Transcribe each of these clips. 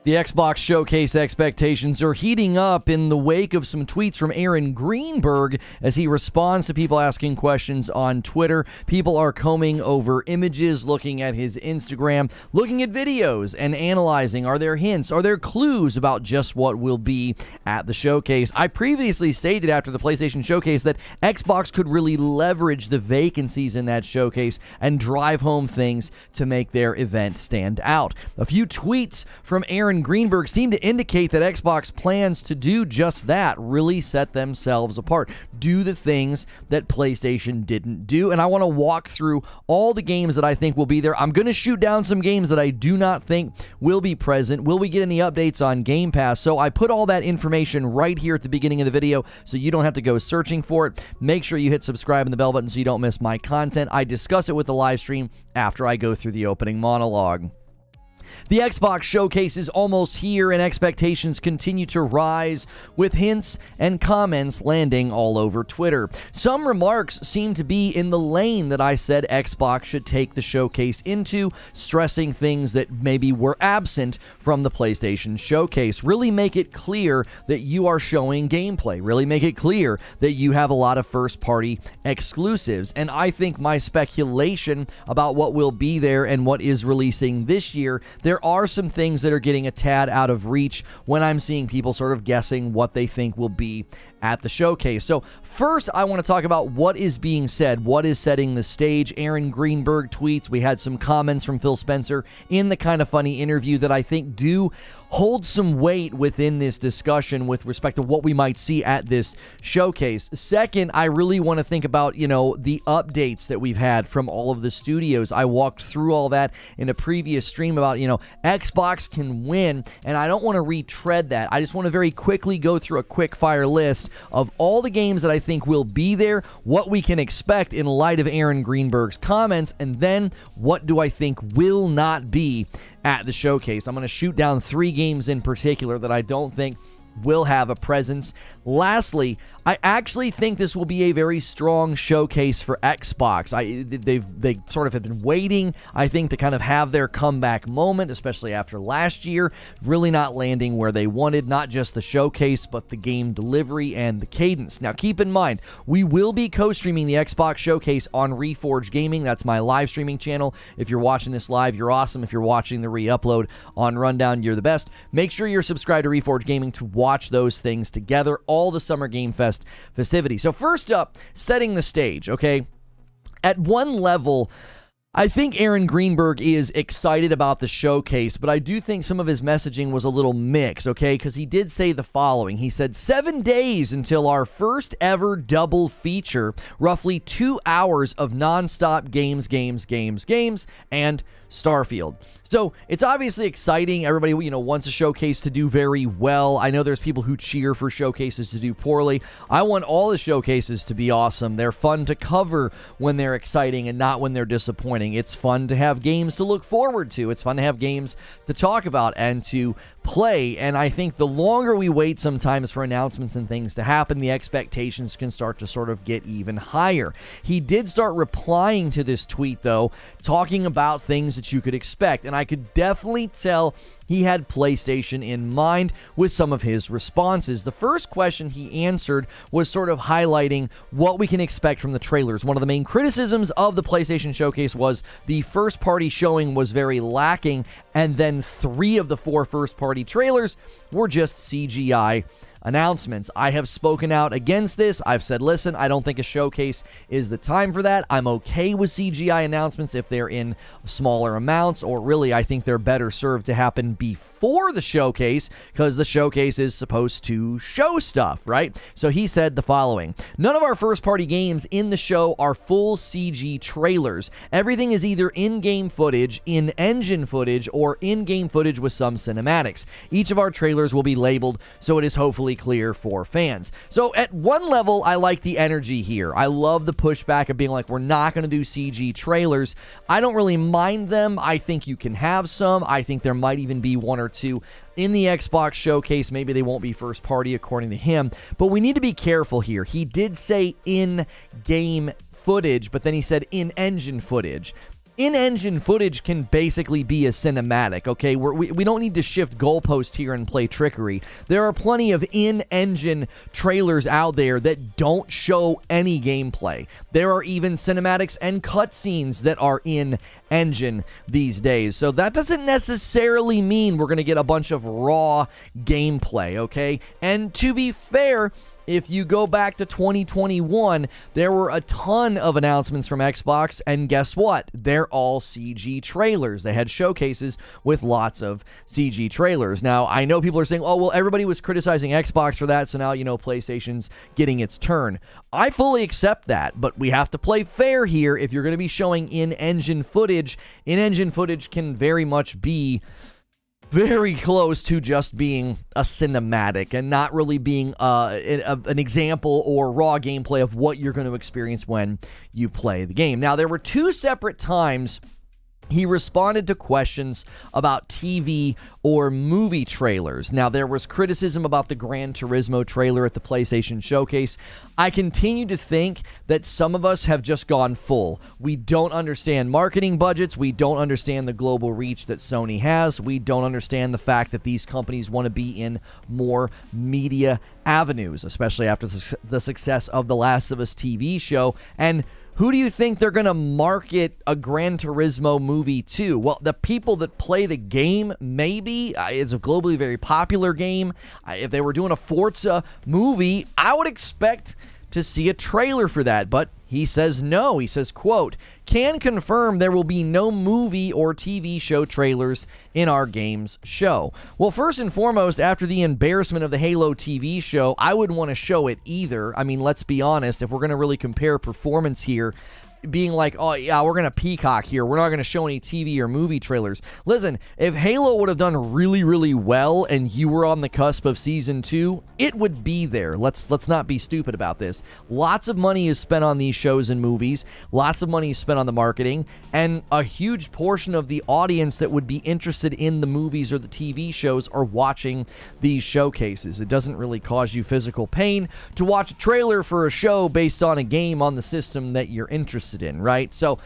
The Xbox Showcase expectations are heating up in the wake of some tweets from Aaron Greenburg as he responds to people asking questions on Twitter. People are combing over images, looking at his Instagram, looking at videos, and analyzing. Are there hints? Are there clues about just what will be at the showcase? I previously stated after the PlayStation Showcase that Xbox could really leverage the vacancies in that showcase and drive home things to make their event stand out. A few tweets from Aaron Greenberg seem to indicate that Xbox plans to do just that, really set themselves apart, do the things that PlayStation didn't do. And I want to walk through all the games that I think will be there. I'm going to shoot down some games that I do not think will be present. Will we get any updates on Game Pass? So I put all that information right here at the beginning of the video so you don't have to go searching for it. Make sure you hit subscribe and the bell button so you don't miss my content. I discuss it with the live stream after I go through the opening monologue. The Xbox Showcase is almost here, and expectations continue to rise, with hints and comments landing all over Twitter. Some remarks seem to be in the lane that I said Xbox should take the showcase into, stressing things that maybe were absent from the PlayStation Showcase. Really make it clear that you are showing gameplay. Really make it clear that you have a lot of first-party exclusives. And I think my speculation about what will be there and what is releasing this year, there are some things that are getting a tad out of reach when I'm seeing people sort of guessing what they think will be at the showcase. So first, I want to talk about what is being said, what is setting the stage. Aaron Greenburg tweets. We had some comments from Phil Spencer in the Kind of Funny interview that I think do hold some weight within this discussion with respect to what we might see at this showcase. Second, I really want to think about, the updates that we've had from all of the studios. I walked through all that in a previous stream about, Xbox can win, and I don't want to retread that. I just want to very quickly go through a quick fire list of all the games that I think will be there, what we can expect in light of Aaron Greenberg's comments, and then what do I think will not be at the showcase. I'm going to shoot down 3 games in particular that I don't think will have a presence. Lastly, I actually think this will be a very strong showcase for Xbox. They sort of have been waiting, I think, to kind of have their comeback moment, especially after last year, really not landing where they wanted, not just the showcase, but the game delivery and the cadence. Now, keep in mind, we will be co-streaming the Xbox Showcase on Reforge Gaming. That's my live streaming channel. If you're watching this live, you're awesome. If you're watching the re-upload on Rundown, you're the best. Make sure you're subscribed to Reforge Gaming to watch those things together, all the Summer Game Fest festivities. So first up, setting the stage, okay? At one level, I think Aaron Greenberg is excited about the showcase, but I do think some of his messaging was a little mixed, okay? Because he did say the following. He said, 7 days until our first ever double feature, roughly 2 hours of nonstop games, and Starfield. So it's obviously exciting. Everybody, wants a showcase to do very well. I know there's people who cheer for showcases to do poorly. I want all the showcases to be awesome. They're fun to cover when they're exciting and not when they're disappointing. It's fun to have games to look forward to. It's fun to have games to talk about and to play, and I think the longer we wait sometimes for announcements and things to happen, the expectations can start to sort of get even higher. He did start replying to this tweet, though, talking about things that you could expect, and I could definitely tell he had PlayStation in mind with some of his responses. The first question he answered was sort of highlighting what we can expect from the trailers. One of the main criticisms of the PlayStation Showcase was the first-party showing was very lacking, and then 3 of the 4 first-party trailers were just CGI announcements. I have spoken out against this. I've said, listen, I don't think a showcase is the time for that. I'm okay with CGI announcements if they're in smaller amounts, or really, I think they're better served to happen before the showcase, because the showcase is supposed to show stuff, right? So he said the following: none of our first-party games in the show are full CG trailers. Everything is either in-game footage, in-engine footage, or in-game footage with some cinematics. Each of our trailers will be labeled so it is hopefully clear for fans. So at one level, I like the energy here. I love the pushback of being like, we're not going to do CG trailers. I don't really mind them. I think you can have some. I think there might even be 1 or 2 in the Xbox Showcase. Maybe they won't be first party according to him, but we need to be careful here. He did say in-game footage, but then he said in-engine footage. in-engine footage can basically be a cinematic, okay? We don't need to shift goalposts here and play trickery. There are plenty of in-engine trailers out there that don't show any gameplay. There are even cinematics and cutscenes that are in-engine these days. So that doesn't necessarily mean we're going to get a bunch of raw gameplay, okay? And to be fair, if you go back to 2021, there were a ton of announcements from Xbox, and guess what? They're all CG trailers. They had showcases with lots of CG trailers. Now, I know people are saying, oh, well, everybody was criticizing Xbox for that, so now, PlayStation's getting its turn. I fully accept that, but we have to play fair here. If you're going to be showing in-engine footage can very much be very close to just being a cinematic and not really being an example or raw gameplay of what you're going to experience when you play the game. Now, there were two separate times he responded to questions about TV or movie trailers. Now, there was criticism about the Gran Turismo trailer at the PlayStation Showcase. I continue to think that some of us have just gone full. We don't understand marketing budgets. We don't understand the global reach that Sony has. We don't understand the fact that these companies want to be in more media avenues, especially after the success of The Last of Us TV show. And who do you think they're going to market a Gran Turismo movie to? Well, the people that play the game, maybe. It's a globally very popular game. If they were doing a Forza movie, I would expect to see a trailer for that, but he says no. He says, quote, "Can confirm there will be no movie or TV show trailers in our game's show." Well, first and foremost, after the embarrassment of the Halo TV show, I wouldn't want to show it either. I mean, let's be honest, if we're going to really compare performance here, being like, oh yeah, we're going to peacock here, we're not going to show any TV or movie trailers. Listen, if Halo would have done really, really well and you were on the cusp of Season 2, it would be there. Let's not be stupid about this. Lots of money is spent on these shows and movies. Lots of money is spent on the marketing. And a huge portion of the audience that would be interested in the movies or the TV shows are watching these showcases. It doesn't really cause you physical pain to watch a trailer for a show based on a game on the system that you're interested in, right? So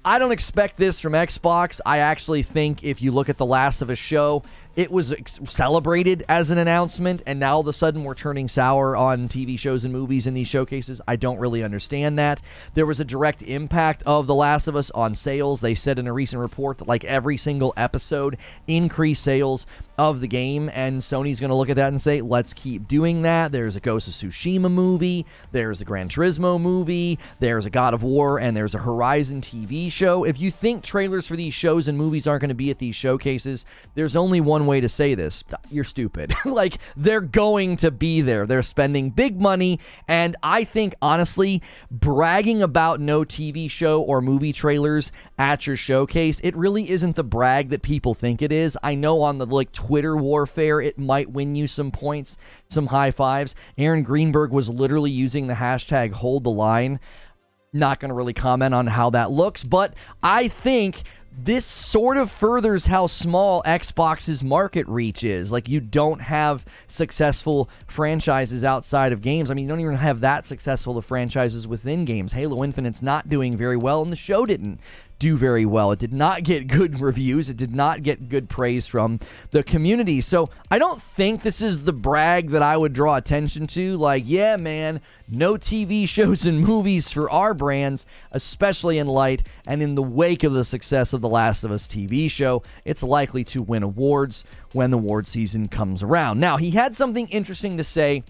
I don't expect this from Xbox. I actually think if you look at The Last of Us show, it was celebrated as an announcement, and now all of a sudden we're turning sour on TV shows and movies in these showcases. I don't really understand that. There was a direct impact of The Last of Us on sales. They said in a recent report that like every single episode increased sales of the game, and Sony's going to look at that and say, let's keep doing that. There's a Ghost of Tsushima movie, there's a Gran Turismo movie, there's a God of War, and there's a Horizon TV show. If you think trailers for these shows and movies aren't going to be at these showcases, there's only one way to say this: you're stupid. Like, they're going to be there. They're spending big money, and I think, honestly, bragging about no TV show or movie trailers at your showcase, it really isn't the brag that people think it is. I know on the Twitter warfare, it might win you some points, some high fives. Aaron Greenburg was literally using the hashtag hold the line. Not going to really comment on how that looks, but I think this sort of furthers how small Xbox's market reach is. Like, you don't have successful franchises outside of games. I mean, you don't even have that successful of franchises within games. Halo Infinite's not doing very well, and the show didn't do very well. It did not get good reviews. It did not get good praise from the community. So I don't think this is the brag that I would draw attention to. Like, yeah, man, no TV shows and movies for our brands, especially in light and in the wake of the success of The Last of Us TV show. It's likely to win awards when the award season comes around. Now, he had something interesting to say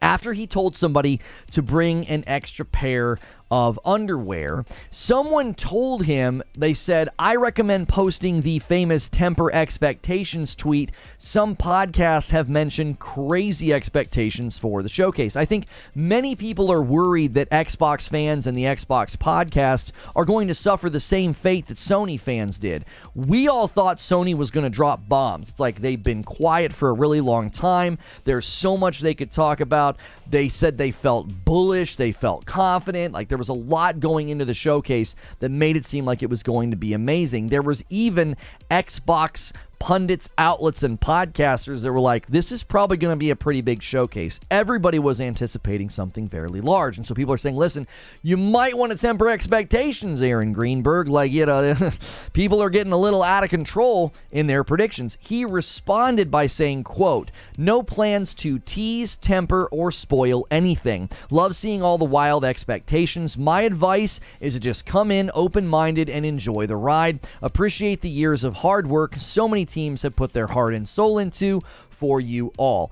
after he told somebody to bring an extra pair of underwear. Someone told him, they said, I recommend posting the famous temper expectations tweet. Some podcasts have mentioned crazy expectations for the showcase. I think many people are worried that Xbox fans and the Xbox podcast are going to suffer the same fate that Sony fans did. We all thought Sony was going to drop bombs. It's like they've been quiet for a really long time. There's so much they could talk about. They said they felt bullish. They felt confident. Like, there was a lot going into the showcase that made it seem like it was going to be amazing. There was even Xbox pundits, outlets, and podcasters that were like, this is probably going to be a pretty big showcase. Everybody was anticipating something fairly large. And so people are saying, listen, you might want to temper expectations, Aaron Greenberg. Like, people are getting a little out of control in their predictions. He responded by saying, quote, no plans to tease, temper, or spoil anything. Love seeing all the wild expectations. My advice is to just come in open-minded and enjoy the ride. Appreciate the years of hard work so many teams have put their heart and soul into for you all.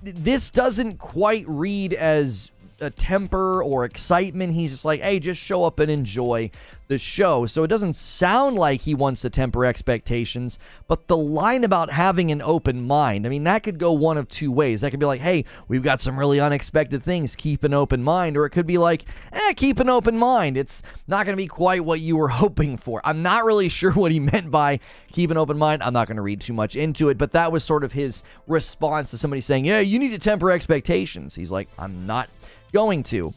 This doesn't quite read as a temper or excitement. He's just like, hey, just show up and enjoy the show. So it doesn't sound like he wants to temper expectations, but the line about having an open mind, I mean, that could go one of two ways. That could be like, hey, we've got some really unexpected things, keep an open mind. Or it could be like, keep an open mind. It's not going to be quite what you were hoping for. I'm not really sure what he meant by keep an open mind. I'm not going to read too much into it, but that was sort of his response to somebody saying, yeah, you need to temper expectations. He's like, I'm not going to.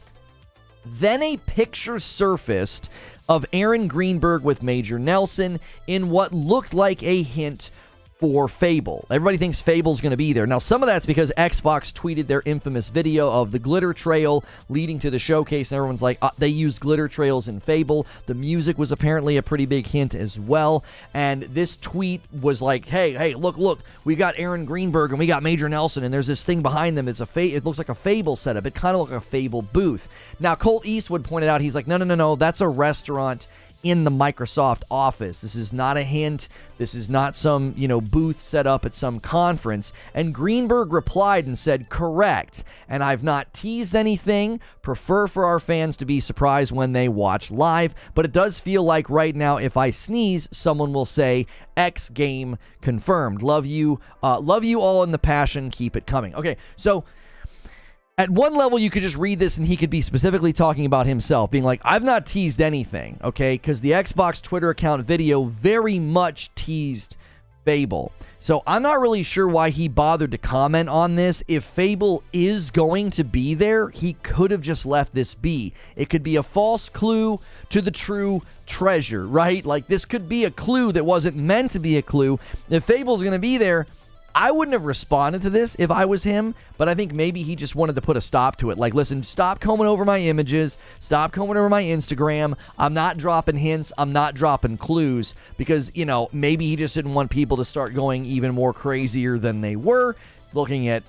Then a picture surfaced of Aaron Greenberg with Major Nelson in what looked like a hint for Fable. Everybody thinks Fable's going to be there. Now, some of that's because Xbox tweeted their infamous video of the glitter trail leading to the showcase, and everyone's like, they used glitter trails in Fable. The music was apparently a pretty big hint as well, and this tweet was like, hey, look, we got Aaron Greenberg and we got Major Nelson, and there's this thing behind them. It looks like a Fable setup. It kind of looks like a Fable booth. Now, Colt Eastwood pointed out, he's like, no, that's a restaurant in the Microsoft office. This is not a hint. This is not some, booth set up at some conference. And Greenberg replied and said, correct. And I've not teased anything. Prefer for our fans to be surprised when they watch live. But it does feel like right now, if I sneeze, someone will say, X game confirmed. Love you all in the passion. Keep it coming. Okay, so at one level, you could just read this and he could be specifically talking about himself, being like, I've not teased anything, okay? Because the Xbox Twitter account video very much teased Fable. So I'm not really sure why he bothered to comment on this. If Fable is going to be there, he could have just left this be. It could be a false clue to the true treasure, right? Like, this could be a clue that wasn't meant to be a clue. If Fable's going to be there, I wouldn't have responded to this if I was him, but I think maybe he just wanted to put a stop to it. Like, listen, stop combing over my images, stop combing over my Instagram. I'm not dropping hints, I'm not dropping clues, because, maybe he just didn't want people to start going even more crazier than they were, looking at,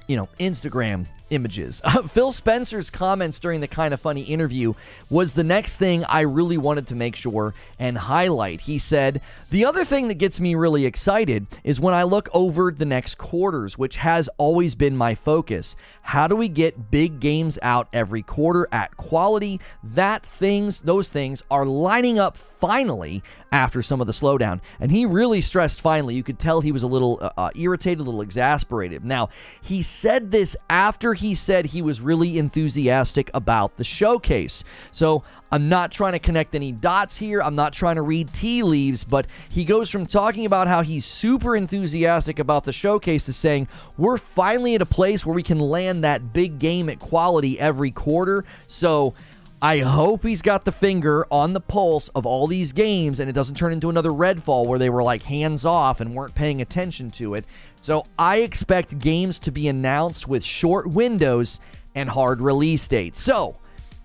Instagram images. Phil Spencer's comments during the Kinda Funny interview was the next thing I really wanted to make sure and highlight. He said, the other thing that gets me really excited is when I look over the next quarters, which has always been my focus. How do we get big games out every quarter at quality? Those things are lining up finally after some of the slowdown. And he really stressed finally. You could tell he was a little irritated, a little exasperated. Now, he said this after he said he was really enthusiastic about the showcase. So I'm not trying to connect any dots here. I'm not trying to read tea leaves, but he goes from talking about how he's super enthusiastic about the showcase to saying, we're finally at a place where we can land that big game at quality every quarter. So I hope he's got the finger on the pulse of all these games and it doesn't turn into another Redfall where they were like hands off and weren't paying attention to it. So I expect games to be announced with short windows and hard release dates. So,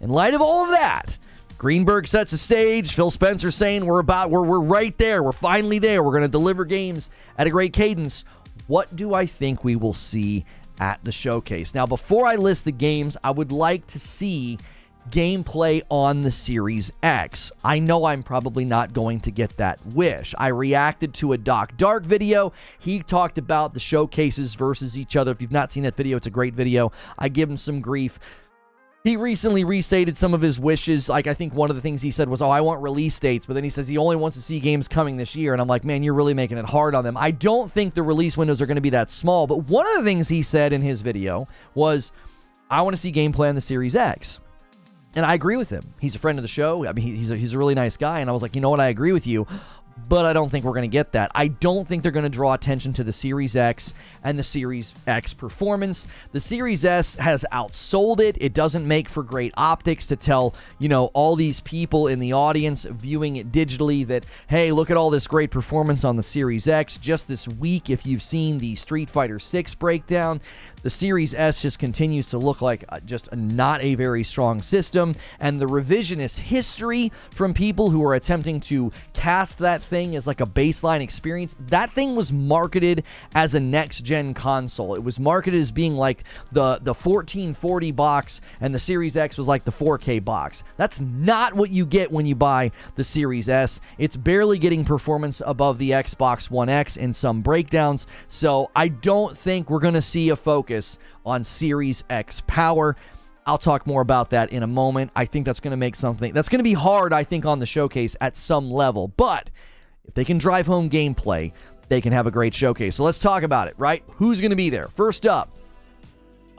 in light of all of that, Greenberg sets the stage. Phil Spencer saying we're right there. We're finally there. We're going to deliver games at a great cadence. What do I think we will see at the showcase? Now, before I list the games, I would like to see gameplay on the Series X. I know I'm probably not going to get that wish. I reacted to a Doc Dark video. He talked about the showcases versus each other. If you've not seen that video, it's a great video. I give him some grief. He recently restated some of his wishes. Like, I think one of the things he said was, I want release dates. But then he says he only wants to see games coming this year. And I'm like, man, you're really making it hard on them. I don't think the release windows are going to be that small. But one of the things he said in his video was, I want to see gameplay on the Series X. And I agree with him. He's a friend of the show. I mean, he's a really nice guy. And I was like, you know what? I agree with you. but I don't think we're going to get that. I don't think they're going to draw attention to the Series X and the Series X performance. The Series S has outsold it. It doesn't make for great optics to tell, all these people in the audience viewing it digitally that, hey, look at all this great performance on the Series X. Just this week, if you've seen the Street Fighter 6 breakdown, the Series S just continues to look like just not a very strong system, and the revisionist history from people who are attempting to cast that thing as like a baseline experience, that thing was marketed as a next-gen console. It was marketed as being like the 1440 box, and the Series X was like the 4K box. That's not what you get when you buy the Series S. It's barely getting performance above the Xbox One X in some breakdowns, so I don't think we're going to see a focus on Series X power. I'll talk more about that in a moment. I think that's going to make something that's going to be hard, I think, on the showcase at some level, but if they can drive home gameplay, they can have a great showcase. So let's talk about it, right? Who's going to be there? First up,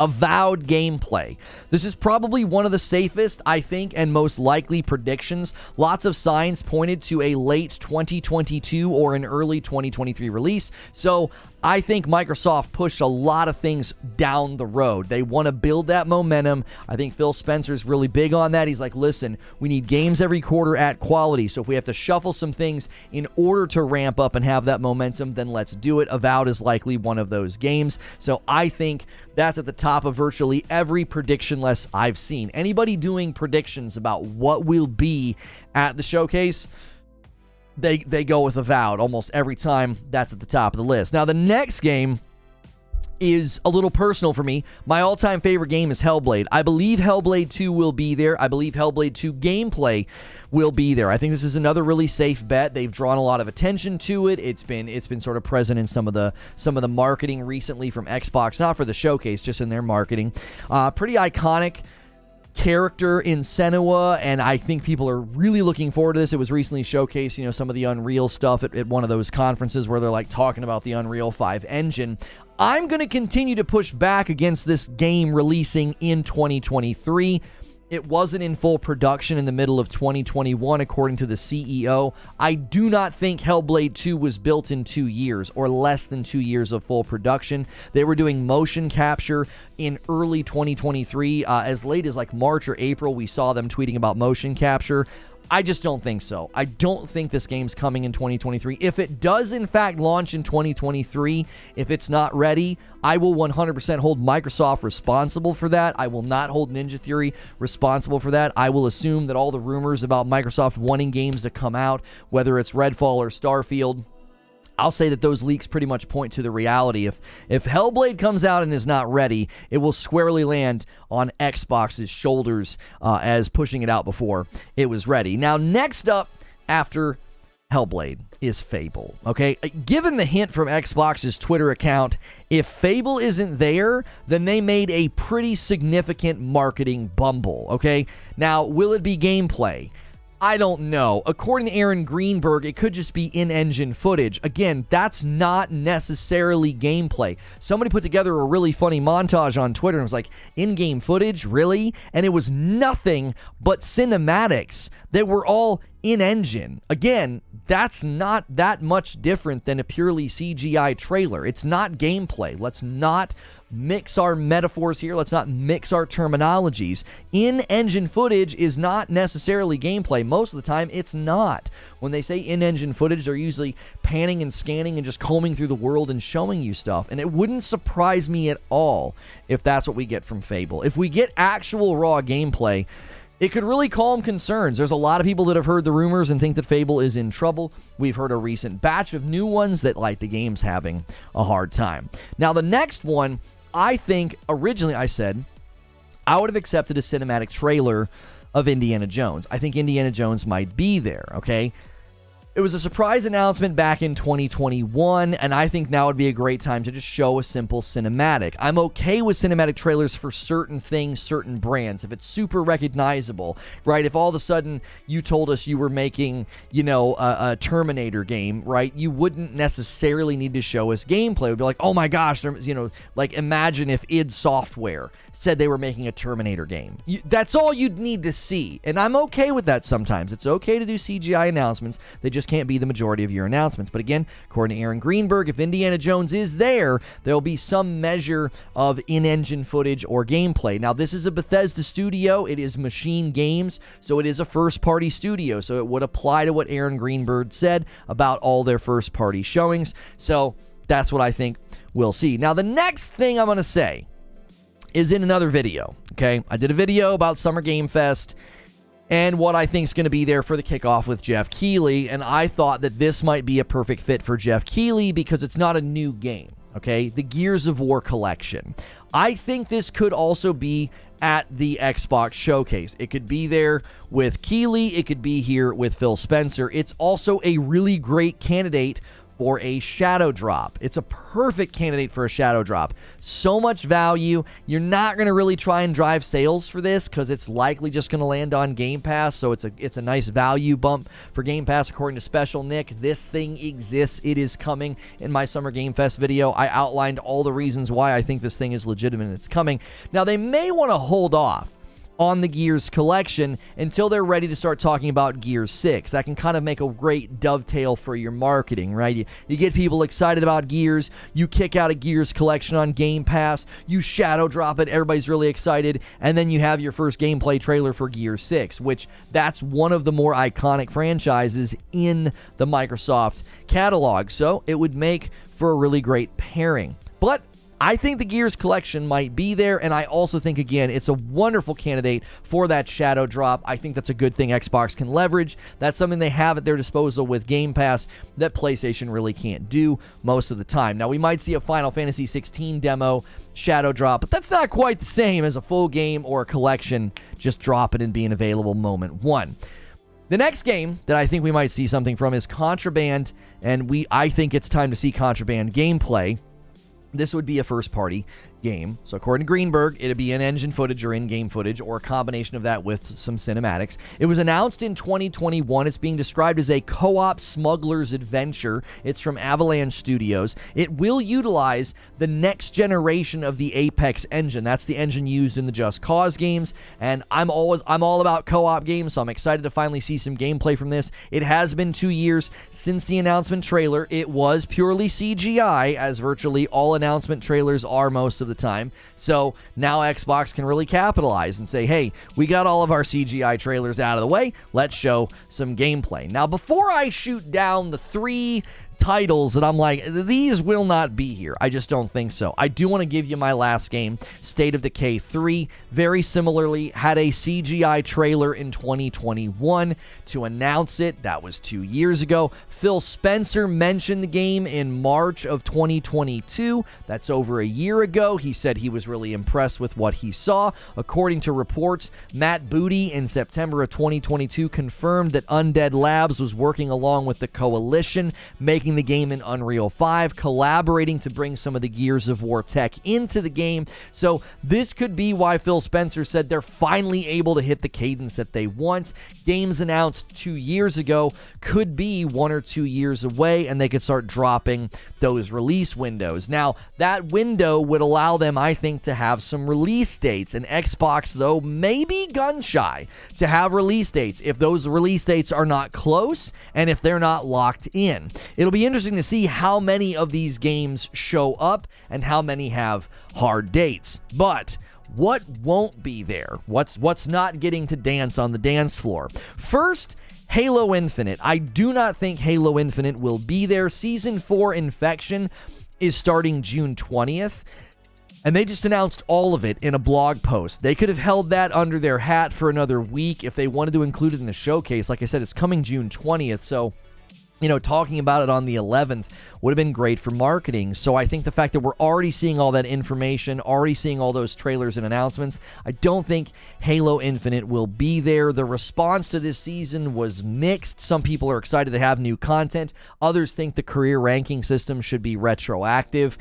Avowed gameplay. This is probably one of the safest, I think, and most likely predictions. Lots of signs pointed to a late 2022 or an early 2023 release. So I think Microsoft pushed a lot of things down the road. They want to build that momentum. I think Phil Spencer's really big on that. He's like, listen, we need games every quarter at quality. So if we have to shuffle some things in order to ramp up and have that momentum, then let's do it. Avowed is likely one of those games. So I think that's at the top of virtually every prediction list I've seen. Anybody doing predictions about what will be at the showcase, they go with Avowed almost every time. That's at the top of the list. Now, the next game is a little personal for me. My all-time favorite game is Hellblade. I believe Hellblade 2 will be there. I believe Hellblade 2 gameplay will be there. I think this is another really safe bet. They've drawn a lot of attention to it. It's been sort of present in some of the marketing recently from Xbox, not for the showcase, just in their marketing. Pretty iconic character in Senua, and I think people are really looking forward to this. It was recently showcased, some of the Unreal stuff at one of those conferences where they're like talking about the Unreal 5 engine. I'm going to continue to push back against this game releasing in 2023. It wasn't in full production in the middle of 2021, according to the CEO. I do not think Hellblade 2 was built in 2 years or less than 2 years of full production. They were doing motion capture in early 2023. As late as like March or April, we saw them tweeting about motion capture. I just don't think so. I don't think this game's coming in 2023. If it does, in fact, launch in 2023, if it's not ready, I will 100% hold Microsoft responsible for that. I will not hold Ninja Theory responsible for that. I will assume that all the rumors about Microsoft wanting games to come out, whether it's Redfall or Starfield, I'll say that those leaks pretty much point to the reality. If Hellblade comes out and is not ready, it will squarely land on Xbox's shoulders as pushing it out before it was ready. Now, next up after Hellblade is Fable, okay? Given the hint from Xbox's Twitter account, if Fable isn't there, then they made a pretty significant marketing bumble, okay? Now, will it be gameplay? I don't know. According to Aaron Greenburg, it could just be in-engine footage. Again, that's not necessarily gameplay. Somebody put together a really funny montage on Twitter and was like, in-game footage? Really? And it was nothing but cinematics that were all in-engine. Again, that's not that much different than a purely CGI trailer. It's not gameplay. Let's not mix our metaphors here. Let's not mix our terminologies. In-engine footage is not necessarily gameplay. Most of the time, it's not. When they say in-engine footage, they're usually panning and scanning and just combing through the world and showing you stuff. And it wouldn't surprise me at all if that's what we get from Fable. If we get actual raw gameplay, it could really calm concerns. There's a lot of people that have heard the rumors and think that Fable is in trouble. We've heard a recent batch of new ones that like the game's having a hard time. Now, the next one, I think originally I said I would have accepted a cinematic trailer of Indiana Jones. I think Indiana Jones might be there, okay? It was a surprise announcement back in 2021, and I think now would be a great time to just show a simple cinematic. I'm okay with cinematic trailers for certain things, certain brands. If it's super recognizable, right? If all of a sudden you told us you were making, a Terminator game, right? You wouldn't necessarily need to show us gameplay. It would be like, oh my gosh, like imagine if id Software said they were making a Terminator game. That's all you'd need to see, and I'm okay with that sometimes. It's okay to do CGI announcements. They just can't be the majority of your announcements. But again, according to Aaron Greenberg, if Indiana Jones is there will be some measure of in-engine footage or gameplay. Now, this is a Bethesda studio. It is Machine Games, so it is a first-party studio. So it would apply to what Aaron Greenberg said about all their first-party showings. So that's what I think we'll see. Now, the next thing I'm going to say is in another video, okay? I did a video about Summer Game Fest and what I think is going to be there for the kickoff with Jeff Keighley, and I thought that this might be a perfect fit for Jeff Keighley because it's not a new game, okay? The Gears of War collection. I think this could also be at the Xbox Showcase. It could be there with Keighley. It could be here with Phil Spencer. It's also a really great candidate for a shadow drop. It's a perfect candidate for a shadow drop. So much value. You're not going to really try and drive sales for this because it's likely just going to land on Game Pass, so it's a nice value bump for Game Pass. According to Special Nick, this thing exists. It is coming. In my Summer Game Fest video, I outlined all the reasons why I think this thing is legitimate and it's coming. Now, they may want to hold off on the Gears collection until they're ready to start talking about Gears 6. That can kind of make a great dovetail for your marketing, right? You get people excited about Gears, you kick out a Gears collection on Game Pass, you shadow drop it, everybody's really excited, and then you have your first gameplay trailer for Gears 6, which that's one of the more iconic franchises in the Microsoft catalog. So it would make for a really great pairing. But I think the Gears collection might be there, and I also think, again, it's a wonderful candidate for that shadow drop. I think that's a good thing Xbox can leverage. That's something they have at their disposal with Game Pass that PlayStation really can't do most of the time. Now, we might see a Final Fantasy 16 demo shadow drop, but that's not quite the same as a full game or a collection just dropping and being available moment one. The next game that I think we might see something from is Contraband, and I think it's time to see Contraband gameplay. This would be a first-party game. So according to Greenberg, it'd be in-engine footage or in-game footage or a combination of that with some cinematics. It was announced in 2021. It's being described as a co-op smuggler's adventure. It's from Avalanche Studios. It will utilize the next generation of the Apex engine. That's the engine used in the Just Cause games, and I'm all about co-op games, so I'm excited to finally see some gameplay from this. It has been 2 years since the announcement trailer. It was purely CGI, as virtually all announcement trailers are most of the time. So now Xbox can really capitalize and say, hey, we got all of our CGI trailers out of the way. Let's show some gameplay. Now, before I shoot down the 3 titles that I'm like, these will not be here, I just don't think so, I do want to give you my last game, State of Decay 3. Very similarly, had a CGI trailer in 2021 to announce it. That was 2 years ago. Phil Spencer mentioned the game in March of 2022. That's over a year ago. He said he was really impressed with what he saw. According to reports, Matt Booty in September of 2022 confirmed that Undead Labs was working along with the Coalition, making the game in Unreal 5, collaborating to bring some of the Gears of War tech into the game. So this could be why Phil Spencer said they're finally able to hit the cadence that they want. Games announced 2 years ago could be 1 or 2 years away, and they could start dropping those release windows. Now, that window would allow them, I think, to have some release dates, and Xbox, though, may be gun-shy to have release dates if those release dates are not close and if they're not locked in. It'll be interesting to see how many of these games show up and how many have hard dates. But what won't be there? What's not getting to dance on the dance floor? First, Halo Infinite. I do not think Halo Infinite will be there. Season 4 Infection is starting June 20th. And they just announced all of it in a blog post. They could have held that under their hat for another week if they wanted to include it in the showcase. Like I said, it's coming June 20th, so talking about it on the 11th would have been great for marketing. So I think the fact that we're already seeing all that information, already seeing all those trailers and announcements, I don't think Halo Infinite will be there. The response to this season was mixed. Some people are excited to have new content. Others think the career ranking system should be retroactive.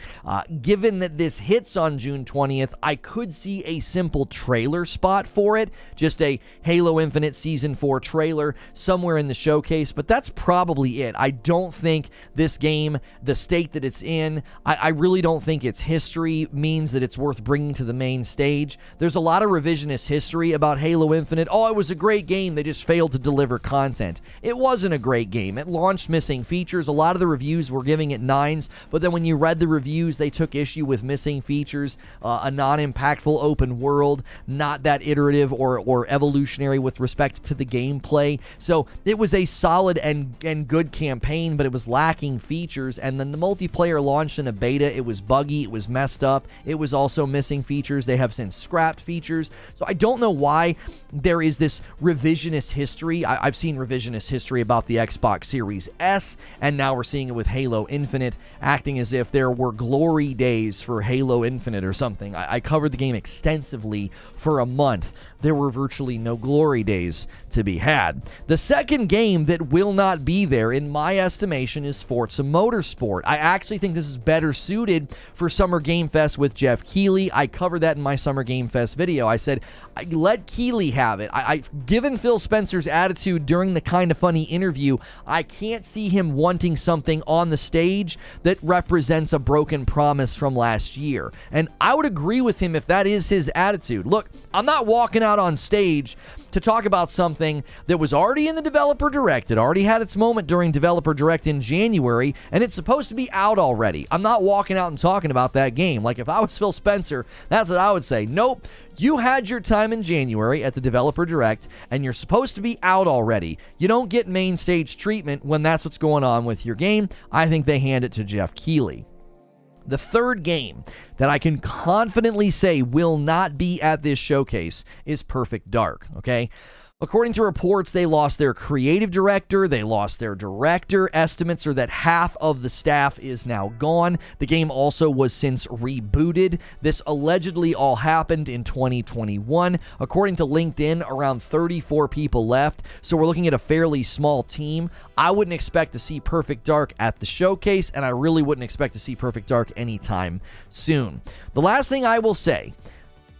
Given that this hits on June 20th, I could see a simple trailer spot for it. Just a Halo Infinite Season 4 trailer somewhere in the showcase, but that's probably it. it. I don't think this game, the state that it's in, I really don't think its history means that it's worth bringing to the main stage. There's a lot of revisionist history about Halo Infinite. Oh, it was a great game. They just failed to deliver content. It wasn't a great game. It launched missing features. A lot of the reviews were giving it 9s, but then when you read the reviews, they took issue with missing features, a non-impactful open world, not that iterative or evolutionary with respect to the gameplay. So it was a solid and good campaign, but it was lacking features. And then the multiplayer launched in a beta. It was buggy. It was messed up. It was also missing features. They have since scrapped features. So I don't know why there is this revisionist history. I've seen revisionist history about the Xbox Series S, and now we're seeing it with Halo Infinite, acting as if there were glory days for Halo Infinite or something. I covered the game extensively for a month. There were virtually no glory days to be had. The second game that will not be there, in my estimation, is Forza Motorsport. I actually think this is better suited for Summer Game Fest with Jeff Keighley. I covered that in my Summer Game Fest video. I said, let Keighley have it. Given Phil Spencer's attitude during the Kinda Funny interview, I can't see him wanting something on the stage that represents a broken promise from last year. And I would agree with him if that is his attitude. Look, I'm not walking out on stage to talk about something that was already in the Developer Direct. It already had its moment during Developer Direct in January, and it's supposed to be out already. I'm not walking out and talking about that game. Like, if I was Phil Spencer, that's what I would say. Nope, you had your time in January at the Developer Direct, and you're supposed to be out already. You don't get main stage treatment when that's what's going on with your game. I think they hand it to Jeff Keighley. The third game that I can confidently say will not be at this showcase is Perfect Dark, okay? According to reports, they lost their creative director, they lost their director. Estimates are that half of the staff is now gone. The game also was since rebooted. This allegedly all happened in 2021. According to LinkedIn, around 34 people left, so we're looking at a fairly small team. I wouldn't expect to see Perfect Dark at the showcase, and I really wouldn't expect to see Perfect Dark anytime soon. The last thing I will say,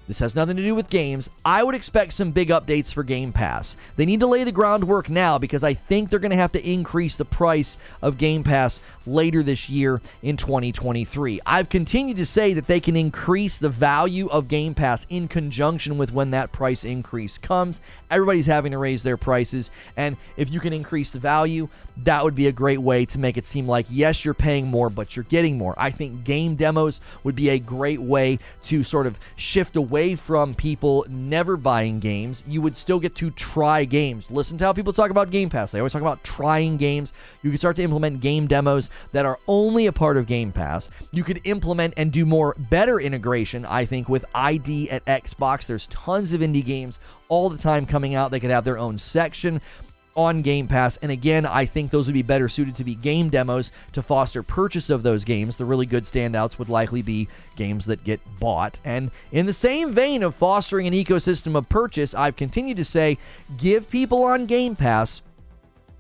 this has nothing to do with games. I would expect some big updates for Game Pass. They need to lay the groundwork now because I think they're going to have to increase the price of Game Pass later this year in 2023. I've continued to say that they can increase the value of Game Pass in conjunction with when that price increase comes. Everybody's having to raise their prices, and if you can increase the value, that would be a great way to make it seem like, yes, you're paying more, but you're getting more. I think game demos would be a great way to sort of shift away from people never buying games. You would still get to try games. Listen to how people talk about Game Pass. They always talk about trying games. You can start to implement game demos that are only a part of Game Pass. You could implement and do better integration, I think, with ID at Xbox. There's tons of indie games all the time coming out. They could have their own section on Game Pass, and again, I think those would be better suited to be game demos to foster purchase of those games. The really good standouts would likely be games that get bought. And in the same vein of fostering an ecosystem of purchase, I've continued to say, give people on Game Pass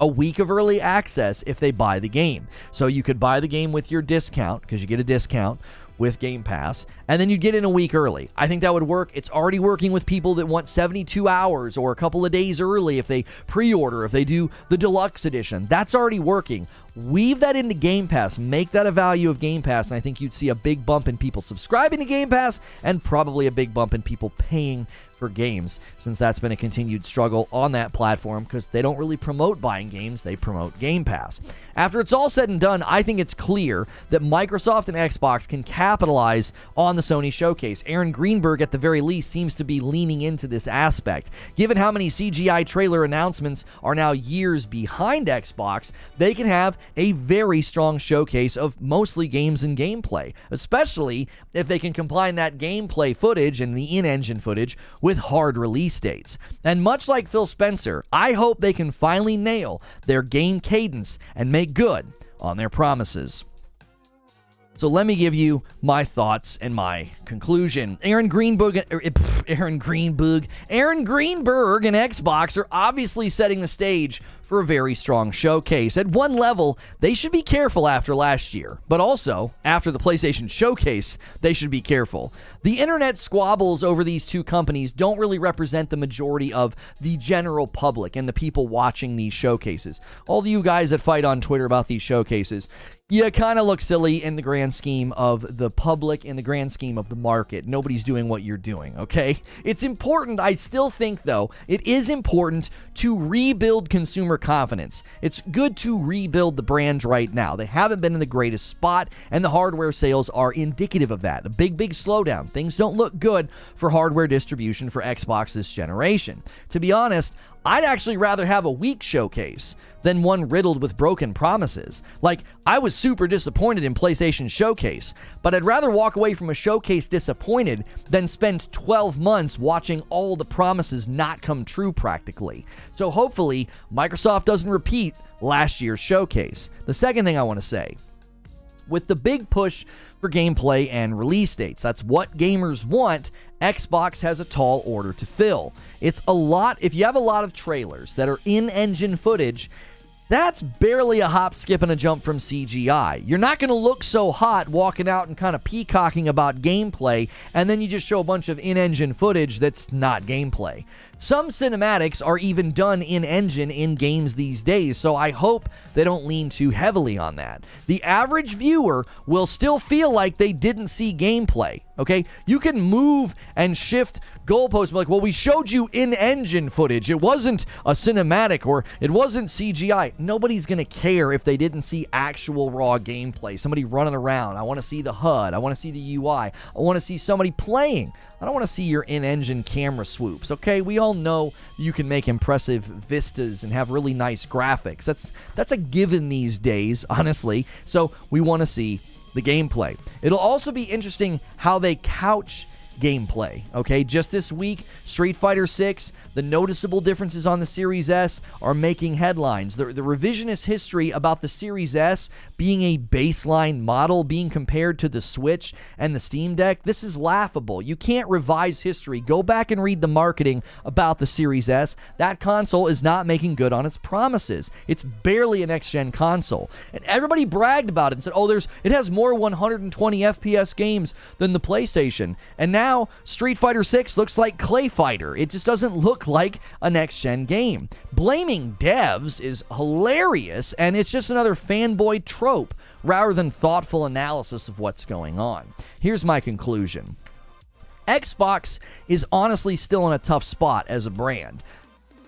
a week of early access if they buy the game. So you could buy the game with your discount, because you get a discount with Game Pass, and then you get in a week early. I think that would work. It's already working with people that want 72 hours or a couple of days early if they pre-order, if they do the deluxe edition. That's already working. Weave that into Game Pass. Make that a value of Game Pass, and I think you'd see a big bump in people subscribing to Game Pass and probably a big bump in people paying for games, since that's been a continued struggle on that platform because they don't really promote buying games, they promote Game Pass. After it's all said and done, I think it's clear that Microsoft and Xbox can capitalize on the Sony showcase. Aaron Greenburg, at the very least, seems to be leaning into this aspect. Given how many CGI trailer announcements are now years behind Xbox, they can have a very strong showcase of mostly games and gameplay, especially if they can combine that gameplay footage and the in-engine footage with hard release dates. And much like Phil Spencer, I hope they can finally nail their game cadence and make good on their promises. So let me give you my thoughts and my conclusion. Aaron Greenburg and Xbox are obviously setting the stage for a very strong showcase. At one level, they should be careful after last year, but also after the PlayStation Showcase, they should be careful. The internet squabbles over these two companies don't really represent the majority of the general public and the people watching these showcases. All of you guys that fight on Twitter about these showcases, you kind of look silly in the grand scheme of the public, in the grand scheme of the market. Nobody's doing what you're doing, okay? It's important, I still think, though, it is important to rebuild consumer confidence. It's good to rebuild the brand right now. They haven't been in the greatest spot, and the hardware sales are indicative of that. A big slowdown. Things don't look good for hardware distribution for Xbox this generation. To be honest, I'd actually rather have a weak showcase than one riddled with broken promises. Like, I was super disappointed in PlayStation Showcase, but I'd rather walk away from a showcase disappointed than spend 12 months watching all the promises not come true practically. So hopefully, Microsoft doesn't repeat last year's showcase. The second thing I want to say, with the big push for gameplay and release dates, that's what gamers want, Xbox has a tall order to fill. It's a lot. If you have a lot of trailers that are in-engine footage, that's barely a hop, skip, and a jump from CGI. You're not going to look so hot walking out and kind of peacocking about gameplay, and then you just show a bunch of in-engine footage that's not gameplay. Some cinematics are even done in-engine in games these days, so I hope they don't lean too heavily on that. The average viewer will still feel like they didn't see gameplay, okay? You can move and shift goalposts, like, well, we showed you in-engine footage. It wasn't a cinematic or it wasn't CGI. Nobody's going to care if they didn't see actual raw gameplay. Somebody running around. I want to see the HUD. I want to see the UI. I want to see somebody playing. I don't want to see your in-engine camera swoops, okay? We all know you can make impressive vistas and have really nice graphics. That's a given these days, honestly. So we want to see the gameplay. It'll also be interesting how they couch gameplay, okay? Just this week, Street Fighter 6, the noticeable differences on the Series S are making headlines. The revisionist history about the Series S being a baseline model being compared to the Switch and the Steam Deck, this is laughable. You can't revise history. Go back and read the marketing about the Series S. That console is not making good on its promises. It's barely a next-gen console. And everybody bragged about it and said, oh, it has more 120 FPS games than the PlayStation. And now Street Fighter 6 looks like Clay Fighter. It just doesn't look like a next-gen game. Blaming devs is hilarious, and it's just another fanboy trope rather than thoughtful analysis of what's going on. Here's my conclusion. Xbox is honestly still in a tough spot as a brand.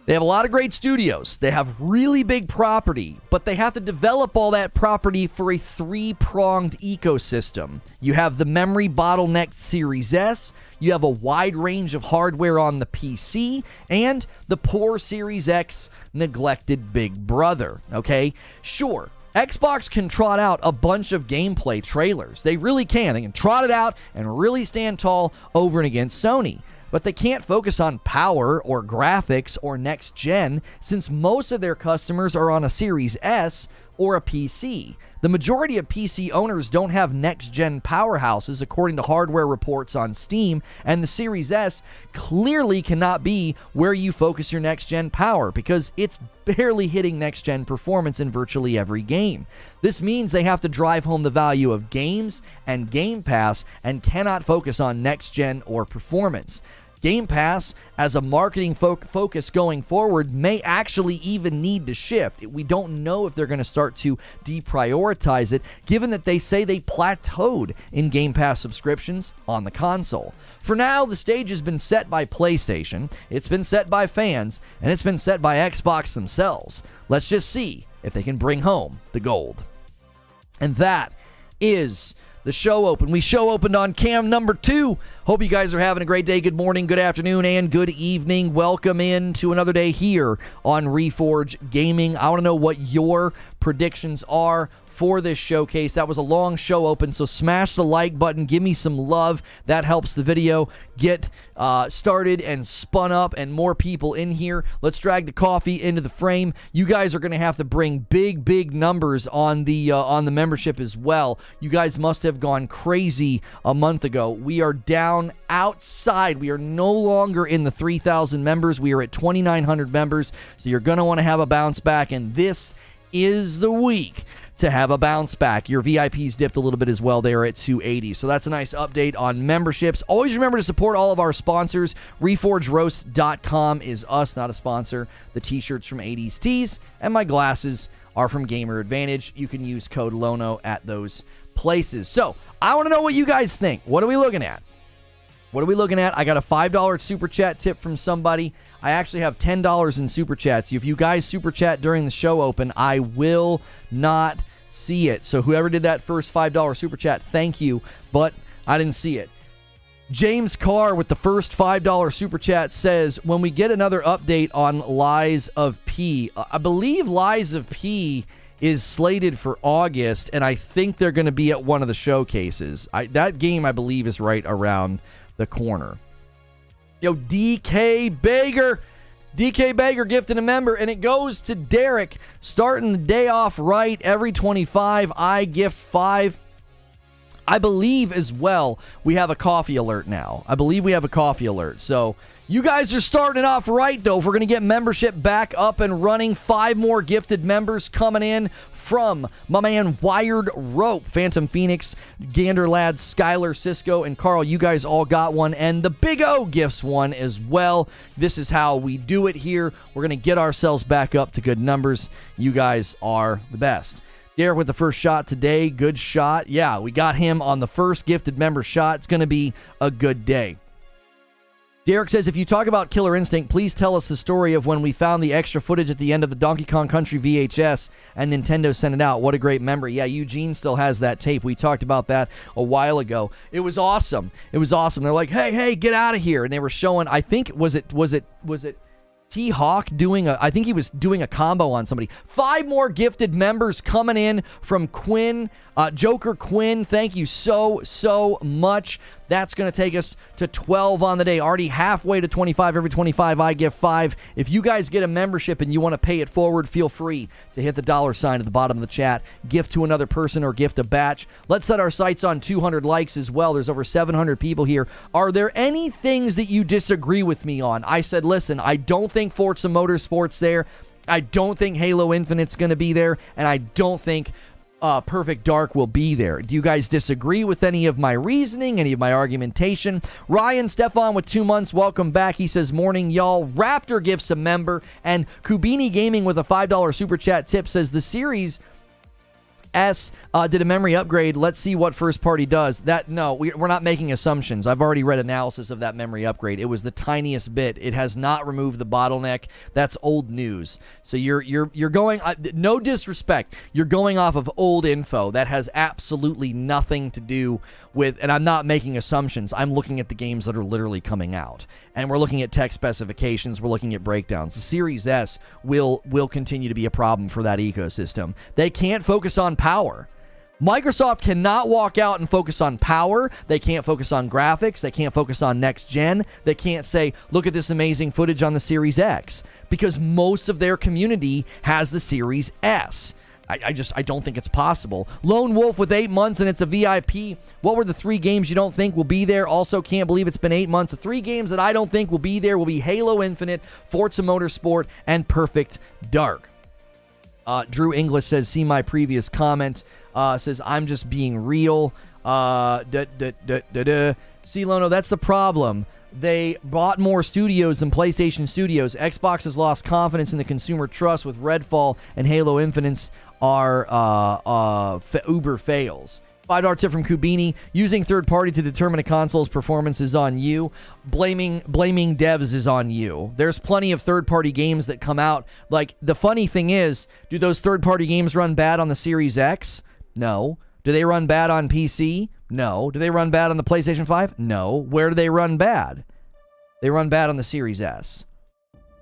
They have a lot of great studios. They have really big property, but they have to develop all that property for a three-pronged ecosystem. You have the memory bottlenecked Series S, you have a wide range of hardware on the PC, and the poor Series X neglected big brother, okay? Sure, Xbox can trot out a bunch of gameplay trailers. They really can. They can trot it out and really stand tall over and against Sony. But they can't focus on power or graphics or next gen since most of their customers are on a Series S or a PC. The majority of PC owners don't have next-gen powerhouses according to hardware reports on Steam, and the Series S clearly cannot be where you focus your next-gen power because it's barely hitting next-gen performance in virtually every game. This means they have to drive home the value of games and Game Pass and cannot focus on next-gen or performance. Game Pass, as a marketing focus going forward, may actually even need to shift. We don't know if they're going to start to deprioritize it, given that they say they plateaued in Game Pass subscriptions on the console. For now, the stage has been set by PlayStation, it's been set by fans, and it's been set by Xbox themselves. Let's just see if they can bring home the gold. And that is the show open. We show opened on cam number 2. Hope you guys are having a great day. Good morning, good afternoon, and good evening. Welcome in to another day here on Reforge Gaming. I want to know what your predictions are for this showcase. That was a long show open, so smash the like button. Give me some love. That helps the video get started and spun up and more people in here. Let's drag the coffee into the frame. You guys are going to have to bring big numbers on the membership as well. You guys must have gone crazy a month ago. We are down outside. We are no longer in the 3,000 members. We are at 2,900 members, so you're going to want to have a bounce back, and this is the week to have a bounce back. Your VIPs dipped a little bit as well. They're at 280. So that's a nice update on memberships. Always remember to support all of our sponsors. ReforgeRoast.com is us, not a sponsor. The t-shirts from 80s Tees and my glasses are from Gamer Advantage. You can use code LONO at those places. So I want to know what you guys think. What are we looking at? What are we looking at? I got a $5 super chat tip from somebody. I actually have $10 in super chats. If you guys super chat during the show open, I will not see it. So whoever did that first $5 super chat, thank you, but I didn't see it. James Carr with the first $5 super chat says, when we get another update on Lies of P, I believe Lies of P is slated for August, and I think they're going to be at one of the showcases. That game, I believe, is right around the corner. Yo, DK Bager gifting a member, and it goes to Derek. Starting the day off right. Every 25, I gift 5. I believe as well we have a coffee alert now. So you guys are starting it off right, though. If we're going to get membership back up and running, 5 more gifted members coming in from my man Wired Rope, Phantom Phoenix, Gander Lad, Skylar, Cisco, and Carl. You guys all got one, and the Big O gifts one as well. This is how we do it here. We're going to get ourselves back up to good numbers. You guys are the best. Derek with the first shot today. Good shot. Yeah, we got him on the first gifted member shot. It's going to be a good day. Derek says, if you talk about Killer Instinct, please tell us the story of when we found the extra footage at the end of the Donkey Kong Country VHS and Nintendo sent it out. What a great memory. Yeah, Eugene still has that tape. We talked about that a while ago. It was awesome. They're like, hey, get out of here. And they were showing, I think, was it T-Hawk I think he was doing a combo on somebody. 5 more gifted members coming in from Quinn. Joker Quinn, thank you so much. That's going to take us to 12 on the day. Already halfway to 25. Every 25, I give 5. If you guys get a membership and you want to pay it forward, feel free to hit the $sign at the bottom of the chat. Gift to another person or gift a batch. Let's set our sights on 200 likes as well. There's over 700 people here. Are there any things that you disagree with me on? I said, listen, I don't think Forza Motorsport's there. I don't think Halo Infinite's going to be there. And I don't think Perfect Dark will be there. Do you guys disagree with any of my reasoning, any of my argumentation? Ryan Stefan with 2 months, welcome back. He says, morning, y'all. Raptor gifts a member, and Kubini Gaming with a $5 super chat tip says, the Series S did a memory upgrade. Let's see what first party does. We're not making assumptions. I've already read analysis of that memory upgrade. It was the tiniest bit. It has not removed the bottleneck. That's old news. So you're going, no disrespect, you're going off of old info that has absolutely nothing to do with, and I'm not making assumptions. I'm looking at the games that are literally coming out, and we're looking at tech specifications. We're looking at breakdowns. The Series S will continue to be a problem for that ecosystem. They can't focus on power. Microsoft cannot walk out and focus on power. They can't focus on graphics. They can't focus on next gen. They can't say, look at this amazing footage on the Series X, because most of their community has the Series S. I don't think it's possible. Lone Wolf with 8 months, and it's a VIP. What were the 3 games you don't think will be there? Also, can't believe it's been 8 months. The 3 games that I don't think will be there will be Halo Infinite, Forza Motorsport, and Perfect Dark. Drew English says, see my previous comment. Says, I'm just being real. See, Lono, that's the problem. They bought more studios than PlayStation Studios. Xbox has lost confidence in the consumer trust with Redfall, and Halo Infinite's are uber fails. $5 tip from Kubini. Using third party to determine a console's performance is on you. Blaming devs is on you. There's plenty of third party games that come out. Like, the funny thing is, do those third party games run bad on the Series X? No. Do they run bad on PC? No. Do they run bad on the PlayStation 5? No. Where do they run bad? They run bad on the Series S.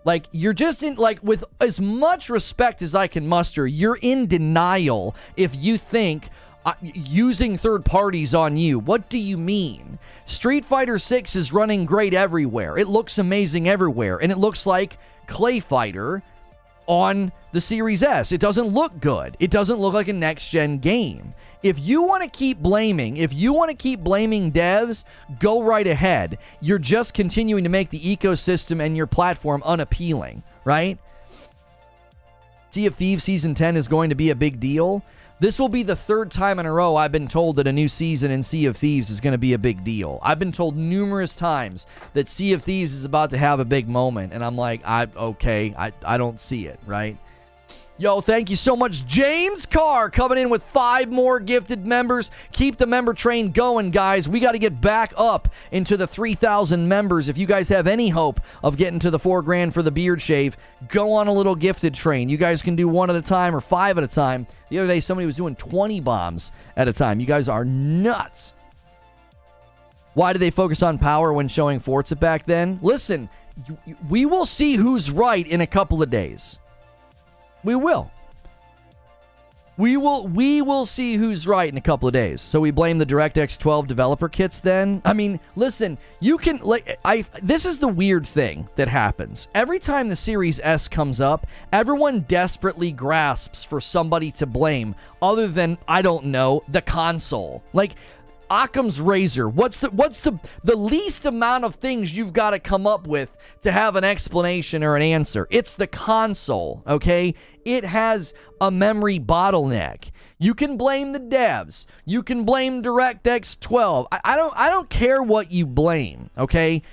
Like, you're just in, like, with as much respect as I can muster, you're in denial if you think using third parties on you. What do you mean? Street Fighter 6 is running great everywhere. It looks amazing everywhere. And it looks like Clay Fighter on the Series S. It doesn't look good. It doesn't look like a next-gen game. If you want to keep blaming devs, go right ahead. You're just continuing to make the ecosystem and your platform unappealing, right? Sea of Thieves Season 10 is going to be a big deal. This will be the third time in a row I've been told that a new season in Sea of Thieves is going to be a big deal. I've been told numerous times that Sea of Thieves is about to have a big moment, and I'm like, I don't see it, right? Yo, thank you so much, James Carr, coming in with 5 more gifted members. Keep the member train going, guys. We got to get back up into the 3,000 members. If you guys have any hope of getting to the $4,000 for the beard shave, go on a little gifted train. You guys can do 1 at a time or 5 at a time. The other day, somebody was doing 20 bombs at a time. You guys are nuts. Why did they focus on power when showing Forza back then? Listen, we will see who's right in a couple of days. We will. We will see who's right in a couple of days. So we blame the DirectX 12 developer kits then? I mean, listen, you can, like, this is the weird thing that happens. Every time the Series S comes up, everyone desperately grasps for somebody to blame other than, I don't know, the console. Like, Occam's razor. What's the least amount of things you've got to come up with to have an explanation or an answer? It's the console, okay? It has a memory bottleneck. You can blame the devs. You can blame DirectX 12. I don't care what you blame, okay?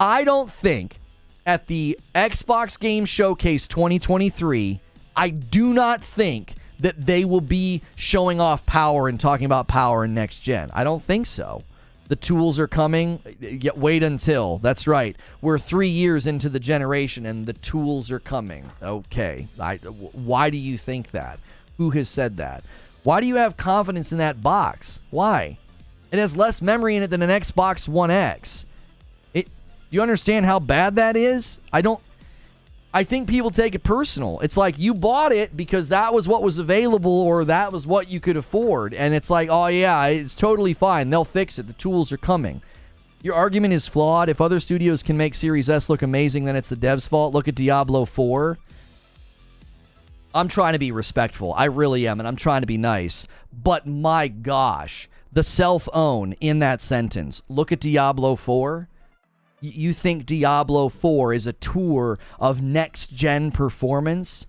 I don't think at the Xbox Game Showcase 2023, I do not think that they will be showing off power and talking about power in next gen. I don't think so. The tools are coming. Yet wait until. That's right. We're 3 years into the generation and the tools are coming. Okay. Why do you think that? Who has said that? Why do you have confidence in that box? Why? It has less memory in it than an Xbox One X. Do you understand how bad that is? I think people take it personal. It's like you bought it because that was what was available or that was what you could afford. And it's like, oh yeah, it's totally fine. They'll fix it. The tools are coming. Your argument is flawed. If other studios can make Series S look amazing, then it's the devs' fault. Look at Diablo 4. I'm trying to be respectful. I really am, and I'm trying to be nice. But my gosh, the self-own in that sentence. Look at Diablo 4. You think Diablo 4 is a tour of next-gen performance?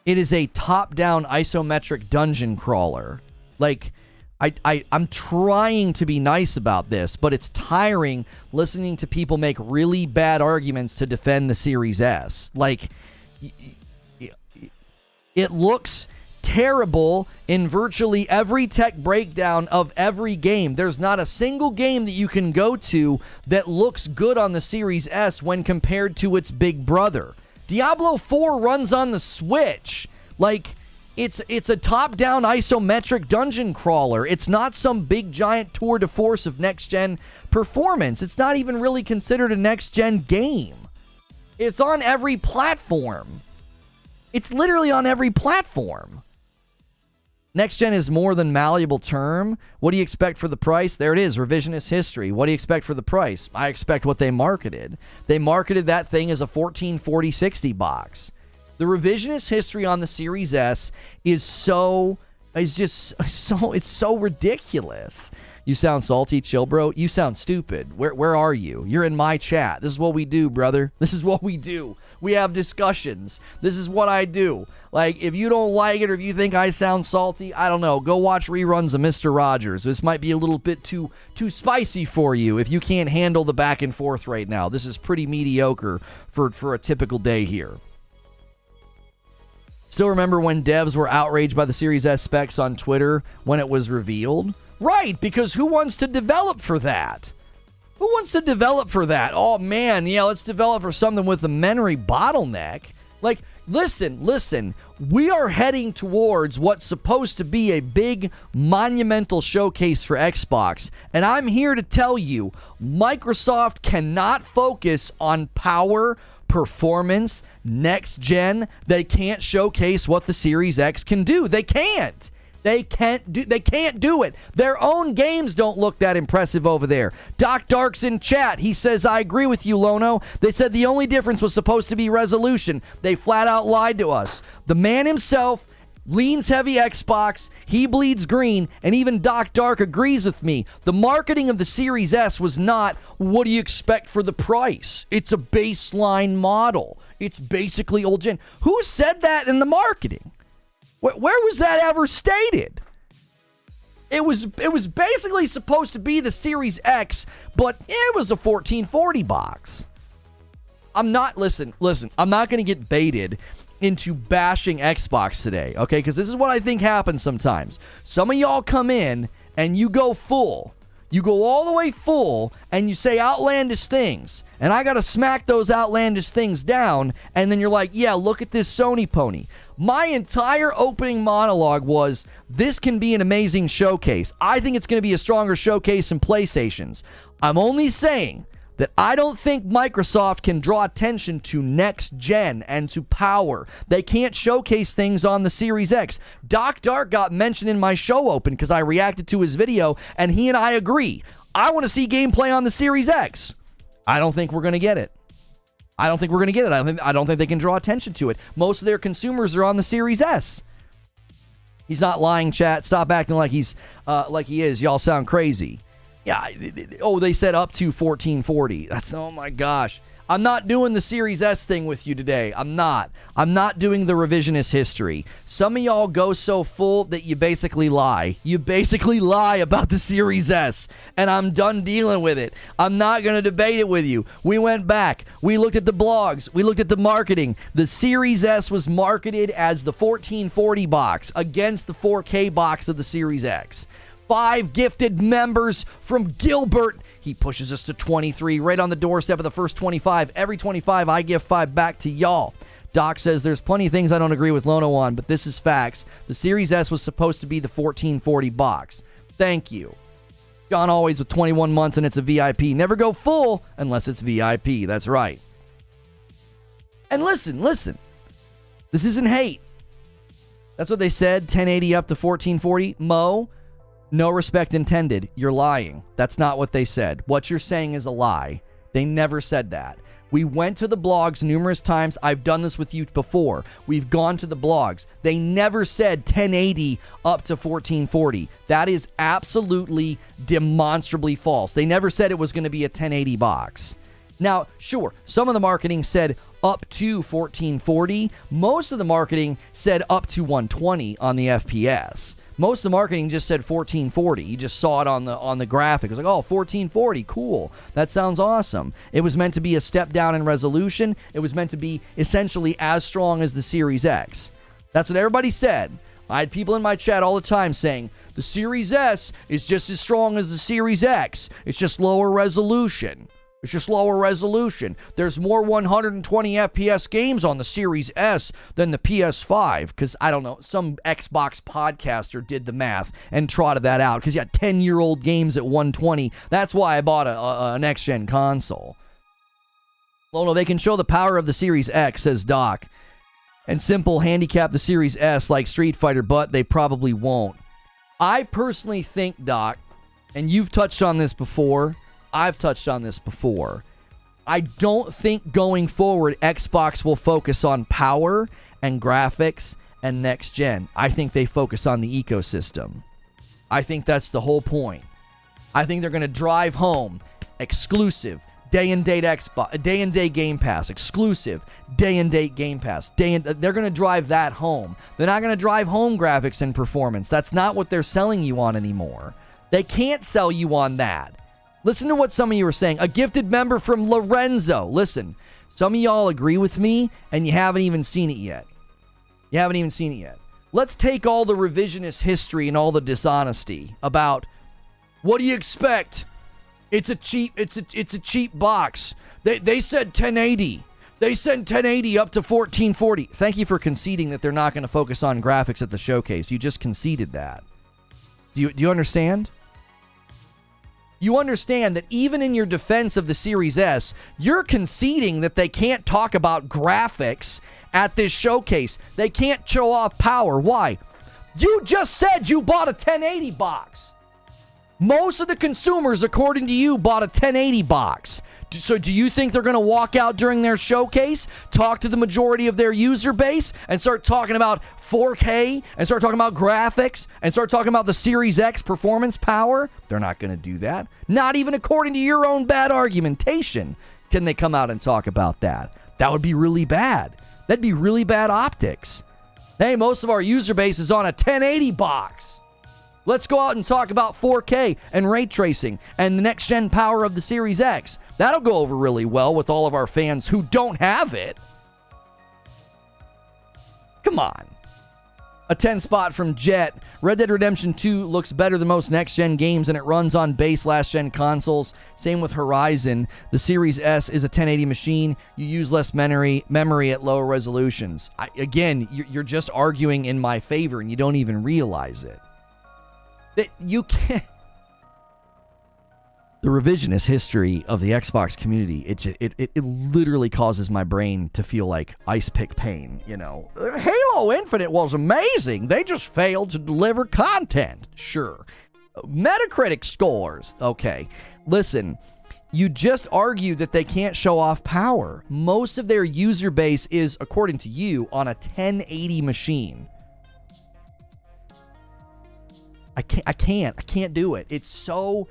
It is a top-down isometric dungeon crawler. Like, I'm trying to be nice about this, but it's tiring listening to people make really bad arguments to defend the Series S. Like, it looks terrible in virtually every tech breakdown of every game. There's not a single game that you can go to that looks good on the Series S when compared to its big brother. Diablo 4 runs on the Switch. Like, it's a top-down isometric dungeon crawler. It's not some big giant tour de force of next-gen performance. It's not even really considered a next-gen game. It's on every platform. It's literally on every platform. Next gen is more than malleable term. What do you expect for the price? There it is, revisionist history. What do you expect for the price? I expect what they marketed. They marketed that thing as a 144060 box. The revisionist history on the Series S is so ridiculous. You sound salty, chill, bro. You sound stupid. Where are you? You're in my chat. This is what we do, brother. This is what we do. We have discussions. This is what I do. Like, if you don't like it or if you think I sound salty, I don't know. Go watch reruns of Mr. Rogers. This might be a little bit too spicy for you if you can't handle the back and forth right now. This is pretty mediocre for a typical day here. Still remember when devs were outraged by the Series S specs on Twitter when it was revealed? Right, because who wants to develop for that? Who wants to develop for that? Oh, man, yeah, let's develop for something with a memory bottleneck. Like, listen, we are heading towards what's supposed to be a big, monumental showcase for Xbox, and I'm here to tell you, Microsoft cannot focus on power, performance, next gen, they can't showcase what the Series X can do. They can't. They can't do it. Their own games don't look that impressive over there. Doc Dark's in chat. He says, I agree with you, Lono. They said the only difference was supposed to be resolution. They flat out lied to us. The man himself leans heavy Xbox. He bleeds green, and even Doc Dark agrees with me. The marketing of the Series S was not, what do you expect for the price? It's a baseline model. It's basically old gen. Who said that in the marketing? Where was that ever stated? It was basically supposed to be the Series X, but it was a 1440 box. Listen, I'm not going to get baited into bashing Xbox today, okay? Because this is what I think happens sometimes. Some of y'all come in and you go full. You go all the way full and you say outlandish things. And I got to smack those outlandish things down. And then you're like, yeah, look at this Sony pony. My entire opening monologue was, this can be an amazing showcase. I think it's going to be a stronger showcase than PlayStation's. I'm only saying that I don't think Microsoft can draw attention to next gen and to power. They can't showcase things on the Series X. Doc Dark got mentioned in my show open because I reacted to his video, and he and I agree. I want to see gameplay on the Series X. I don't think we're going to get it. I don't think they can draw attention to it. Most of their consumers are on the Series S. He's not lying, chat. Stop acting like he is. Y'all sound crazy. Yeah. Oh, they said up to 1440. Oh my gosh. I'm not doing the Series S thing with you today. I'm not doing the revisionist history. Some of y'all go so full that you basically lie. You basically lie about the Series S, and I'm done dealing with it. I'm not going to debate it with you. We went back. We looked at the blogs. We looked at the marketing. The Series S was marketed as the 1440 box against the 4K box of the Series X. 5 gifted members from Gilbert. He pushes us to 23, right on the doorstep of the first 25. Every 25, I give 5 back to y'all. Doc says, there's plenty of things I don't agree with Lono on, but this is facts. The Series S was supposed to be the 1440 box. Thank you. John Always with 21 months, and it's a VIP. Never go full unless it's VIP. That's right. And listen. This isn't hate. That's what they said, 1080 up to 1440. Mo, no respect intended. You're lying. That's not what they said. What you're saying is a lie. They never said that. We went to the blogs numerous times. I've done this with you before. We've gone to the blogs. They never said 1080 up to 1440. That is absolutely demonstrably false. They never said it was going to be a 1080 box. Now, sure, some of the marketing said up to 1440. Most of the marketing said up to 120 on the FPS. Most of the marketing just said 1440. You just saw it on the graphic. It was like, oh, 1440, cool. That sounds awesome. It was meant to be a step down in resolution. It was meant to be essentially as strong as the Series X. That's what everybody said. I had people in my chat all the time saying, the Series S is just as strong as the Series X. It's just lower resolution. There's more 120 FPS games on the Series S than the PS5. Because, I don't know, some Xbox podcaster did the math and trotted that out. Because you got 10-year-old games at 120. That's why I bought a next-gen console. Lono, they can show the power of the Series X, says Doc. And simple handicap the Series S like Street Fighter, but they probably won't. I personally think, Doc, and you've touched on this before, I've touched on this before. I don't think going forward Xbox will focus on power and graphics and next gen. I think they focus on the ecosystem. I think that's the whole point. I think they're going to drive home exclusive day and date Xbox, day and date Game Pass, exclusive day and date Game Pass. They're going to drive that home. They're not going to drive home graphics and performance. That's not what they're selling you on anymore. They can't sell you on that. Listen to what some of you are saying. A gifted member from Lorenzo. Listen, some of y'all agree with me, and you haven't even seen it yet. Let's take all the revisionist history and all the dishonesty about, what do you expect? It's a cheap box. They said 1080. They said 1080 up to 1440. Thank you for conceding that they're not going to focus on graphics at the showcase. You just conceded that. Do you understand? You understand that even in your defense of the Series S, you're conceding that they can't talk about graphics at this showcase. They can't show off power. Why? You just said you bought a 1080 box. Most of the consumers, according to you, bought a 1080 box. So do you think they're going to walk out during their showcase, talk to the majority of their user base, and start talking about 4K, and start talking about graphics, and start talking about the Series X performance power? They're not going to do that. Not even according to your own bad argumentation can they come out and talk about that. That would be really bad. That'd be really bad optics. Hey, most of our user base is on a 1080 box. Let's go out and talk about 4K and ray tracing and the next-gen power of the Series X. That'll go over really well with all of our fans who don't have it. Come on. A 10 spot from Jet. Red Dead Redemption 2 looks better than most next-gen games, and it runs on base last-gen consoles. Same with Horizon. The Series S is a 1080 machine. You use less memory at lower resolutions. Again, you're just arguing in my favor, and you don't even realize it. That you can't. The revisionist history of the Xbox community, it literally causes my brain to feel like ice pick pain, you know. Halo Infinite was amazing. They just failed to deliver content. Sure. Metacritic scores. Okay. Listen, you just argued that they can't show off power. Most of their user base is, according to you, on a 1080 machine. I can't do it. It's so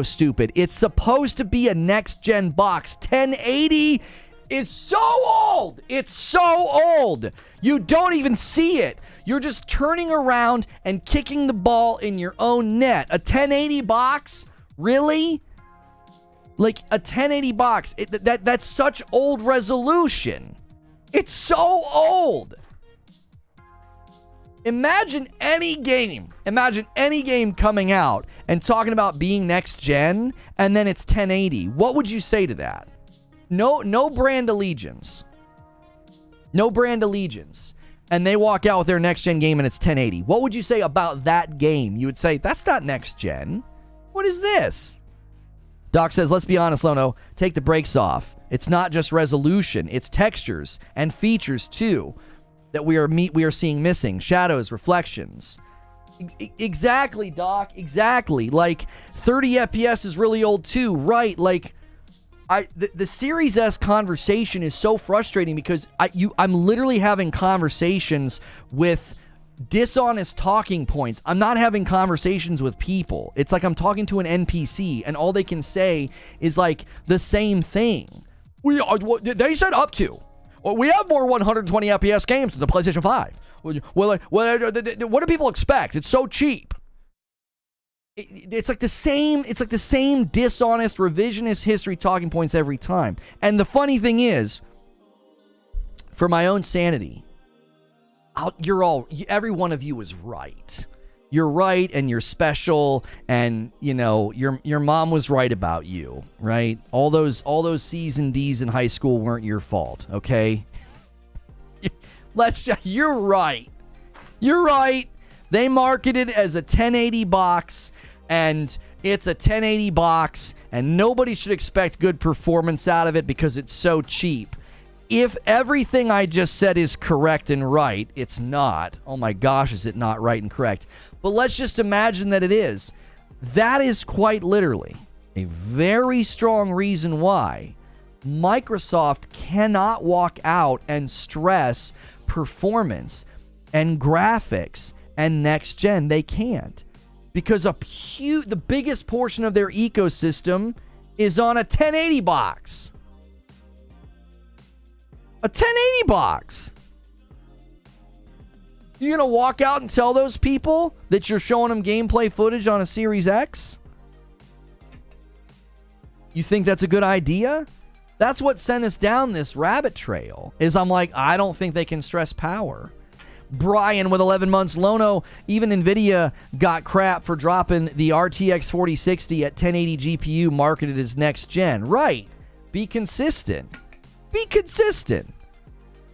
stupid. It's supposed to be a next-gen box. 1080 is so old. It's so old. You don't even see it. You're just turning around and kicking the ball in your own net. A 1080 box? Really? Like, a 1080 box. That's such old resolution. It's so old. Imagine any game coming out and talking about being next gen, and then it's 1080. What would you say to that? No brand allegiance. No brand allegiance. And they walk out with their next gen game and it's 1080. What would you say about that game? You would say, that's not next gen. What is this? Doc says, let's be honest, Lono. Take the brakes off. It's not just resolution. It's textures and features too that we are seeing missing. Shadows, reflections. Exactly, Doc. Exactly. Like, 30 FPS is really old too. Right. Like, the Series S conversation is so frustrating because I'm literally having conversations with dishonest talking points. I'm not having conversations with people. It's like I'm talking to an NPC and all they can say is like the same thing. They said up to. We have more 120 FPS games than the PlayStation 5. Well, what do people expect? It's so cheap. It's like the same dishonest revisionist history talking points every time. And the funny thing is, for my own sanity, every one of you is right. You're right, and you're special, and you know your mom was right about you, right? All those C's and D's in high school weren't your fault, okay? You're right. You're right. They marketed it as a 1080 box, and it's a 1080 box, and nobody should expect good performance out of it because it's so cheap. If everything I just said is correct and right, it's not. Oh my gosh, is it not right and correct? But let's just imagine that it is. That is quite literally a very strong reason why Microsoft cannot walk out and stress performance and graphics and next gen. They can't. Because the biggest portion of their ecosystem is on a 1080 box. A 1080 box. You're going to walk out and tell those people that you're showing them gameplay footage on a Series X? You think that's a good idea? That's what sent us down this rabbit trail. Is I'm like, I don't think they can stress power. Brian with 11 months. Lono, even NVIDIA got crap for dropping the RTX 4060 at 1080 GPU marketed as next gen. Right. Be consistent. Be consistent.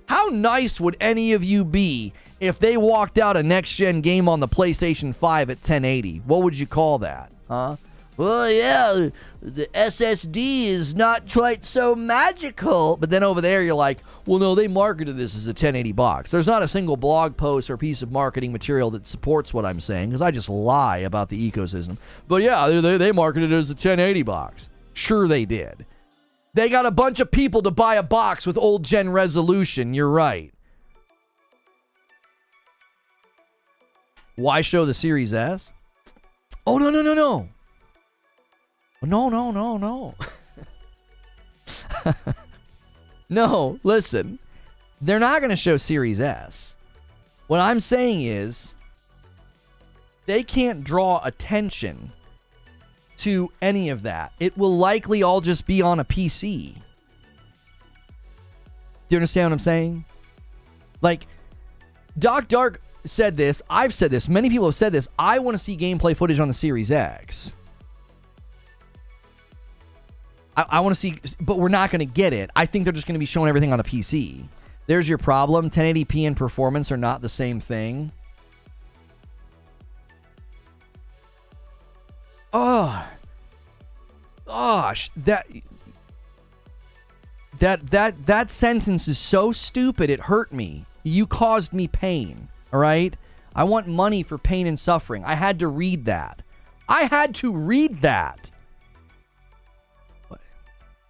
How nice would any of you be if they walked out a next-gen game on the PlayStation 5 at 1080? What would you call that? Huh? well, yeah, the SSD is not quite so magical. But then over there, you're like, well, no, they marketed this as a 1080 box. There's not a single blog post or piece of marketing material that supports what I'm saying, because I just lie about the ecosystem. But yeah, they marketed it as a 1080 box. Sure they did. They got a bunch of people to buy a box with old gen resolution. You're right. Why show the Series S? Oh, no. No. No, listen. They're not going to show Series S. What I'm saying is they can't draw attention to any of that. It will likely all just be on a PC. Do you understand what I'm saying? Like, Doc Dark said this. I've said this. Many people have said this. I want to see gameplay footage on the Series X. I want to see, but we're not going to get it. I think they're just going to be showing everything on a PC. There's your problem. 1080p and performance are not the same thing. Oh, gosh, that sentence is so stupid. It hurt me. You caused me pain. All right. I want money for pain and suffering. I had to read that.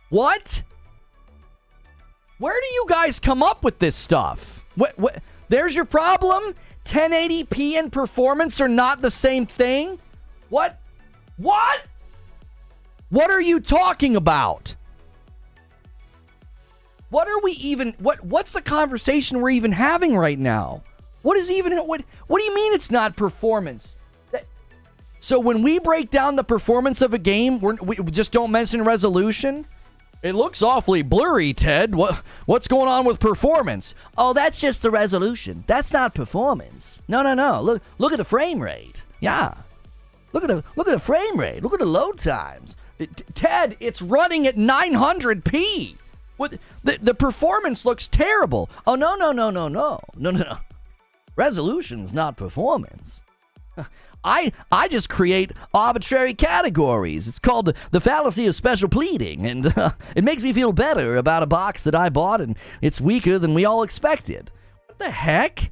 What? Where do you guys come up with this stuff? What? There's your problem? 1080p and performance are not the same thing? What? What are you talking about? What are we even... What's the conversation we're even having right now? What do you mean it's not performance? So when we break down the performance of a game, we just don't mention resolution? It looks awfully blurry, Ted. What's going on with performance? Oh, that's just the resolution. That's not performance. No. Look at the frame rate. Yeah. Look at the frame rate. Look at the load times. Ted, it's running at 900p. The performance looks terrible. Oh, no. Resolution's not performance. I just create arbitrary categories. It's called the fallacy of special pleading, and it makes me feel better about a box that I bought, and it's weaker than we all expected. What the heck?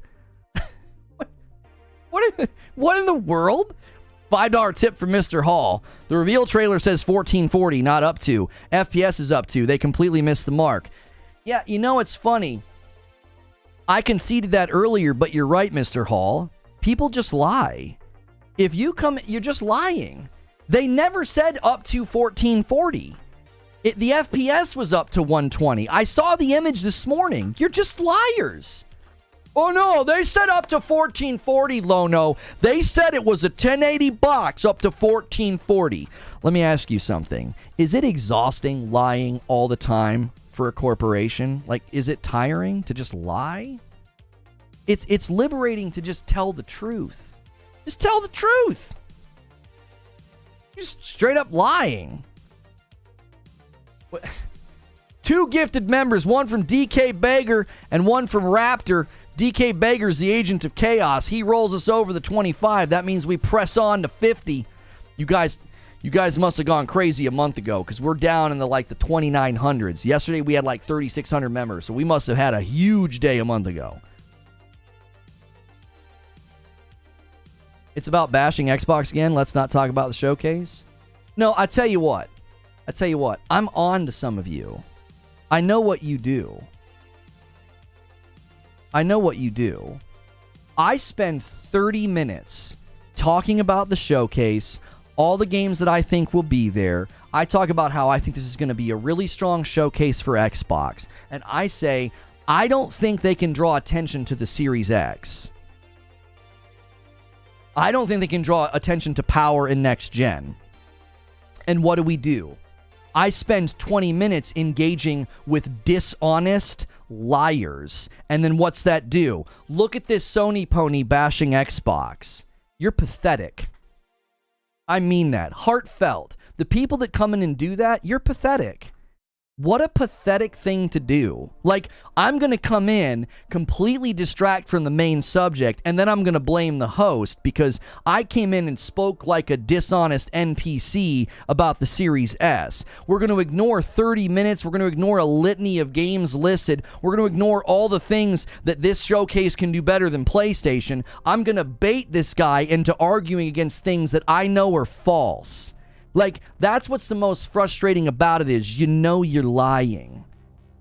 What in the world? $5 tip from Mr. Hall. The reveal trailer says 1440, not up to. FPS is up to. They completely missed the mark. Yeah, you know, it's funny. I conceded that earlier, but you're right, Mr. Hall. People just lie. If you come, you're just lying. They never said up to 1440. The FPS was up to 120. I saw the image this morning. You're just liars. Oh, no, they said up to 1440, Lono. They said it was a 1080 box up to 1440. Let me ask you something. Is it exhausting lying all the time for a corporation? Like, is it tiring to just lie? It's liberating to just tell the truth. Just tell the truth. Just straight up lying. What? 2 gifted members, one from DK Bager and one from Raptor. DK Bager's the agent of chaos. He rolls us over the 25. That means we press on to 50. You guys must have gone crazy a month ago, because we're down in the 2900s. Yesterday we had 3,600 members, so we must have had a huge day a month ago. It's about bashing Xbox again. Let's not talk about the showcase. No, I tell you what. I'm on to some of you. I know what you do. I spend 30 minutes talking about the showcase, all the games that I think will be there. I talk about how I think this is going to be a really strong showcase for Xbox. And I say, I don't think they can draw attention to the Series X. I don't think they can draw attention to power in next gen. And what do? I spend 20 minutes engaging with dishonest liars. And then what's that do? Look at this Sony pony bashing Xbox. You're pathetic. I mean that. Heartfelt. The people that come in and do that, you're pathetic. What a pathetic thing to do. Like, I'm going to come in, completely distract from the main subject, and then I'm going to blame the host because I came in and spoke like a dishonest NPC about the Series S. We're going to ignore 30 minutes. We're going to ignore a litany of games listed. We're going to ignore all the things that this showcase can do better than PlayStation. I'm going to bait this guy into arguing against things that I know are false. Like, that's what's the most frustrating about it is you know you're lying.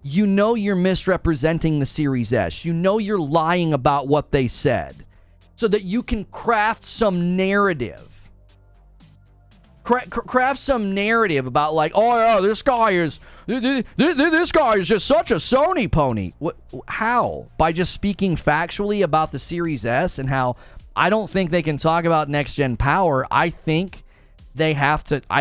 You know you're misrepresenting the Series S. You know you're lying about what they said so that you can craft some narrative. Craft some narrative about like, oh yeah, this guy is just such a Sony pony. What? How? By just speaking factually about the Series S and how I don't think they can talk about next-gen power. I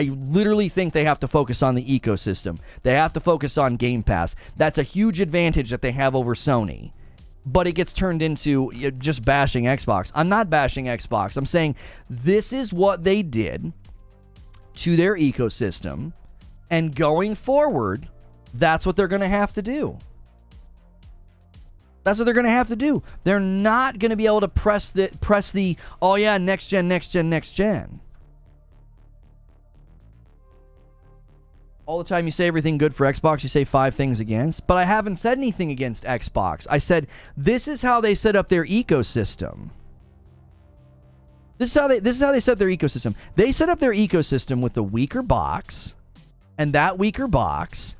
literally think they have to focus on the ecosystem. They have to focus on Game Pass. That's a huge advantage that they have over Sony. But it gets turned into just bashing Xbox. I'm not bashing Xbox. I'm saying this is what they did to their ecosystem. And going forward, that's what they're going to have to do. That's what they're going to have to do. They're not going to be able to press the, oh yeah, next gen. All the time you say everything good for Xbox, you say 5 things against. But I haven't said anything against Xbox. I said, this is how they set up their ecosystem. This is how they set up their ecosystem. They set up their ecosystem with a weaker box. And that weaker box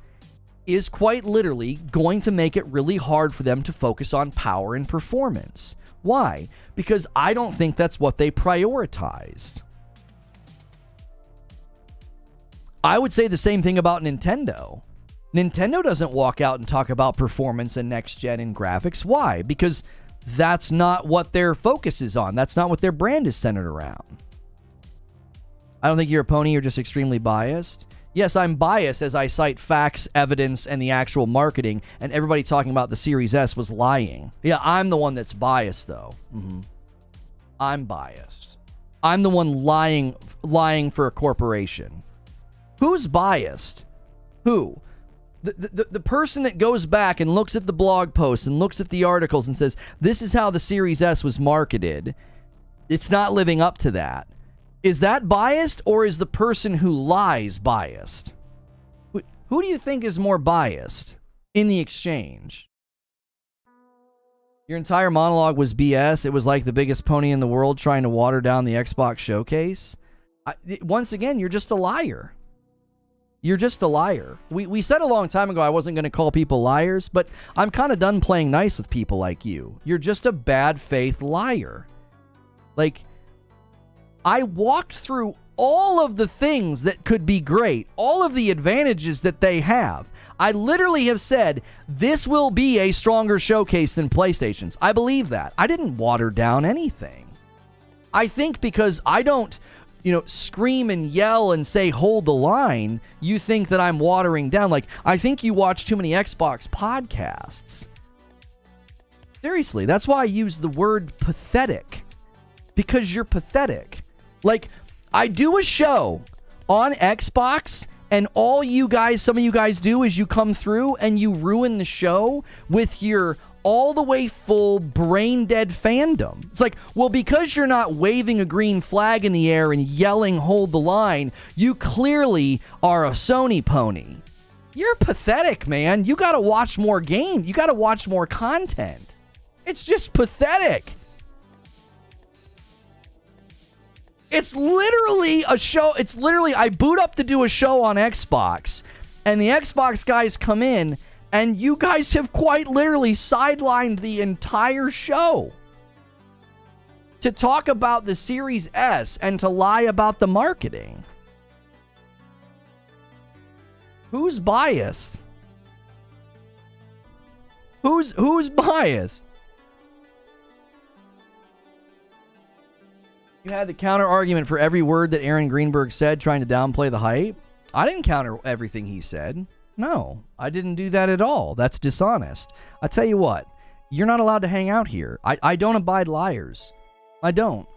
is quite literally going to make it really hard for them to focus on power and performance. Why? Because I don't think that's what they prioritized. I would say the same thing about Nintendo. Nintendo doesn't walk out and talk about performance and next gen and graphics. Why? Because that's not what their focus is on. That's not what their brand is centered around. I don't think you're a pony. You're just extremely biased. Yes, I'm biased as I cite facts, evidence, and the actual marketing, and everybody talking about the Series S was lying. Yeah, I'm the one that's biased, though. I'm biased. I'm the one lying for a corporation. Who's biased? Who? The person that goes back and looks at the blog posts and looks at the articles and says, this is how the Series S was marketed. It's not living up to that. Is that biased, or is the person who lies biased? Who do you think is more biased in the exchange? Your entire monologue was BS. It was like the biggest pony in the world trying to water down the Xbox showcase. Once again, you're just a liar. You're just a liar. We said a long time ago I wasn't going to call people liars, but I'm kind of done playing nice with people like you. You're just a bad faith liar. Like, I walked through all of the things that could be great, all of the advantages that they have. I literally have said, this will be a stronger showcase than PlayStation's. I believe that. I didn't water down anything. I think because I don't, scream and yell and say, hold the line, you think that I'm watering down. Like, I think you watch too many Xbox podcasts. Seriously, that's why I use the word pathetic. Because you're pathetic. Like, I do a show on Xbox, and some of you guys do is you come through and you ruin the show with your all the way full brain dead fandom. It's like, well, because you're not waving a green flag in the air and yelling, hold the line, you clearly are a Sony pony. You're pathetic, man. You gotta watch more games. You gotta watch more content. It's just pathetic. It's literally a show. It's literally, I boot up to do a show on Xbox, and the Xbox guys come in, and you guys have quite literally sidelined the entire show to talk about the Series S and to lie about the marketing. Who's biased? Who's biased? You had the counter argument for every word that Aaron Greenburg said, trying to downplay the hype. I didn't counter everything he said. No, I didn't do that at all. That's dishonest. I tell you what, you're not allowed to hang out here. I don't abide liars. I don't.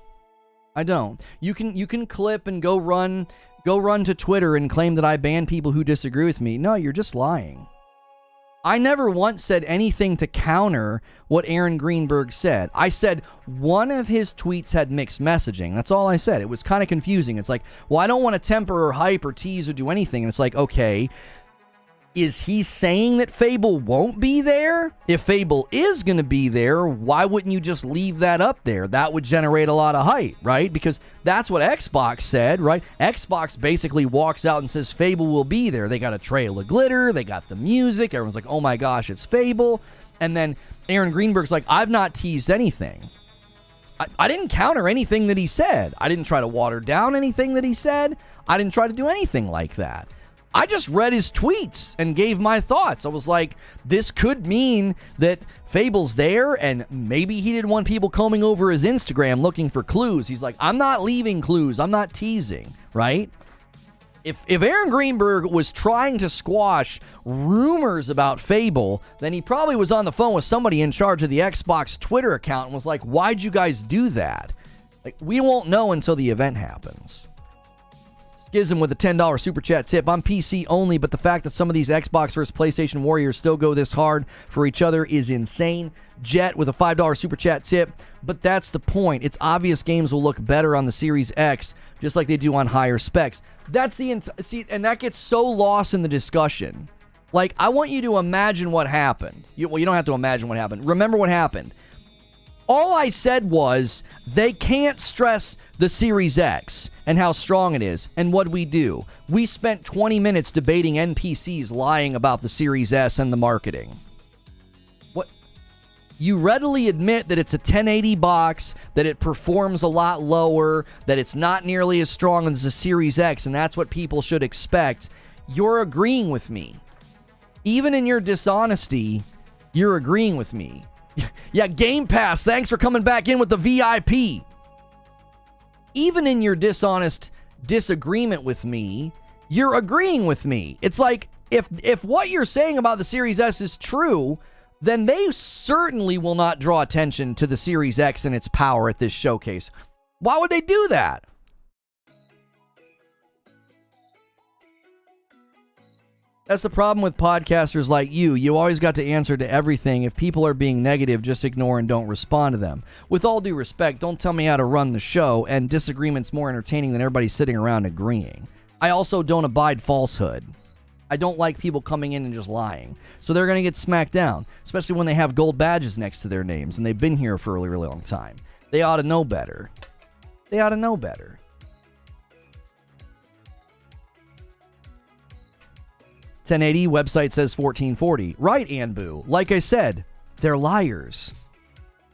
You can clip and go run Go run to Twitter and claim that I ban people who disagree with me. No, you're just lying. I never once said anything to counter what Aaron Greenburg said. I said one of his tweets had mixed messaging. That's all I said. It was kind of confusing. It's like, well, I don't want to temper or hype or tease or do anything. And it's like, okay, is he saying that Fable won't be there? If Fable is going to be there, why wouldn't you just leave that up there? That would generate a lot of hype, right? Because that's what Xbox said, right? Xbox basically walks out and says Fable will be there. They got a trail of glitter. They got the music. Everyone's like, oh my gosh, it's Fable. And then Aaron Greenberg's like, I've not teased anything. I didn't counter anything that he said. I didn't try to water down anything that he said. I didn't try to do anything like that. I just read his tweets and gave my thoughts. I was like, this could mean that Fable's there, and maybe he didn't want people combing over his Instagram looking for clues. He's like, I'm not leaving clues. I'm not teasing, right? If Aaron Greenberg was trying to squash rumors about Fable, then he probably was on the phone with somebody in charge of the Xbox Twitter account and was like, why'd you guys do that? Like, we won't know until the event happens. Schism with a $10 super chat tip. I'm PC only, but the fact that some of these Xbox versus PlayStation warriors still go this hard for each other is insane. Jet with a $5 super chat tip. But that's the point. It's obvious games will look better on the Series X, just like they do on higher specs. That's the see, and that gets so lost in the discussion. Like, I want you to imagine what happened. Well, you don't have to imagine what happened. Remember what happened. All I said was they can't stress the Series X and how strong it is. And what we do? We spent 20 minutes debating NPCs lying about the Series S and the marketing. What? You readily admit that it's a 1080 box, that it performs a lot lower, that it's not nearly as strong as the Series X, and that's what people should expect. You're agreeing with me. Even in your dishonesty, you're agreeing with me. Yeah, Game Pass, thanks for coming back in with the VIP. Even in your dishonest disagreement with me, you're agreeing with me. It's like, if what you're saying about the Series S is true, then they certainly will not draw attention to the Series X and its power at this showcase. Why would they do that? That's the problem with podcasters like you. You always got to answer to everything. If people are being negative, just ignore and don't respond to them. With all due respect, don't tell me how to run the show, and disagreement's more entertaining than everybody sitting around agreeing. I also don't abide falsehood. I don't like people coming in and just lying. So they're going to get smacked down, especially when they have gold badges next to their names and they've been here for a really, really long time. They ought to know better. They ought to know better. 1080 website says 1440. Right, Anbu. Like I said, they're liars.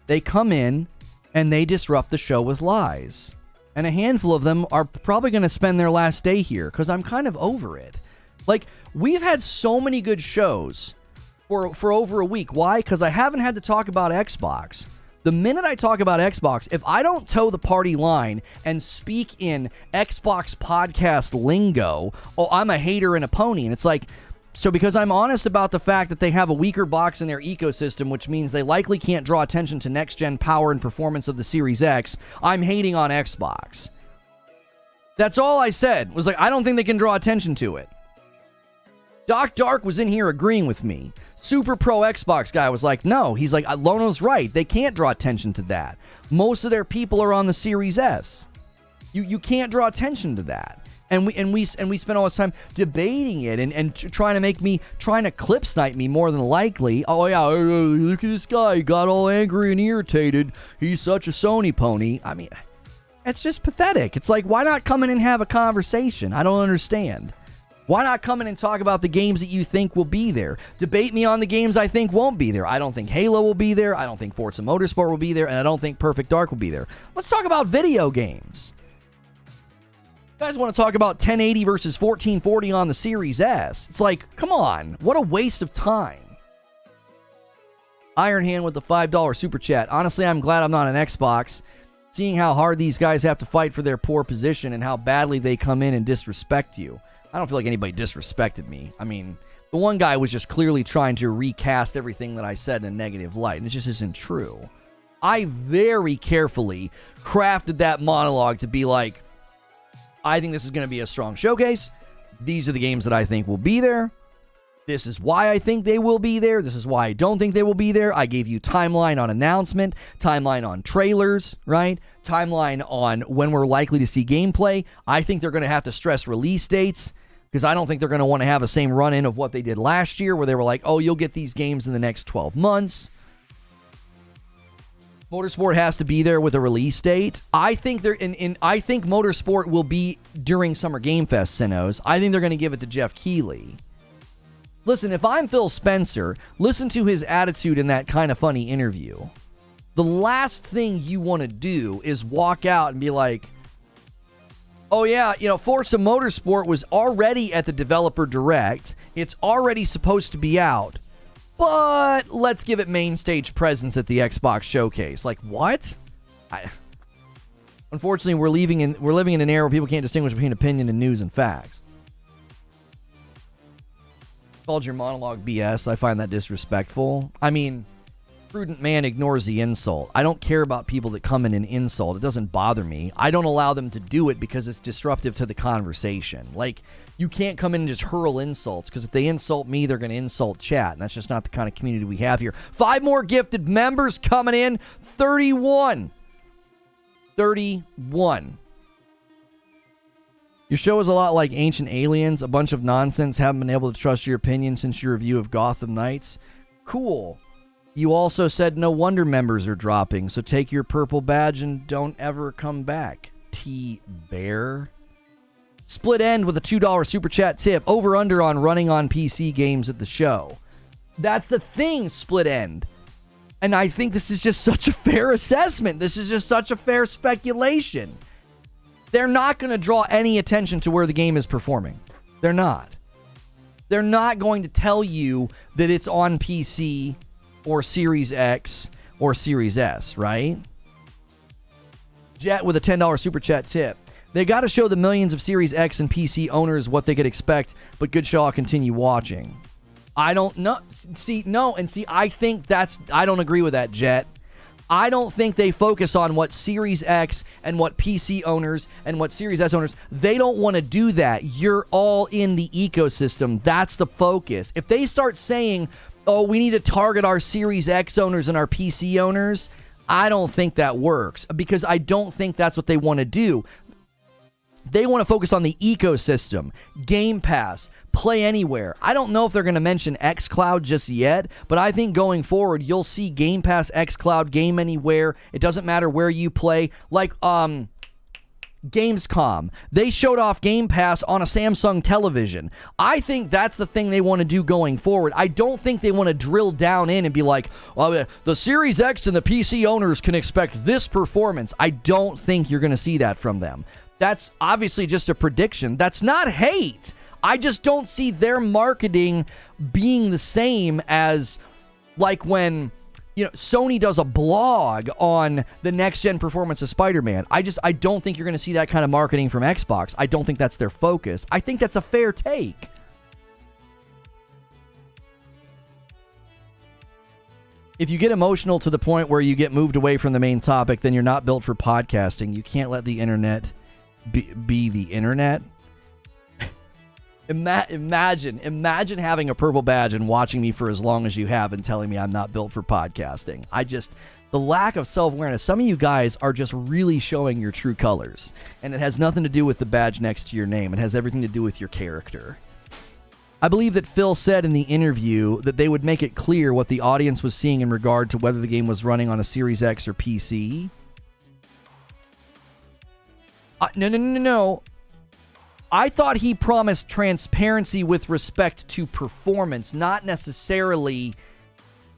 They come in and they disrupt the show with lies. And a handful of them are probably going to spend their last day here because I'm kind of over it. Like, we've had so many good shows for over a week. Why? Because I haven't had to talk about Xbox. The minute I talk about Xbox, if I don't toe the party line and speak in Xbox podcast lingo, oh, I'm a hater and a pony. And it's like, so because I'm honest about the fact that they have a weaker box in their ecosystem, which means they likely can't draw attention to next-gen power and performance of the Series X, I'm hating on Xbox. That's all I said, was like, I don't think they can draw attention to it. Doc Dark was in here agreeing with me. Super Pro Xbox guy was like, no. He's like, Lono's right. They can't draw attention to that. Most of their people are on the Series S. You can't draw attention to that. And we spent all this time debating it and trying to clip snipe me more than likely. Oh yeah, look at this guy. He got all angry and irritated. He's such a Sony pony. I mean, it's just pathetic. It's like, why not come in and have a conversation? I don't understand. Why not come in and talk about the games that you think will be there? Debate me on the games I think won't be there. I don't think Halo will be there. I don't think Forza Motorsport will be there. And I don't think Perfect Dark will be there. Let's talk about video games. You guys want to talk about 1080 versus 1440 on the Series S? It's like, come on. What a waste of time. Iron Hand with the $5 super chat. Honestly, I'm glad I'm not an Xbox. Seeing how hard these guys have to fight for their poor position and how badly they come in and disrespect you. I don't feel like anybody disrespected me. I mean, the one guy was just clearly trying to recast everything that I said in a negative light, and it just isn't true. I very carefully crafted that monologue to be like, I think this is going to be a strong showcase. These are the games that I think will be there. This is why I think they will be there. This is why I don't think they will be there. I gave you timeline on announcement, timeline on trailers, right? Timeline on when we're likely to see gameplay. I think they're going to have to stress release dates because I don't think they're going to want to have the same run-in of what they did last year where they were like, oh, you'll get these games in the next 12 months. Motorsport has to be there with a release date. I think I think Motorsport will be during Summer Game Fest, Sinos. I think they're going to give it to Jeff Keighley. Listen, if I'm Phil Spencer, listen to his attitude in that Kind of Funny interview. The last thing you want to do is walk out and be like, oh yeah, Forza Motorsport was already at the developer direct. It's already supposed to be out. But let's give it main stage presence at the Xbox showcase. Like, what? Unfortunately, we're living in an era where people can't distinguish between opinion and news and facts. Called your monologue BS. I find that disrespectful. I mean, prudent man ignores the insult. I don't care about people that come in and insult. It doesn't bother me. I don't allow them to do it because it's disruptive to the conversation. Like, you can't come in and just hurl insults because if they insult me, they're going to insult chat. And that's just not the kind of community we have here. 5 more gifted members coming in. 31. 31. Your show is a lot like Ancient Aliens. A bunch of nonsense. Haven't been able to trust your opinion since your review of Gotham Knights. Cool. You also said no wonder members are dropping, so take your purple badge and don't ever come back. T-Bear. Split End with a $2 super chat tip. Over under on running on PC games at the show. That's the thing, Split End. And I think this is just such a fair assessment. This is just such a fair speculation. They're not going to draw any attention to where the game is performing. They're not. They're not going to tell you that it's on PC or Series X or Series S, right? Jet with a $10 super chat tip. They got to show the millions of Series X and PC owners what they could expect, but good show, I'll continue watching. I don't know. I think I don't agree with that, Jet. I don't think they focus on what Series X and what PC owners and what Series S owners, they don't want to do that. You're all in the ecosystem. That's the focus. If they start saying, oh, we need to target our Series X owners and our PC owners, I don't think that works because I don't think that's what they want to do. They want to focus on the ecosystem, Game Pass, Play Anywhere. I don't know if they're going to mention xCloud just yet, but I think going forward, you'll see Game Pass, xCloud, Game Anywhere. It doesn't matter where you play. Like Gamescom, they showed off Game Pass on a Samsung television. I think that's the thing they want to do going forward. I don't think they want to drill down in and be like, oh, the Series X and the PC owners can expect this performance. I don't think you're going to see that from them. That's obviously just a prediction. That's not hate. I just don't see their marketing being the same as like when, Sony does a blog on the next-gen performance of Spider-Man. I don't think you're going to see that kind of marketing from Xbox. I don't think that's their focus. I think that's a fair take. If you get emotional to the point where you get moved away from the main topic, then you're not built for podcasting. You can't let the internet be the internet. Imagine having a purple badge and watching me for as long as you have and telling me I'm not built for podcasting. The lack of self-awareness. Some of you guys are just really showing your true colors, and it has nothing to do with the badge next to your name. It has everything to do with your character. I believe that Phil said in the interview that they would make it clear what the audience was seeing in regard to whether the game was running on a Series X or PC. No. I thought he promised transparency with respect to performance, not necessarily...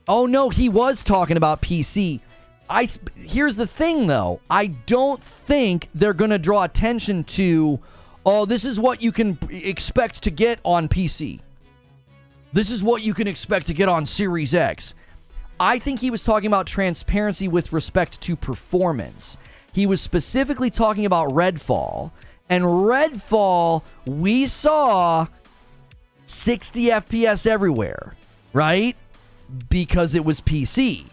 Oh, no, he was talking about PC. Here's the thing, though. I don't think they're going to draw attention to, oh, this is what you can expect to get on PC. This is what you can expect to get on Series X. I think he was talking about transparency with respect to performance. He was specifically talking about Redfall. And Redfall, we saw 60 FPS everywhere, right? Because it was PC.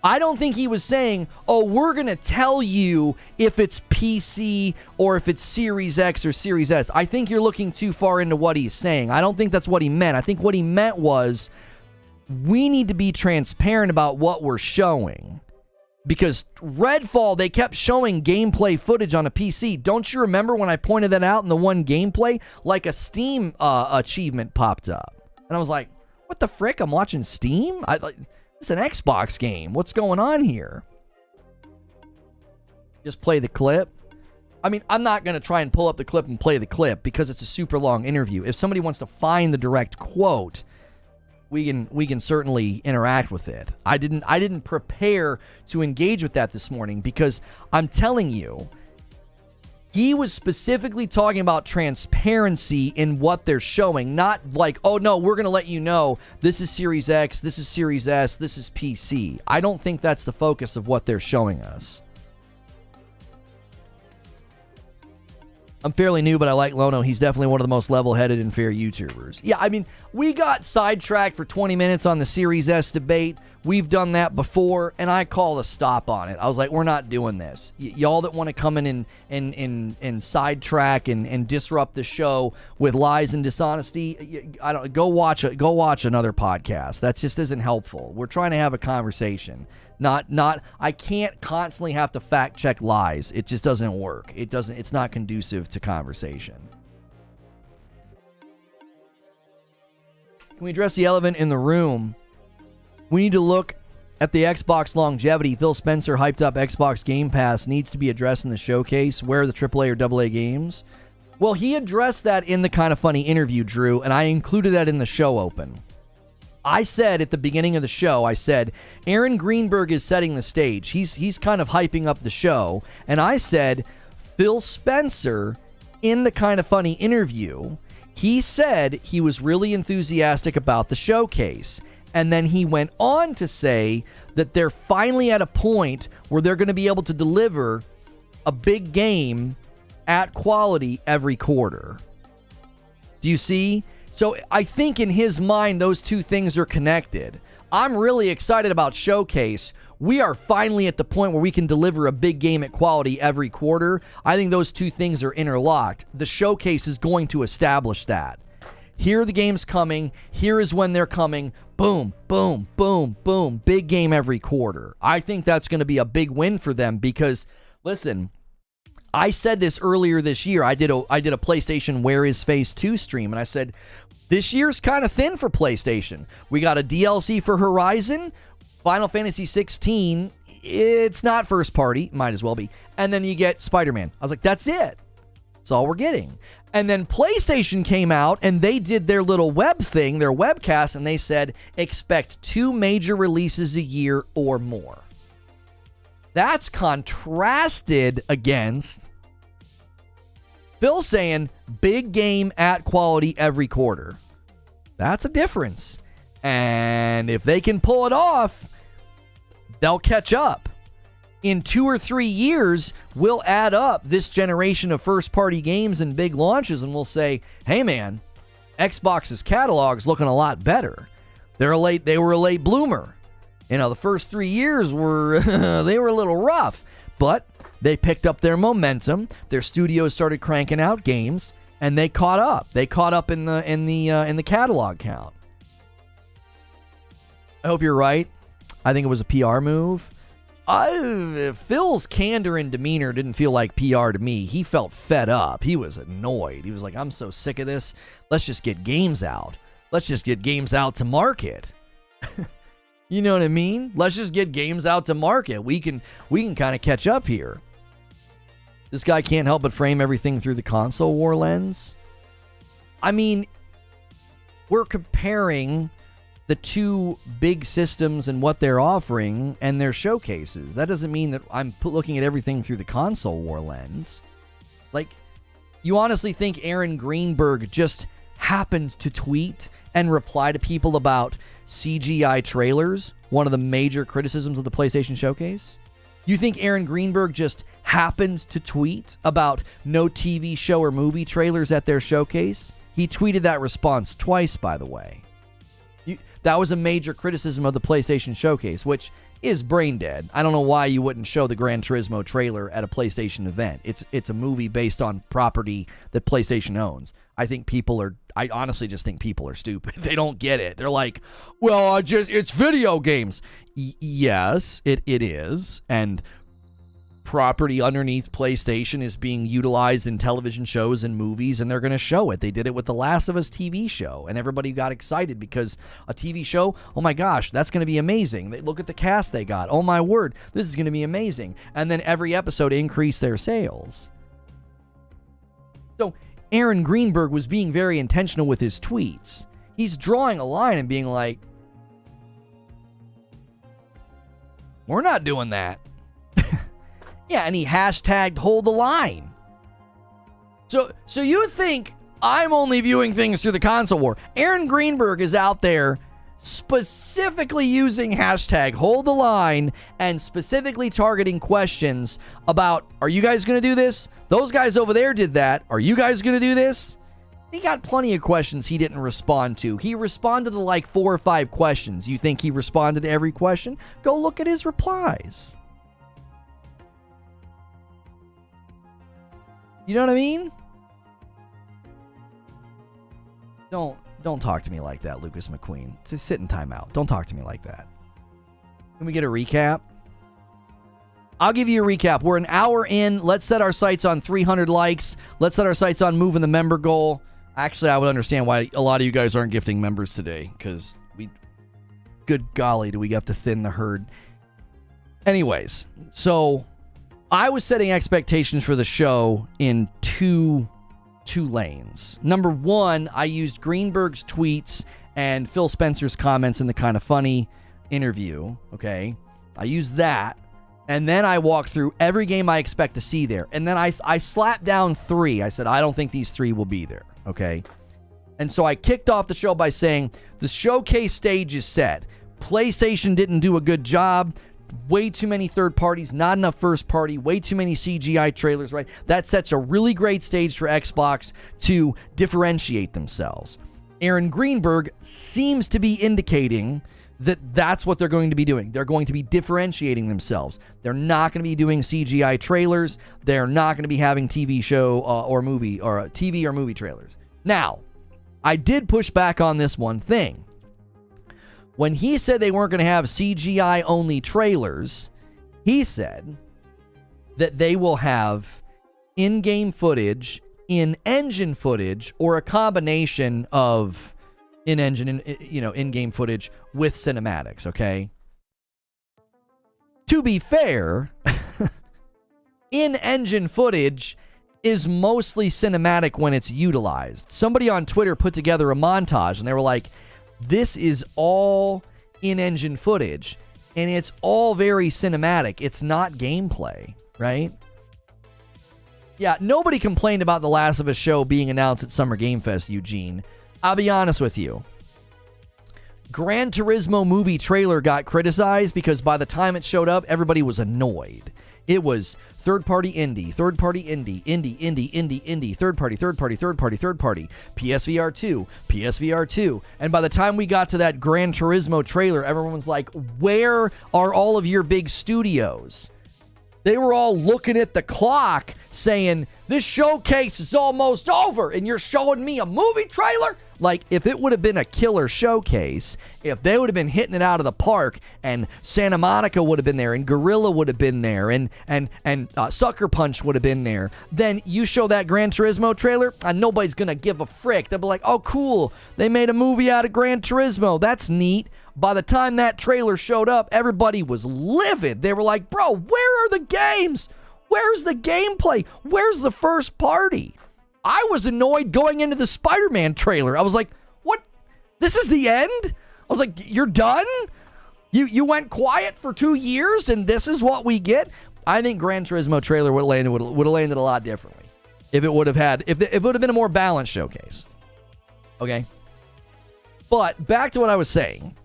I don't think he was saying, oh, we're going to tell you if it's PC or if it's Series X or Series S. I think you're looking too far into what he's saying. I don't think that's what he meant. I think what he meant was we need to be transparent about what we're showing. Because Redfall, they kept showing gameplay footage on a PC. Don't you remember when I pointed that out in the one gameplay? Like a Steam achievement popped up. And I was like, what the frick? I'm watching Steam? It's an Xbox game. What's going on here? Just play the clip. I mean, I'm not going to try and pull up the clip and play the clip because it's a super long interview. If somebody wants to find the direct quote, we can certainly interact with it. I didn't prepare to engage with that this morning because I'm telling you, he was specifically talking about transparency in what they're showing, not like, oh no, we're going to let you know this is Series X, this is Series S, this is PC. I don't think that's the focus of what they're showing us. I'm fairly new, but I like Lono. He's definitely one of the most level-headed and fair YouTubers. Yeah, I mean, we got sidetracked for 20 minutes on the Series S debate. We've done that before, and I called a stop on it. I was like, we're not doing this. Y'all that want to come in and sidetrack and disrupt the show with lies and dishonesty, go watch another podcast. That just isn't helpful. We're trying to have a conversation. I can't constantly have to fact check lies. It just doesn't work. It's not conducive to conversation. Can we address the elephant in the room? We need to look at the Xbox longevity. Phil Spencer hyped up Xbox Game Pass needs to be addressed in the showcase. Where are the AAA or AA games? Well, he addressed that in the Kind of Funny interview, Drew, and I included that in the show open. I said at the beginning of the show, Aaron Greenburg is setting the stage. He's kind of hyping up the show. And I said, Phil Spencer, in the Kind of Funny interview, he said he was really enthusiastic about the showcase. And then he went on to say that they're finally at a point where they're going to be able to deliver a big game at quality every quarter. Do you see? So I think in his mind, those two things are connected. I'm really excited about Showcase. We are finally at the point where we can deliver a big game at quality every quarter. I think those two things are interlocked. The Showcase is going to establish that. Here are the games coming. Here is when they're coming. Boom, boom, boom, boom. Big game every quarter. I think that's going to be a big win for them because, listen, I said this earlier this year. I did a PlayStation Where Is Phase 2 stream, and I said, this year's kind of thin for PlayStation. We got a DLC for Horizon, Final Fantasy 16. It's not first party. Might as well be. And then you get Spider-Man. I was like, that's it. That's all we're getting. And then PlayStation came out, and they did their little web thing, their webcast, and they said, expect 2 major releases a year or more. That's contrasted against Phil saying big game at quality every quarter. That's a difference. And if they can pull it off, they'll catch up. In 2 or 3 years, we'll add up this generation of first-party games and big launches, and we'll say, hey, man, Xbox's catalog's looking a lot better. They were a late bloomer. You know, the first 3 years were they were a little rough, but they picked up their momentum. Their studios started cranking out games, and they caught up. They caught up in the catalog count. I hope you're right. I think it was a PR move. Phil's candor and demeanor didn't feel like PR to me. He felt fed up. He was annoyed. He was like, I'm so sick of this. Let's just get games out. Let's just get games out to market. You know what I mean? Let's just get games out to market. We can kind of catch up here. This guy can't help but frame everything through the console war lens. I mean, we're comparing the two big systems and what they're offering and their showcases. That doesn't mean that I'm looking at everything through the console war lens. Like, you honestly think Aaron Greenberg just happened to tweet and reply to people about CGI trailers, one of the major criticisms of the PlayStation Showcase? You think Aaron Greenberg just happened to tweet about no TV show or movie trailers at their showcase? He tweeted that response twice, by the way. That was a major criticism of the PlayStation Showcase, which is brain dead. I don't know why you wouldn't show the Gran Turismo trailer at a PlayStation event. It's a movie based on property that PlayStation owns. I honestly just think people are stupid. They don't get it. They're like, well, it's video games. Yes, it is. And property underneath PlayStation is being utilized in television shows and movies, and they're going to show it. They did it with the Last of Us TV show, and everybody got excited because a TV show, oh my gosh, that's going to be amazing. Look at the cast they got. Oh my word, this is going to be amazing. And then every episode increased their sales. So Aaron Greenburg was being very intentional with his tweets. He's drawing a line and being like, we're not doing that. Yeah, and he hashtagged hold the line. So you think I'm only viewing things through the console war. Aaron Greenberg is out there specifically using hashtag hold the line and specifically targeting questions about, are you guys going to do this? Those guys over there did that. Are you guys going to do this? He got plenty of questions he didn't respond to. He responded to like 4 or 5 questions. You think he responded to every question? Go look at his replies. You know what I mean? Don't talk to me like that, Lucas McQueen. Just sit in timeout. Don't talk to me like that. Can we get a recap? I'll give you a recap. We're an hour in. Let's set our sights on 300 likes. Let's set our sights on moving the member goal. Actually, I would understand why a lot of you guys aren't gifting members today, because good golly, do we have to thin the herd. Anyways, so I was setting expectations for the show in two lanes. Number one, I used Greenberg's tweets and Phil Spencer's comments in the Kind of Funny interview, okay? I used that, and then I walked through every game I expect to see there, and then I slapped down 3. I said, I don't think these 3 will be there, okay? And so I kicked off the show by saying, the showcase stage is set. PlayStation didn't do a good job. Way too many third parties, not enough first party, way too many CGI trailers, right? That sets a really great stage for Xbox to differentiate themselves. Aaron Greenberg seems to be indicating that that's what they're going to be doing. They're going to be differentiating themselves. They're not going to be doing CGI trailers. They're not going to be having TV show or movie or TV or movie trailers. Now, I did push back on this one thing. When he said they weren't going to have CGI-only trailers, he said that they will have in-game footage, in-engine footage, or a combination of in-game footage with cinematics, okay? To be fair, in-engine footage is mostly cinematic when it's utilized. Somebody on Twitter put together a montage, and they were like, this is all in-engine footage, and it's all very cinematic. It's not gameplay, right? Yeah, nobody complained about The Last of Us show being announced at Summer Game Fest, Eugene. I'll be honest with you. Gran Turismo movie trailer got criticized because by the time it showed up, everybody was annoyed. It was third-party indie, third-party indie, third-party, PSVR 2. And by the time we got to that Gran Turismo trailer, everyone was like, where are all of your big studios? They were all looking at the clock saying, this showcase is almost over, and you're showing me a movie trailer? Like, if it would have been a killer showcase, if they would have been hitting it out of the park, and Santa Monica would have been there, and Gorilla would have been there, and Sucker Punch would have been there, then you show that Gran Turismo trailer, and nobody's going to give a frick. They'll be like, oh, cool, they made a movie out of Gran Turismo. That's neat. By the time that trailer showed up, everybody was livid. They were like, bro, where are the games? Where's the gameplay? Where's the first party? I was annoyed going into the Spider-Man trailer. I was like, what? This is the end? I was like, you're done? You went quiet for 2 years and this is what we get? I think Gran Turismo trailer would have landed a lot differently if it would have been a more balanced showcase. Okay? But back to what I was saying.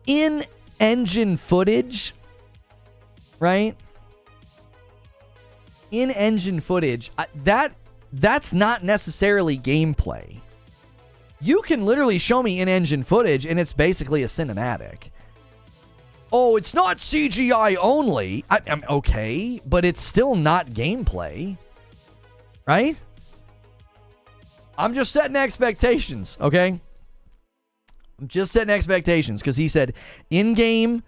In-engine footage, right? In-engine footage, that's not necessarily gameplay. You can literally show me in-engine footage, and it's basically a cinematic. Oh, it's not CGI only. I'm okay, but it's still not gameplay, right? I'm just setting expectations, okay? I'm just setting expectations because he said in-game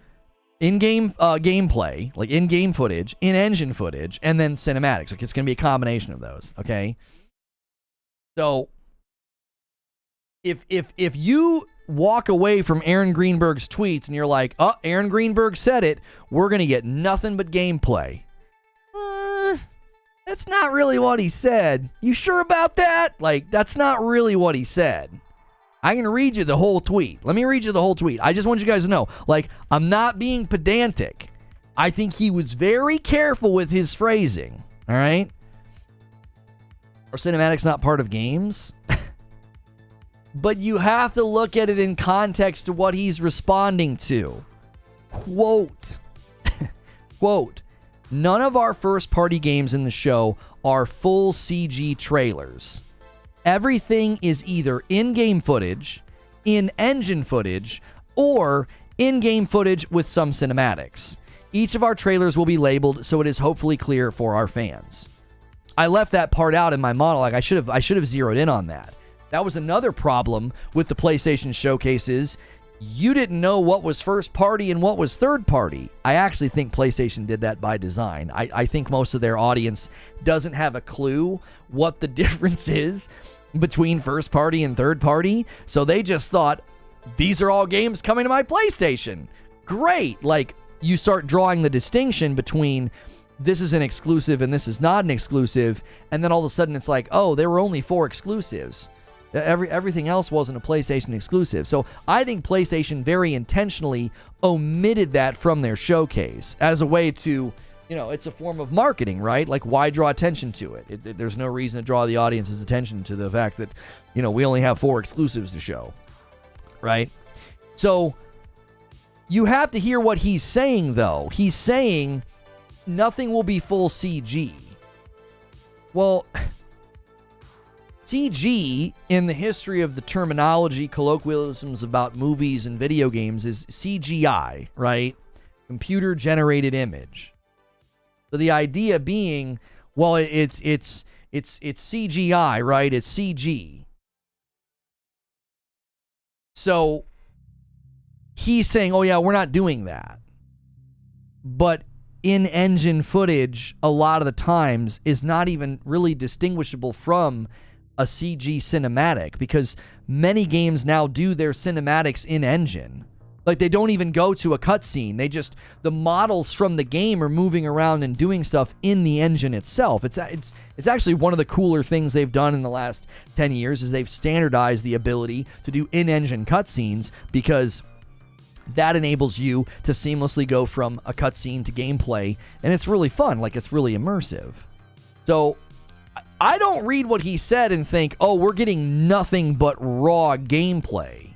gameplay, like in-game footage, in-engine footage, and then cinematics. Like, it's going to be a combination of those, okay? So, if you walk away from Aaron Greenberg's tweets and you're like, oh, Aaron Greenberg said it, we're going to get nothing but gameplay. That's not really what he said. You sure about that? Like, that's not really what he said. I can read you the whole tweet. Let me read you the whole tweet. I just want you guys to know, like, I'm not being pedantic. I think he was very careful with his phrasing, all right? Are cinematics not part of games? But you have to look at it in context to what he's responding to. Quote, quote, none of our first-party games in the show are full CG trailers. Everything is either in-game footage, in-engine footage, or in-game footage with some cinematics. Each of our trailers will be labeled so it is hopefully clear for our fans. I left that part out in my monologue. I should have zeroed in on that. That was another problem with the PlayStation showcases. You didn't know what was first party and what was third party. I actually think PlayStation did that by design. I think most of their audience doesn't have a clue what the difference is between first party and third party. So they just thought, these are all games coming to my PlayStation. Great. Like, you start drawing the distinction between this is an exclusive and this is not an exclusive. And then all of a sudden it's like, oh, there were only 4 exclusives. Everything else wasn't a PlayStation exclusive. So I think PlayStation very intentionally omitted that from their showcase as a way to, it's a form of marketing, right? Like, why draw attention to it? There's no reason to draw the audience's attention to the fact that, we only have 4 exclusives to show, right? So you have to hear what he's saying, though. He's saying nothing will be full CG. Well, CG, in the history of the terminology, colloquialisms about movies and video games, is CGI, right? Computer-generated image. So the idea being, well, it's CGI, right? It's CG. So he's saying, oh yeah, we're not doing that. But in-engine footage, a lot of the times, is not even really distinguishable from a CG cinematic, because many games now do their cinematics in-engine. Like, they don't even go to a cutscene. The models from the game are moving around and doing stuff in the engine itself. It's actually one of the cooler things they've done in the last 10 years is they've standardized the ability to do in-engine cutscenes, because that enables you to seamlessly go from a cutscene to gameplay, and it's really fun. Like, it's really immersive. So I don't read what he said and think, oh, we're getting nothing but raw gameplay.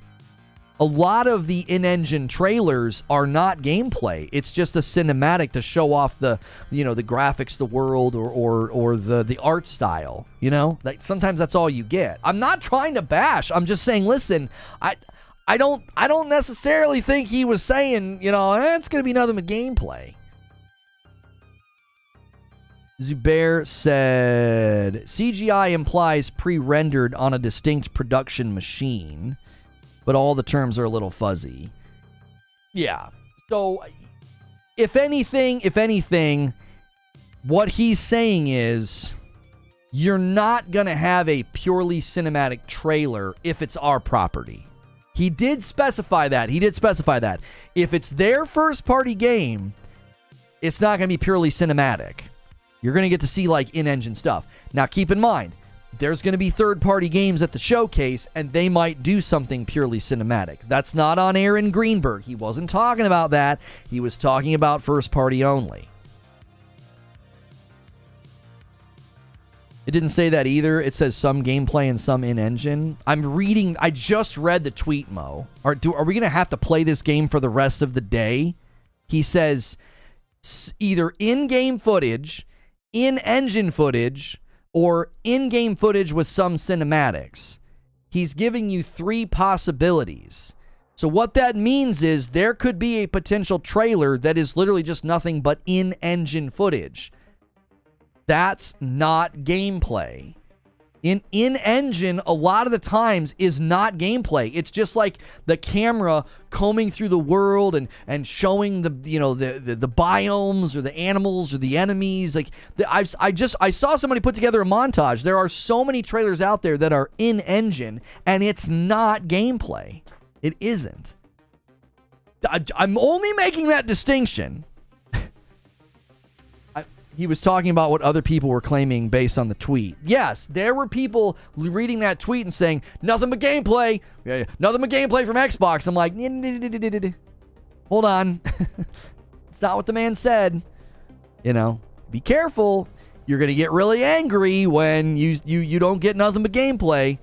A lot of the in-engine trailers are not gameplay. It's just a cinematic to show off the graphics, the world, or the art style. Like, sometimes that's all you get. I'm not trying to bash. I'm just saying, listen, I don't necessarily think he was saying, it's going to be nothing but gameplay. Zubair said, CGI implies pre-rendered on a distinct production machine, but all the terms are a little fuzzy. Yeah. So, if anything, what he's saying is, you're not going to have a purely cinematic trailer if it's our property. He did specify that. If it's their first-party game, it's not going to be purely cinematic. You're going to get to see, like, in-engine stuff. Now, keep in mind, there's going to be third-party games at the showcase, and they might do something purely cinematic. That's not on Aaron Greenberg. He wasn't talking about that. He was talking about first-party only. It didn't say that either. It says some gameplay and some in-engine. I just read the tweet, Mo. Are we going to have to play this game for the rest of the day? He says either in-game footage, in-engine footage, or in-game footage with some cinematics. He's giving you 3 possibilities. So what that means is there could be a potential trailer that is literally just nothing but in-engine footage. That's not gameplay. In-engine, a lot of the times, is not gameplay. It's just like the camera combing through the world and showing the biomes or the animals or the enemies. Like I saw somebody put together a montage. There are so many trailers out there that are in-engine, and it's not gameplay. It isn't. I'm only making that distinction. He was talking about what other people were claiming based on the tweet. Yes, there were people reading that tweet and saying, nothing but gameplay. Nothing but gameplay from Xbox. I'm like, hold on. It's not what the man said. Be careful. You're going to get really angry when you don't get nothing but gameplay.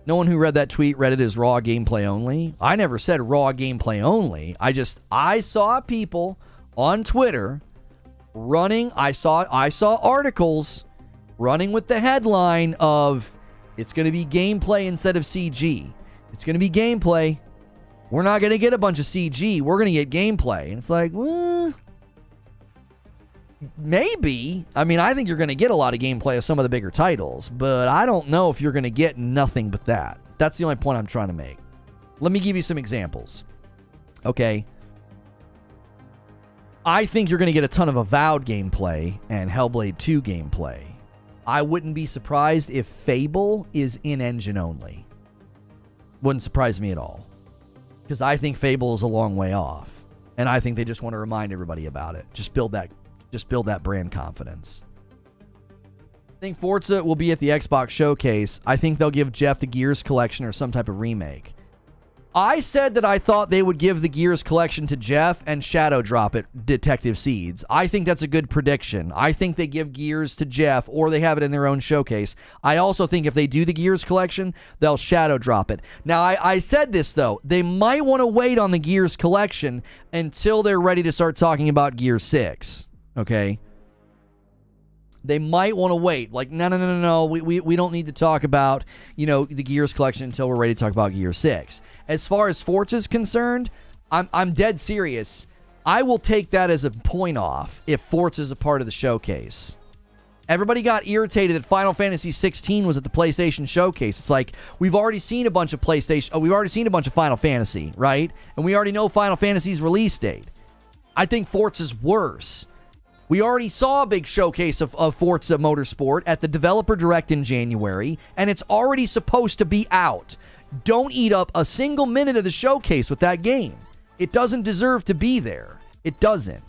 No one who read that tweet read it as raw gameplay only. I never said raw gameplay only. I saw people on Twitter running. I saw articles running with the headline of it's going to be gameplay instead of CG. It's going to be gameplay. We're not going to get a bunch of CG. We're going to get gameplay. And it's like, well, maybe. I mean, I think you're going to get a lot of gameplay of some of the bigger titles, but I don't know if you're going to get nothing but that. That's the only point I'm trying to make. Let me give you some examples. Okay. I think you're going to get a ton of Avowed gameplay and Hellblade 2 gameplay. I wouldn't be surprised if Fable is in-engine only. Wouldn't surprise me at all. Because I think Fable is a long way off. And I think they just want to remind everybody about it. Just build that brand confidence. I think Forza will be at the Xbox Showcase. I think they'll give Jeff the Gears Collection or some type of remake. I said that I thought they would give the Gears Collection to Jeff and shadow drop it Detective Seeds. I think that's a good prediction. I think they give Gears to Jeff or they have it in their own showcase. I also think if they do the Gears Collection, they'll shadow drop it. Now, I said this, though. They might want to wait on the Gears Collection until they're ready to start talking about Gear 6. Okay? They might want to wait. Like, no. We don't need to talk about, the Gears Collection until we're ready to talk about Gear 6. As far as Forza's concerned, I'm dead serious. I will take that as a point off if Forza's a part of the showcase. Everybody got irritated that Final Fantasy 16 was at the PlayStation Showcase. It's like, we've already seen a bunch of Final Fantasy, right? And we already know Final Fantasy's release date. I think Forza's worse. We already saw a big showcase of Forza Motorsport at the Developer Direct in January, and it's already supposed to be out. Don't eat up a single minute of the showcase with that game. It doesn't deserve to be there. It doesn't.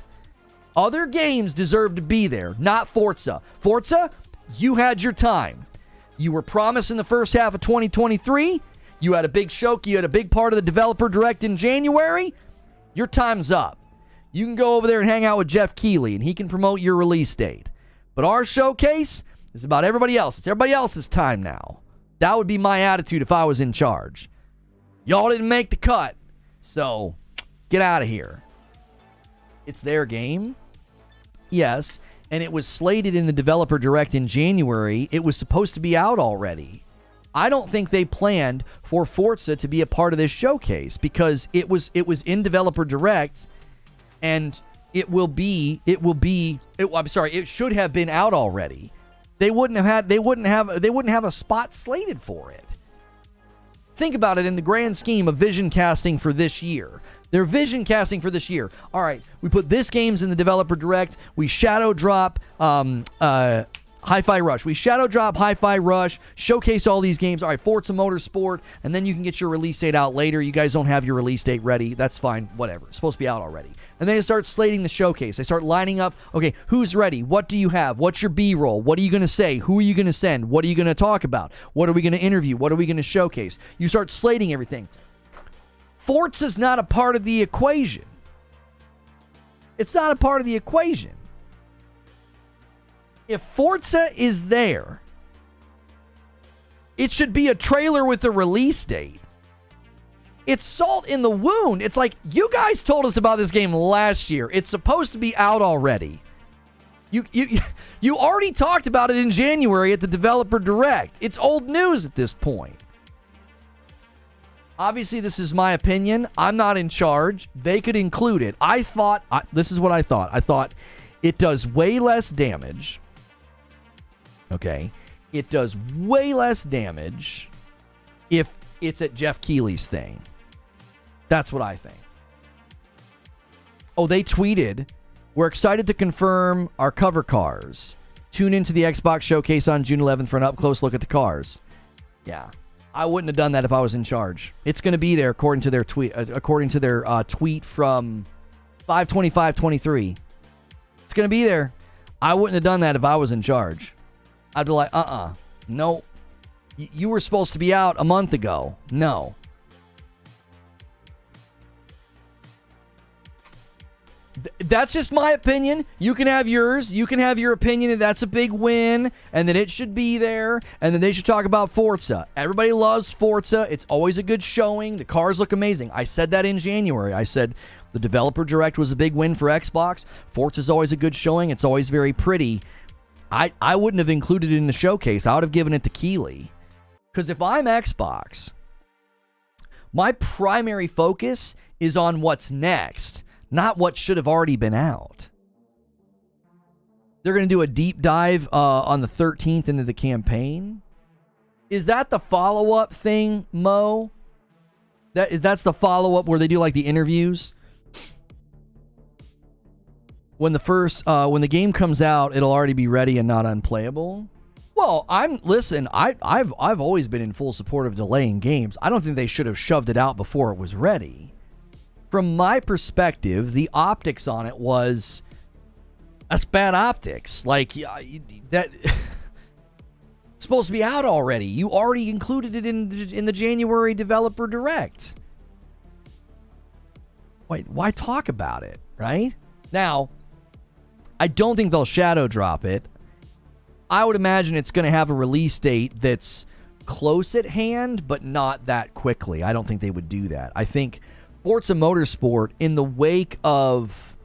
Other games deserve to be there, not Forza. Forza, you had your time. You were promised in the first half of 2023. You had a big show. You had a big part of the Developer Direct in January. Your time's up. You can go over there and hang out with Jeff Keighley, and he can promote your release date. But our showcase is about everybody else. It's everybody else's time now. That would be my attitude if I was in charge. Y'all didn't make the cut, so get out of here. It's their game. Yes, and it was slated in the Developer Direct in January. It was supposed to be out already. I don't think they planned for Forza to be a part of this showcase because it was in Developer Direct. And it should have been out already. They wouldn't have a spot slated for it. Think about it in the grand scheme of vision casting for this year. They're vision casting for this year. All right, we put this games in the Developer Direct. We shadow drop Hi-Fi Rush. We shadow drop Hi-Fi Rush, showcase all these games. All right, Forza Motorsport, and then you can get your release date out later. You guys don't have your release date ready. That's fine, whatever. It's supposed to be out already. And then they start slating the showcase. They start lining up, okay, who's ready? What do you have? What's your B-roll? What are you going to say? Who are you going to send? What are you going to talk about? What are we going to interview? What are we going to showcase? You start slating everything. Forza's not a part of the equation. It's not a part of the equation. If Forza is there, it should be a trailer with a release date. It's salt in the wound. It's like, you guys told us about this game last year. It's supposed to be out already. You already talked about it in January at the Developer Direct. It's old news at this point. Obviously, this is my opinion. I'm not in charge. They could include it. This is what I thought. I thought it does way less damage. Okay. It does way less damage if it's at Jeff Keighley's thing. That's what I think. Oh, they tweeted, "We're excited to confirm our cover cars. Tune into the Xbox Showcase on June 11th for an up-close look at the cars." Yeah. I wouldn't have done that if I was in charge. It's going to be there according to their tweet. Tweet from 5/25/23. It's going to be there. I wouldn't have done that if I was in charge. I'd be like, no. You were supposed to be out a month ago. No. That's just my opinion. You can have yours. You can have your opinion that that's a big win and that it should be there and then they should talk about Forza. Everybody loves Forza. It's always a good showing. The cars look amazing. I said that in January. I said the Developer Direct was a big win for Xbox. Forza's always a good showing. It's always very pretty. I wouldn't have included it in the showcase. I would have given it to Keighley. Because if I'm Xbox, my primary focus is on what's next, not what should have already been out. They're going to do a deep dive on the 13th into the campaign. Is that the follow-up thing, Mo? That's the follow-up where they do like the interviews? When the game comes out, it'll already be ready and not unplayable? Well, I've always been in full support of delaying games. I don't think they should have shoved it out before it was ready. From my perspective, the optics on it that's bad optics. Like that it's supposed to be out already. You already included it in the January Developer Direct. Why talk about it, right? Now, I don't think they'll shadow drop it. I would imagine it's going to have a release date that's close at hand, but not that quickly. I don't think they would do that. I think Forza Motorsport, in the wake of,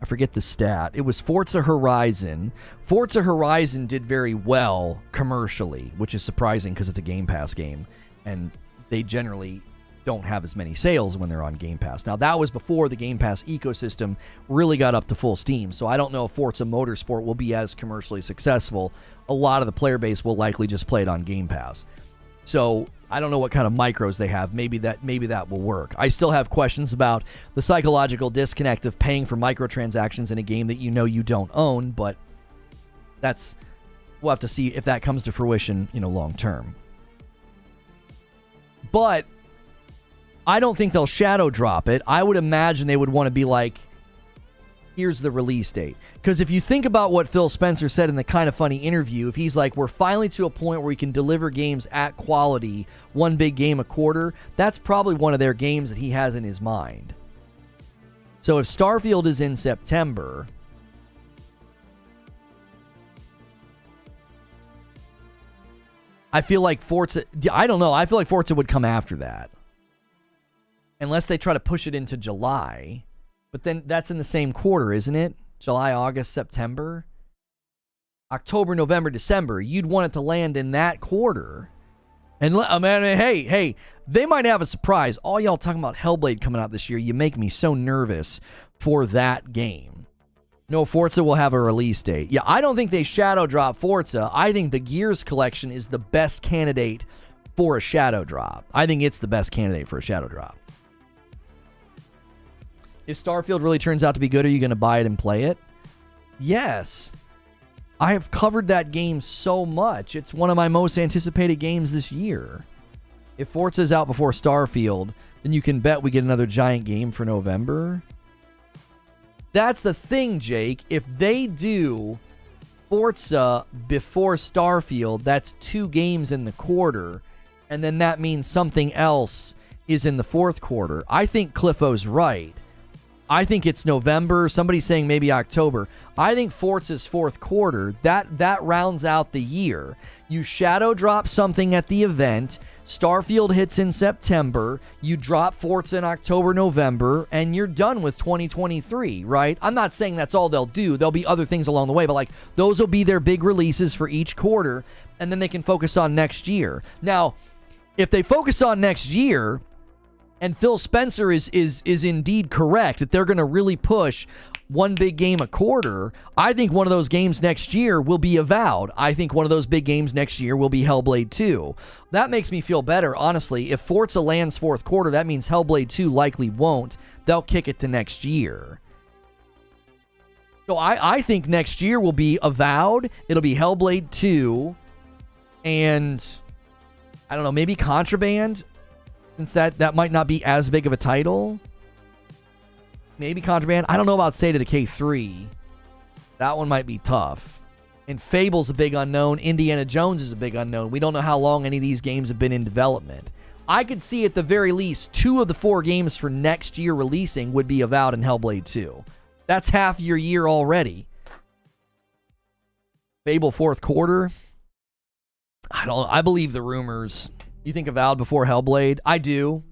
I forget the stat, it was Forza Horizon. Forza Horizon did very well commercially, which is surprising because it's a Game Pass game, and they generally don't have as many sales when they're on Game Pass. Now, that was before the Game Pass ecosystem really got up to full steam, so I don't know if Forza Motorsport will be as commercially successful. A lot of the player base will likely just play it on Game Pass. So I don't know what kind of micros they have. Maybe that will work. I still have questions about the psychological disconnect of paying for microtransactions in a game that you know you don't own, but we'll have to see if that comes to fruition, long term. But I don't think they'll shadow drop it. I would imagine they would want to be like, here's the release date. Because if you think about what Phil Spencer said in the Kind of Funny interview, if he's like, we're finally to a point where we can deliver games at quality, one big game a quarter, that's probably one of their games that he has in his mind. So if Starfield is in September, I feel like Forza, I don't know, I feel like Forza would come after that. Unless they try to push it into July. But then that's in the same quarter, isn't it? July, August, September. October, November, December. You'd want it to land in that quarter. And hey, they might have a surprise. All y'all talking about Hellblade coming out this year, you make me so nervous for that game. No, Forza will have a release date. Yeah, I don't think they shadow drop Forza. I think the Gears collection is the best candidate for a shadow drop. I think it's the best candidate for a shadow drop. If Starfield really turns out to be good, are you going to buy it and play it? Yes. I have covered that game so much. It's one of my most anticipated games this year. If Forza's out before Starfield, then you can bet we get another giant game for November. That's the thing, Jake. If they do Forza before Starfield, that's 2 games in the quarter, and then that means something else is in the fourth quarter. I think Cliffo's right. I think it's November. Somebody's saying maybe October. I think Forza's fourth quarter, that rounds out the year. You shadow drop something at the event. Starfield hits in September, you drop Forza in October, November, and you're done with 2023, right? I'm not saying that's all they'll do. There'll be other things along the way, but like those will be their big releases for each quarter, and then they can focus on next year. Now, if they focus on next year, and Phil Spencer is indeed correct that they're going to really push one big game a quarter, I think one of those games next year will be Avowed. I think one of those big games next year will be Hellblade 2. That makes me feel better, honestly. If Forza lands fourth quarter, that means Hellblade 2 likely won't. They'll kick it to next year. So I think next year will be Avowed, it'll be Hellblade 2, and I don't know, maybe Contraband, since that might not be as big of a title. Maybe Contraband. I don't know about State of Decay 3. That one might be tough. And Fable's a big unknown. Indiana Jones is a big unknown. We don't know how long any of these games have been in development. I could see at the very least 2 of the 4 games for next year releasing would be Avowed and Hellblade 2. That's half your year already. Fable fourth quarter. I believe the rumors. You think Avowed before Hellblade? I do.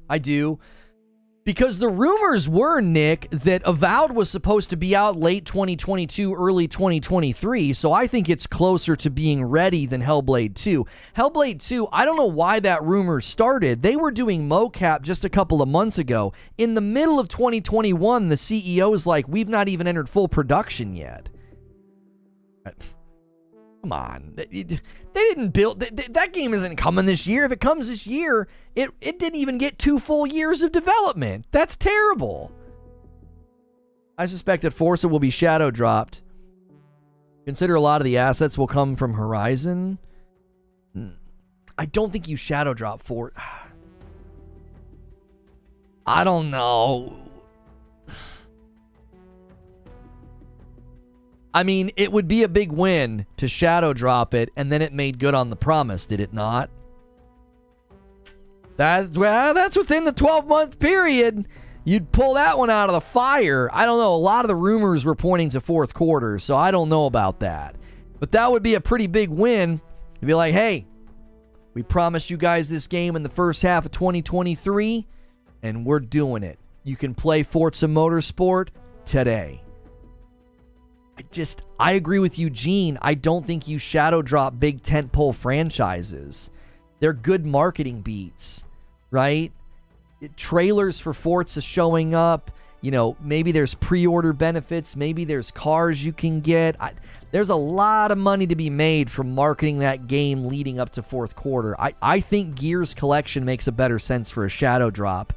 Because the rumors were, Nick, that Avowed was supposed to be out late 2022, early 2023, so I think it's closer to being ready than Hellblade 2. Hellblade 2, I don't know why that rumor started. They were doing mocap just a couple of months ago. In the middle of 2021, the CEO is like, we've not even entered full production yet. Come on. They didn't build... That game isn't coming this year. If it comes this year, it didn't even get 2 full years of development. That's terrible. I suspect that Forza will be shadow dropped. Consider a lot of the assets will come from Horizon. I don't think you shadow drop Forza. I don't know. I mean, it would be a big win to shadow drop it, and then it made good on the promise, did it not? That's within the 12-month period. You'd pull that one out of the fire. I don't know. A lot of the rumors were pointing to fourth quarter, so I don't know about that. But that would be a pretty big win. You'd be like, hey, we promised you guys this game in the first half of 2023, and we're doing it. You can play Forza Motorsport today. I agree with Eugene. I don't think you shadow drop big tentpole franchises. They're good marketing beats, right? Trailers for Forza showing up. You know, maybe there's pre-order benefits. Maybe there's cars you can get. There's a lot of money to be made from marketing that game leading up to fourth quarter. I think Gears Collection makes a better sense for a shadow drop.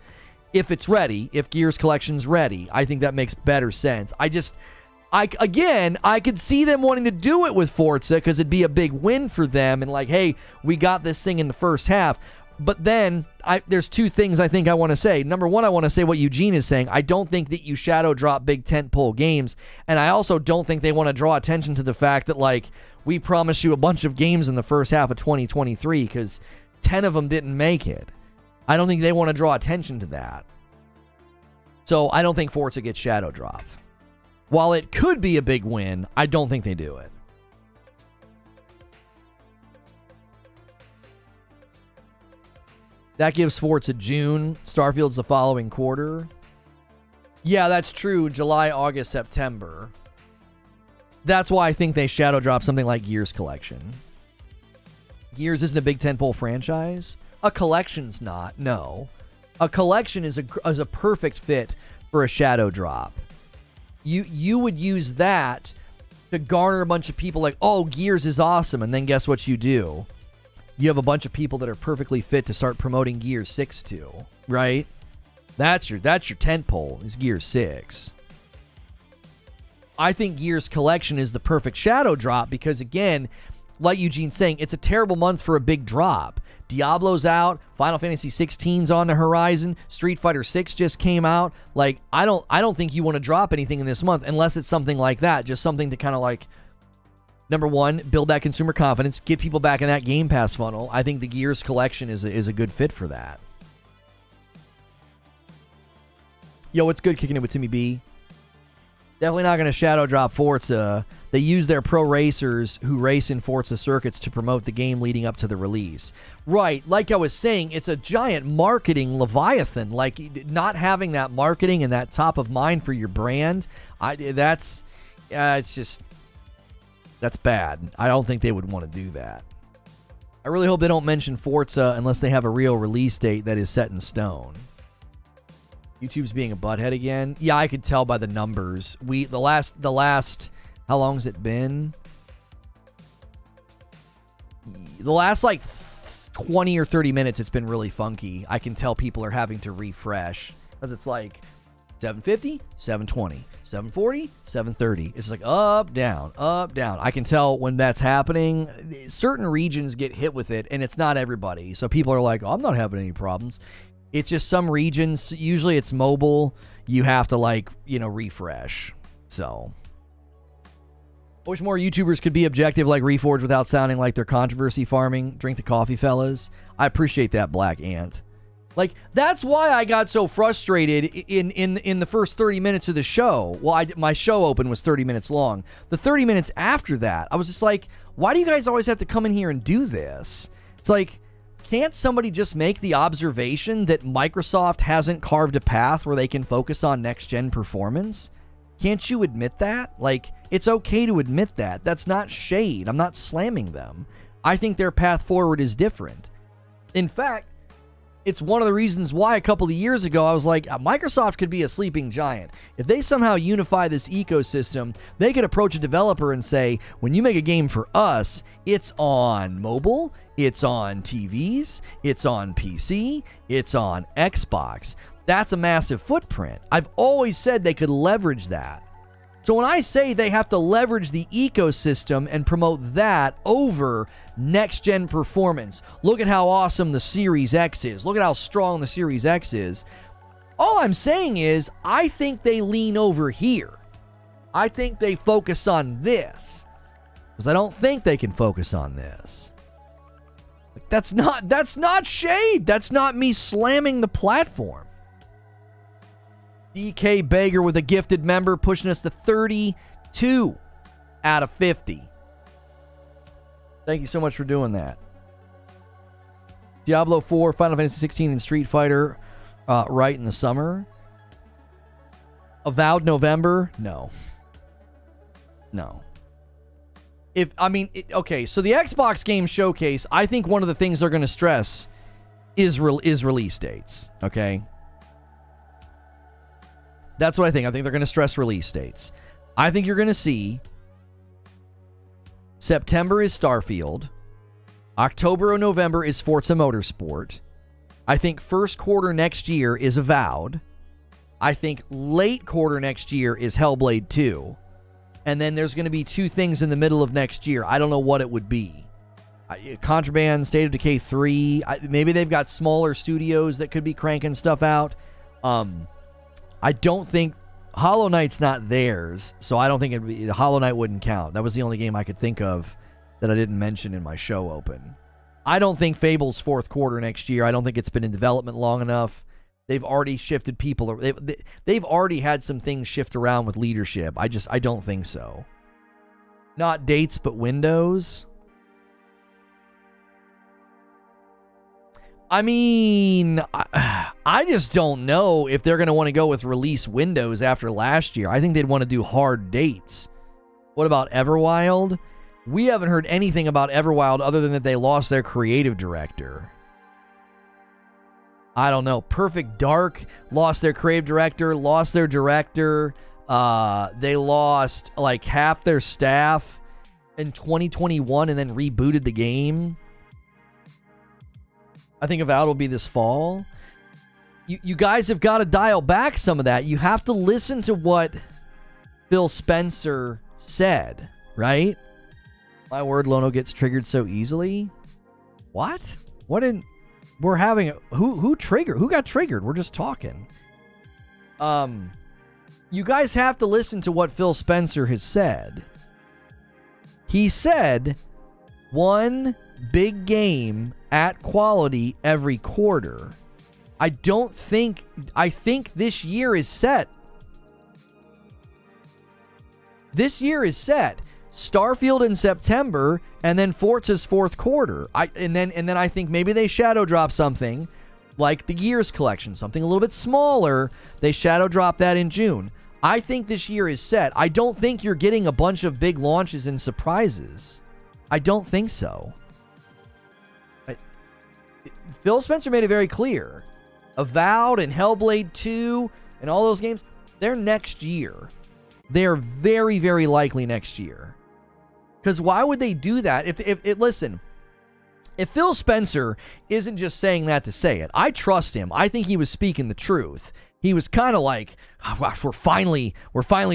If it's ready, if Gears Collection's ready, I think that makes better sense. I could see them wanting to do it with Forza because it'd be a big win for them and like, hey, we got this thing in the first half. But then there's 2 things I think I want to say. Number one, I want to say what Eugene is saying. I don't think that you shadow drop big tentpole games. And I also don't think they want to draw attention to the fact that, like, we promised you a bunch of games in the first half of 2023 because 10 of them didn't make it. I don't think they want to draw attention to that. So I don't think Forza gets shadow dropped. While it could be a big win, I don't think they do it. That gives Forza June. Starfield's the following quarter. Yeah, that's true. July, August, September. That's why I think they shadow drop something like Gears Collection. Gears isn't a big tentpole franchise. A collection's not, no. A collection is a perfect fit for a shadow drop. You would use that to garner a bunch of people like, oh, Gears is awesome, and then guess what you do? You have a bunch of people that are perfectly fit to start promoting Gears 6 to, right? That's your tentpole, is Gears 6. I think Gears Collection is the perfect shadow drop because, again, like Eugene's saying, it's a terrible month for a big drop. Diablo's out, Final Fantasy 16's on the horizon, Street Fighter 6 just came out. Like, I don't think you want to drop anything in this month unless it's something like that, just something to kind of like, number one, build that consumer confidence, get people back in that Game Pass funnel. I think the Gears Collection is a good fit for that. Yo, what's good? Kicking it with Timmy B. Definitely not going to shadow drop Forza. They use their pro racers who race in Forza circuits to promote the game leading up to the release. Right, like I was saying, it's a giant marketing leviathan. Like, not having that marketing and that top of mind for your brand, it's just, that's bad. I don't think they would want to do that. I really hope they don't mention Forza unless they have a real release date that is set in stone. YouTube's being a butthead again. Yeah, I could tell by the numbers. The last how long has it been? The last like 20 or 30 minutes it's been really funky. I can tell people are having to refresh because it's like 750, 720, 740, 730. It's like up, down, up, down. I can tell when that's happening. Certain regions get hit with it, and it's not everybody. So people are like, oh, I'm not having any problems. It's just some regions. Usually it's mobile. You have to, like, refresh. So I wish more YouTubers could be objective like Reforge without sounding like they're controversy farming. Drink the coffee, fellas. I appreciate that, Black Ant. Like, that's why I got so frustrated in the first 30 minutes of the show. Well, my show open was 30 minutes long. The 30 minutes after that, I was just like, why do you guys always have to come in here and do this? It's like, can't somebody just make the observation that Microsoft hasn't carved a path where they can focus on next-gen performance? Can't you admit that? Like, it's okay to admit that. That's not shade. I'm not slamming them. I think their path forward is different. In fact, it's one of the reasons why a couple of years ago I was like, Microsoft could be a sleeping giant. If they somehow unify this ecosystem, they could approach a developer and say, when you make a game for us, it's on mobile, it's on TVs, it's on PC, it's on Xbox. That's a massive footprint. I've always said they could leverage that. So when I say they have to leverage the ecosystem and promote that over next-gen performance, look at how awesome the Series X is. Look at how strong the Series X is. All I'm saying is I think they lean over here. I think they focus on this. Because I don't think they can focus on this. Like, that's not shade. That's not me slamming the platform. DK Bager with a gifted member pushing us to 32 out of 50. Thank you so much for doing that. Diablo 4, Final Fantasy 16, and Street Fighter right in the summer. Avowed November? No. Okay, so the Xbox Game Showcase, I think one of the things they're going to stress is release dates, okay? That's what I think. I think they're going to stress release dates. I think you're going to see September is Starfield. October or November is Forza Motorsport. I think first quarter next year is Avowed. I think late quarter next year is Hellblade 2. And then there's going to be two things in the middle of next year. I don't know what it would be. Contraband, State of Decay 3. Maybe they've got smaller studios that could be cranking stuff out. I don't think Hollow Knight's not theirs, so I don't think Hollow Knight wouldn't count. That was the only game I could think of that I didn't mention in my show open. I don't think Fable's fourth quarter next year. I don't think it's been in development long enough. They've already shifted people. They've already had some things shift around with leadership. I don't think so. Not dates, but windows. I mean, I just don't know if they're going to want to go with release windows after last year. I think they'd want to do hard dates. What about Everwild? We haven't heard anything about Everwild other than that they lost their creative director. I don't know. Perfect Dark lost their creative director, lost their director. They lost like half their staff in 2021 and then rebooted the game. I think Avowed will be this fall. You guys have got to dial back some of that. You have to listen to what Phil Spencer said, right? My word, Lono gets triggered so easily. What? We're having who triggered? Who got triggered? We're just talking. You guys have to listen to what Phil Spencer has said. He said one big game at quality every quarter. I think this year is set. This year is set. Starfield in September, and then Forza's fourth quarter. And then I think maybe they shadow drop something like the Gears collection, something a little bit smaller. They shadow drop that in June. I think this year is set. I don't think you're getting a bunch of big launches and surprises. I don't think so. Phil Spencer made it very clear. Avowed and Hellblade 2 and all those games, they're next year. They're very, very likely next year. Because why would they do that? Listen, if Phil Spencer isn't just saying that to say it, I trust him. I think he was speaking the truth. He was kind of like, oh, gosh, we're finally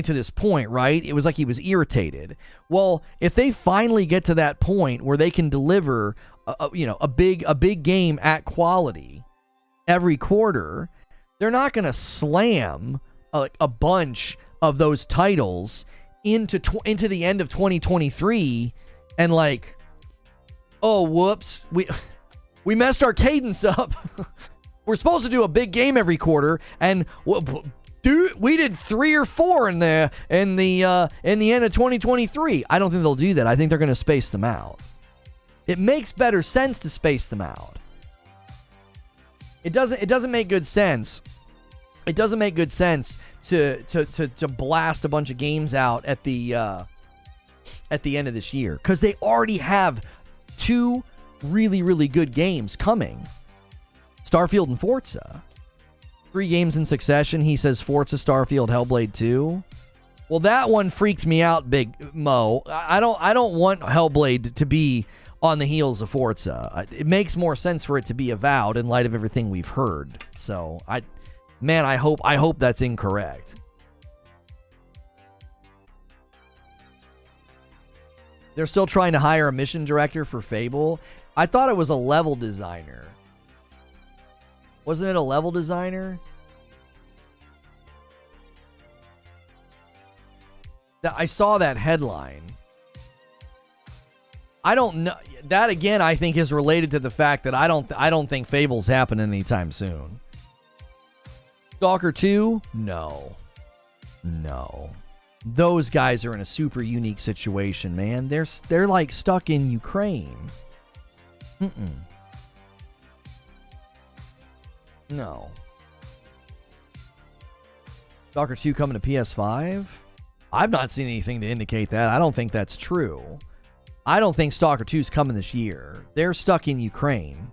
to this point, right? It was like he was irritated. Well, if they finally get to that point where they can deliver a big game at quality every quarter, they're not going to slam a bunch of those titles into the end of 2023 and like, oh, whoops, we messed our cadence up. We're supposed to do a big game every quarter, and dude, we did 3 or 4 in the end of 2023. I don't think they'll do that. I think they're going to space them out. It makes better sense to space them out. It doesn't make good sense. It doesn't make good sense to blast a bunch of games out at the end of this year, because they already have 2 really, really good games coming. Starfield and Forza. 3 games in succession. He says Forza, Starfield, Hellblade 2. Well, that one freaked me out, Big Mo. I don't want Hellblade to be on the heels of Forza. It makes more sense for it to be Avowed in light of everything we've heard. So, I hope that's incorrect. They're still trying to hire a mission director for Fable. I thought it was a level designer. Wasn't it a level designer? I saw that headline. I don't know. That again, I think is related to the fact that I don't think Fable's happening anytime soon. Stalker 2? No. Those guys are in a super unique situation, man. They're like stuck in Ukraine. No. Stalker 2 coming to PS5? I've not seen anything to indicate that. I don't think that's true. I don't think Stalker 2 is coming this year. They're stuck in Ukraine.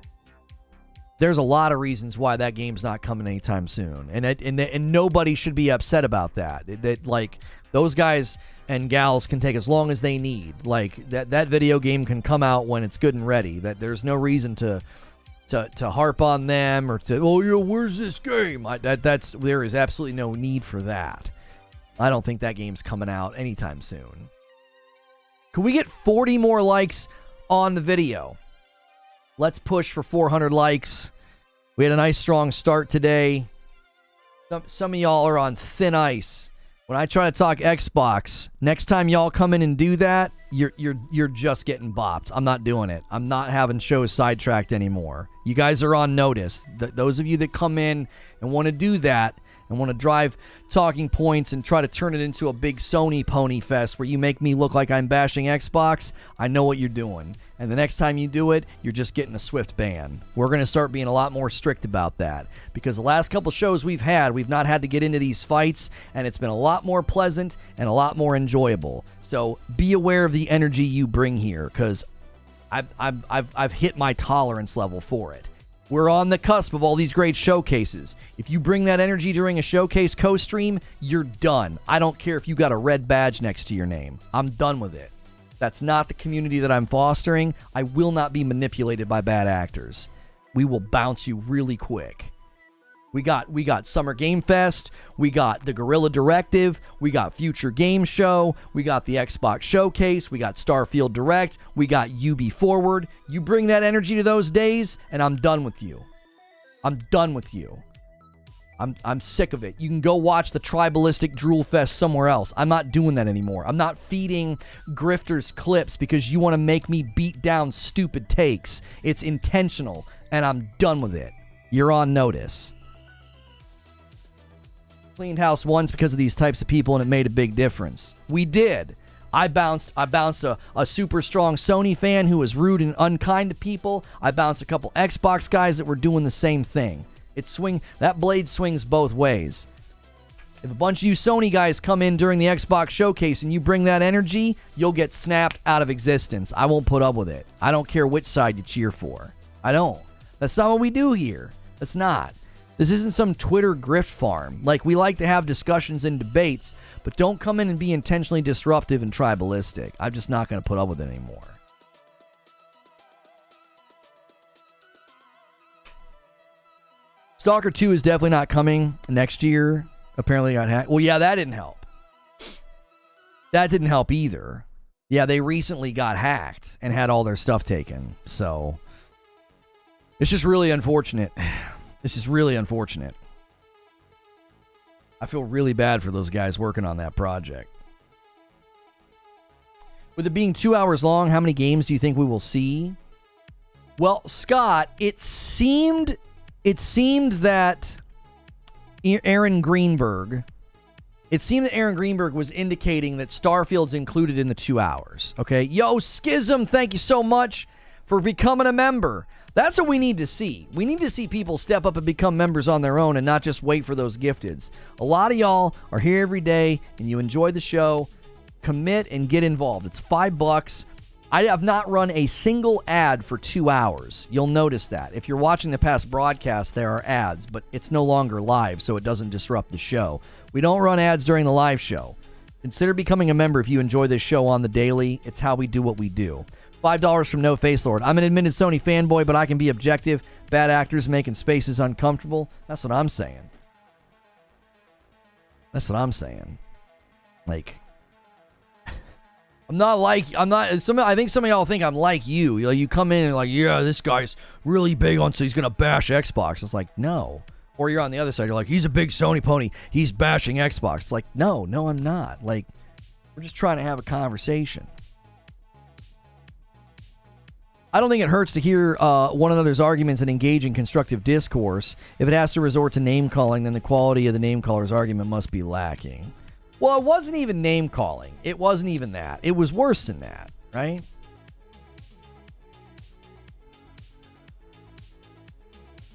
There's a lot of reasons why that game's not coming anytime soon. And nobody should be upset about that. That like those guys and gals can take as long as they need. Like that video game can come out when it's good and ready. That there's no reason to harp on them or to, where's this game? There is absolutely no need for that. I don't think that game's coming out anytime soon. Can we get 40 more likes on the video? Let's push for 400 likes. We had a nice strong start today. Some of y'all are on thin ice. When I try to talk Xbox, next time y'all come in and do that, you're just getting bopped. I'm not doing it. I'm not having shows sidetracked anymore. You guys are on notice. Those of you that come in and want to do that and want to drive talking points and try to turn it into a big Sony pony fest where you make me look like I'm bashing Xbox, I know what you're doing. And the next time you do it, you're just getting a swift ban. We're going to start being a lot more strict about that, because the last couple shows we've not had to get into these fights, and it's been a lot more pleasant and a lot more enjoyable. So be aware of the energy you bring here, because I've hit my tolerance level for it. We're on the cusp of all these great showcases. If you bring that energy during a showcase co-stream, you're done. I don't care if you got a red badge next to your name. I'm done with it. That's not the community that I'm fostering. I will not be manipulated by bad actors. We will bounce you really quick. We got Summer Game Fest, we got the Guerrilla Directive, we got Future Game Show, we got the Xbox Showcase, we got Starfield Direct, we got UB Forward. You bring that energy to those days, and I'm done with you. I'm done with you. I'm sick of it. You can go watch the Tribalistic Drool Fest somewhere else. I'm not doing that anymore. I'm not feeding grifters clips because you want to make me beat down stupid takes. It's intentional, and I'm done with it. You're on notice. Cleaned house once because of these types of people, and it made a big difference. We did. I bounced a super strong Sony fan who was rude and unkind to people. I bounced a couple Xbox guys that were doing the same thing. That blade swings both ways. If a bunch of you Sony guys come in during the Xbox showcase and you bring that energy, you'll get snapped out of existence. I won't put up with it. I don't care which side you cheer for. I don't. That's not what we do here. That's not. This isn't some Twitter grift farm. Like, we like to have discussions and debates, but don't come in and be intentionally disruptive and tribalistic. I'm just not going to put up with it anymore. Stalker 2 is definitely not coming next year. Apparently got hacked. Well, yeah, that didn't help. That didn't help either. Yeah, they recently got hacked and had all their stuff taken. So, it's just really unfortunate. It's just really unfortunate. I feel really bad for those guys working on that project. With it being 2 hours long, how many games do you think we will see? Well, Scott, it seemed that Aaron Greenburg was indicating that Starfield's included in the 2 hours. Okay? Yo, Schism, thank you so much for becoming a member. That's what we need to see. We need to see people step up and become members on their own and not just wait for those gifteds. A lot of y'all are here every day and you enjoy the show. Commit and get involved. It's $5. I have not run a single ad for 2 hours. You'll notice that. If you're watching the past broadcast, there are ads, but it's no longer live, so it doesn't disrupt the show. We don't run ads during the live show. Consider becoming a member if you enjoy this show on the daily. It's how we do what we do. $5 from No Face Lord. I'm an admitted Sony fanboy, but I can be objective. Bad actors making spaces uncomfortable. That's what I'm saying. That's what I'm saying. Like, I think some of y'all think I'm like you. You come in and like, yeah, this guy's really big on, so he's going to bash Xbox. It's like, no. Or you're on the other side. You're like, he's a big Sony pony. He's bashing Xbox. It's like, no, I'm not. Like, we're just trying to have a conversation. I don't think it hurts to hear one another's arguments and engage in constructive discourse. If it has to resort to name-calling, then the quality of the name-caller's argument must be lacking. Well, it wasn't even name-calling. It wasn't even that. It was worse than that, right?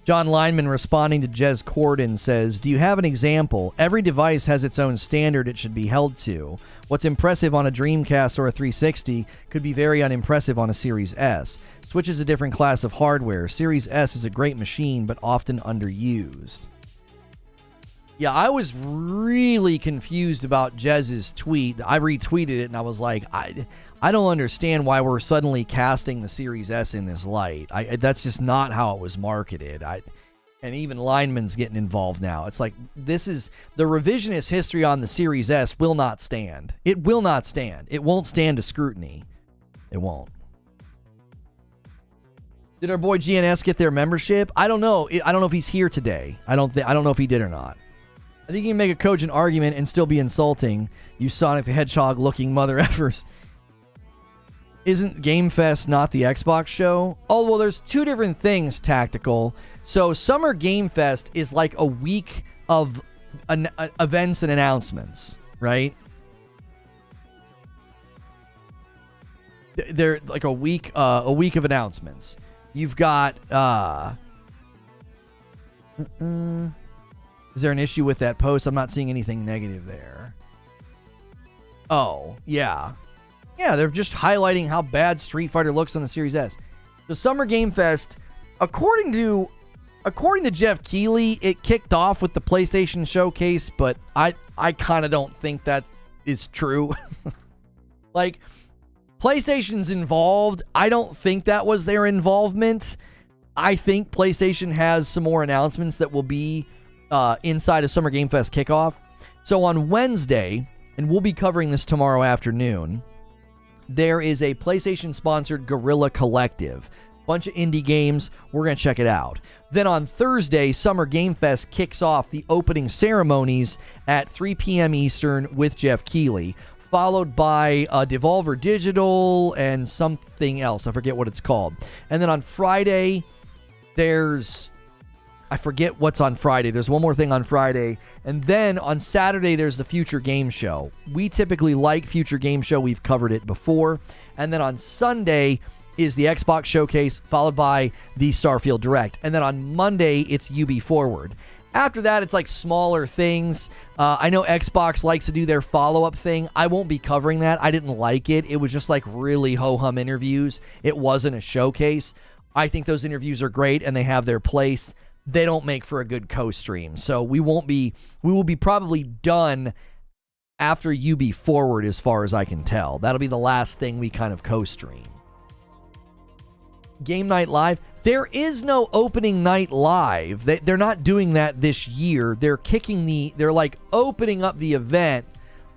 John Lineman responding to Jez Corden says, do you have an example? Every device has its own standard it should be held to. What's impressive on a Dreamcast or a 360 could be very unimpressive on a Series S. Switch is a different class of hardware. Series S is a great machine, but often underused. Yeah, I was really confused about Jez's tweet. I retweeted it, and I was like, I don't understand why we're suddenly casting the Series S in this light. That's just not how it was marketed. And even Lineman's getting involved now. It's like, this is the revisionist history on the Series S will not stand. It will not stand. It won't stand to scrutiny. It won't. Did our boy GNS get their membership? I don't know. I don't know if he's here today. I don't know if he did or not. I think you can make a cogent argument and still be insulting. You Sonic the Hedgehog looking mother effers. Isn't Game Fest not the Xbox show? Oh, well, there's two different things, Tactical. So Summer Game Fest is like a week of events and announcements, right? They're like a week of announcements. You've got is there an issue with that post? I'm not seeing anything negative there. Oh, yeah. Yeah, they're just highlighting how bad Street Fighter looks on the Series S. The Summer Game Fest, according to Jeff Keighley, it kicked off with the PlayStation Showcase, but I kind of don't think that is true. Like, PlayStation's involved. I don't think that was their involvement. I think PlayStation has some more announcements that will be inside of Summer Game Fest kickoff. So on Wednesday, and we'll be covering this tomorrow afternoon, there is a PlayStation-sponsored Guerrilla Collective. Bunch of indie games. We're going to check it out. Then on Thursday, Summer Game Fest kicks off the opening ceremonies at 3 p.m. Eastern with Jeff Keighley, followed by Devolver Digital and something else. I forget what it's called. And then on Friday, there's... I forget what's on Friday. There's one more thing on Friday. And then on Saturday, there's the Future Game Show. We typically like Future Game Show. We've covered it before. And then on Sunday is the Xbox Showcase, followed by the Starfield Direct. And then on Monday, it's UB Forward. After that, it's like smaller things. I know Xbox likes to do their follow-up thing. I won't be covering that. I didn't like it. It was just like really ho-hum interviews. It wasn't a showcase. I think those interviews are great and they have their place. They don't make for a good co-stream. So we will be probably done after UB Forward as far as I can tell. That'll be the last thing we kind of co-stream. Game Night Live. There is no opening night live. They're not doing that this year. They're like opening up the event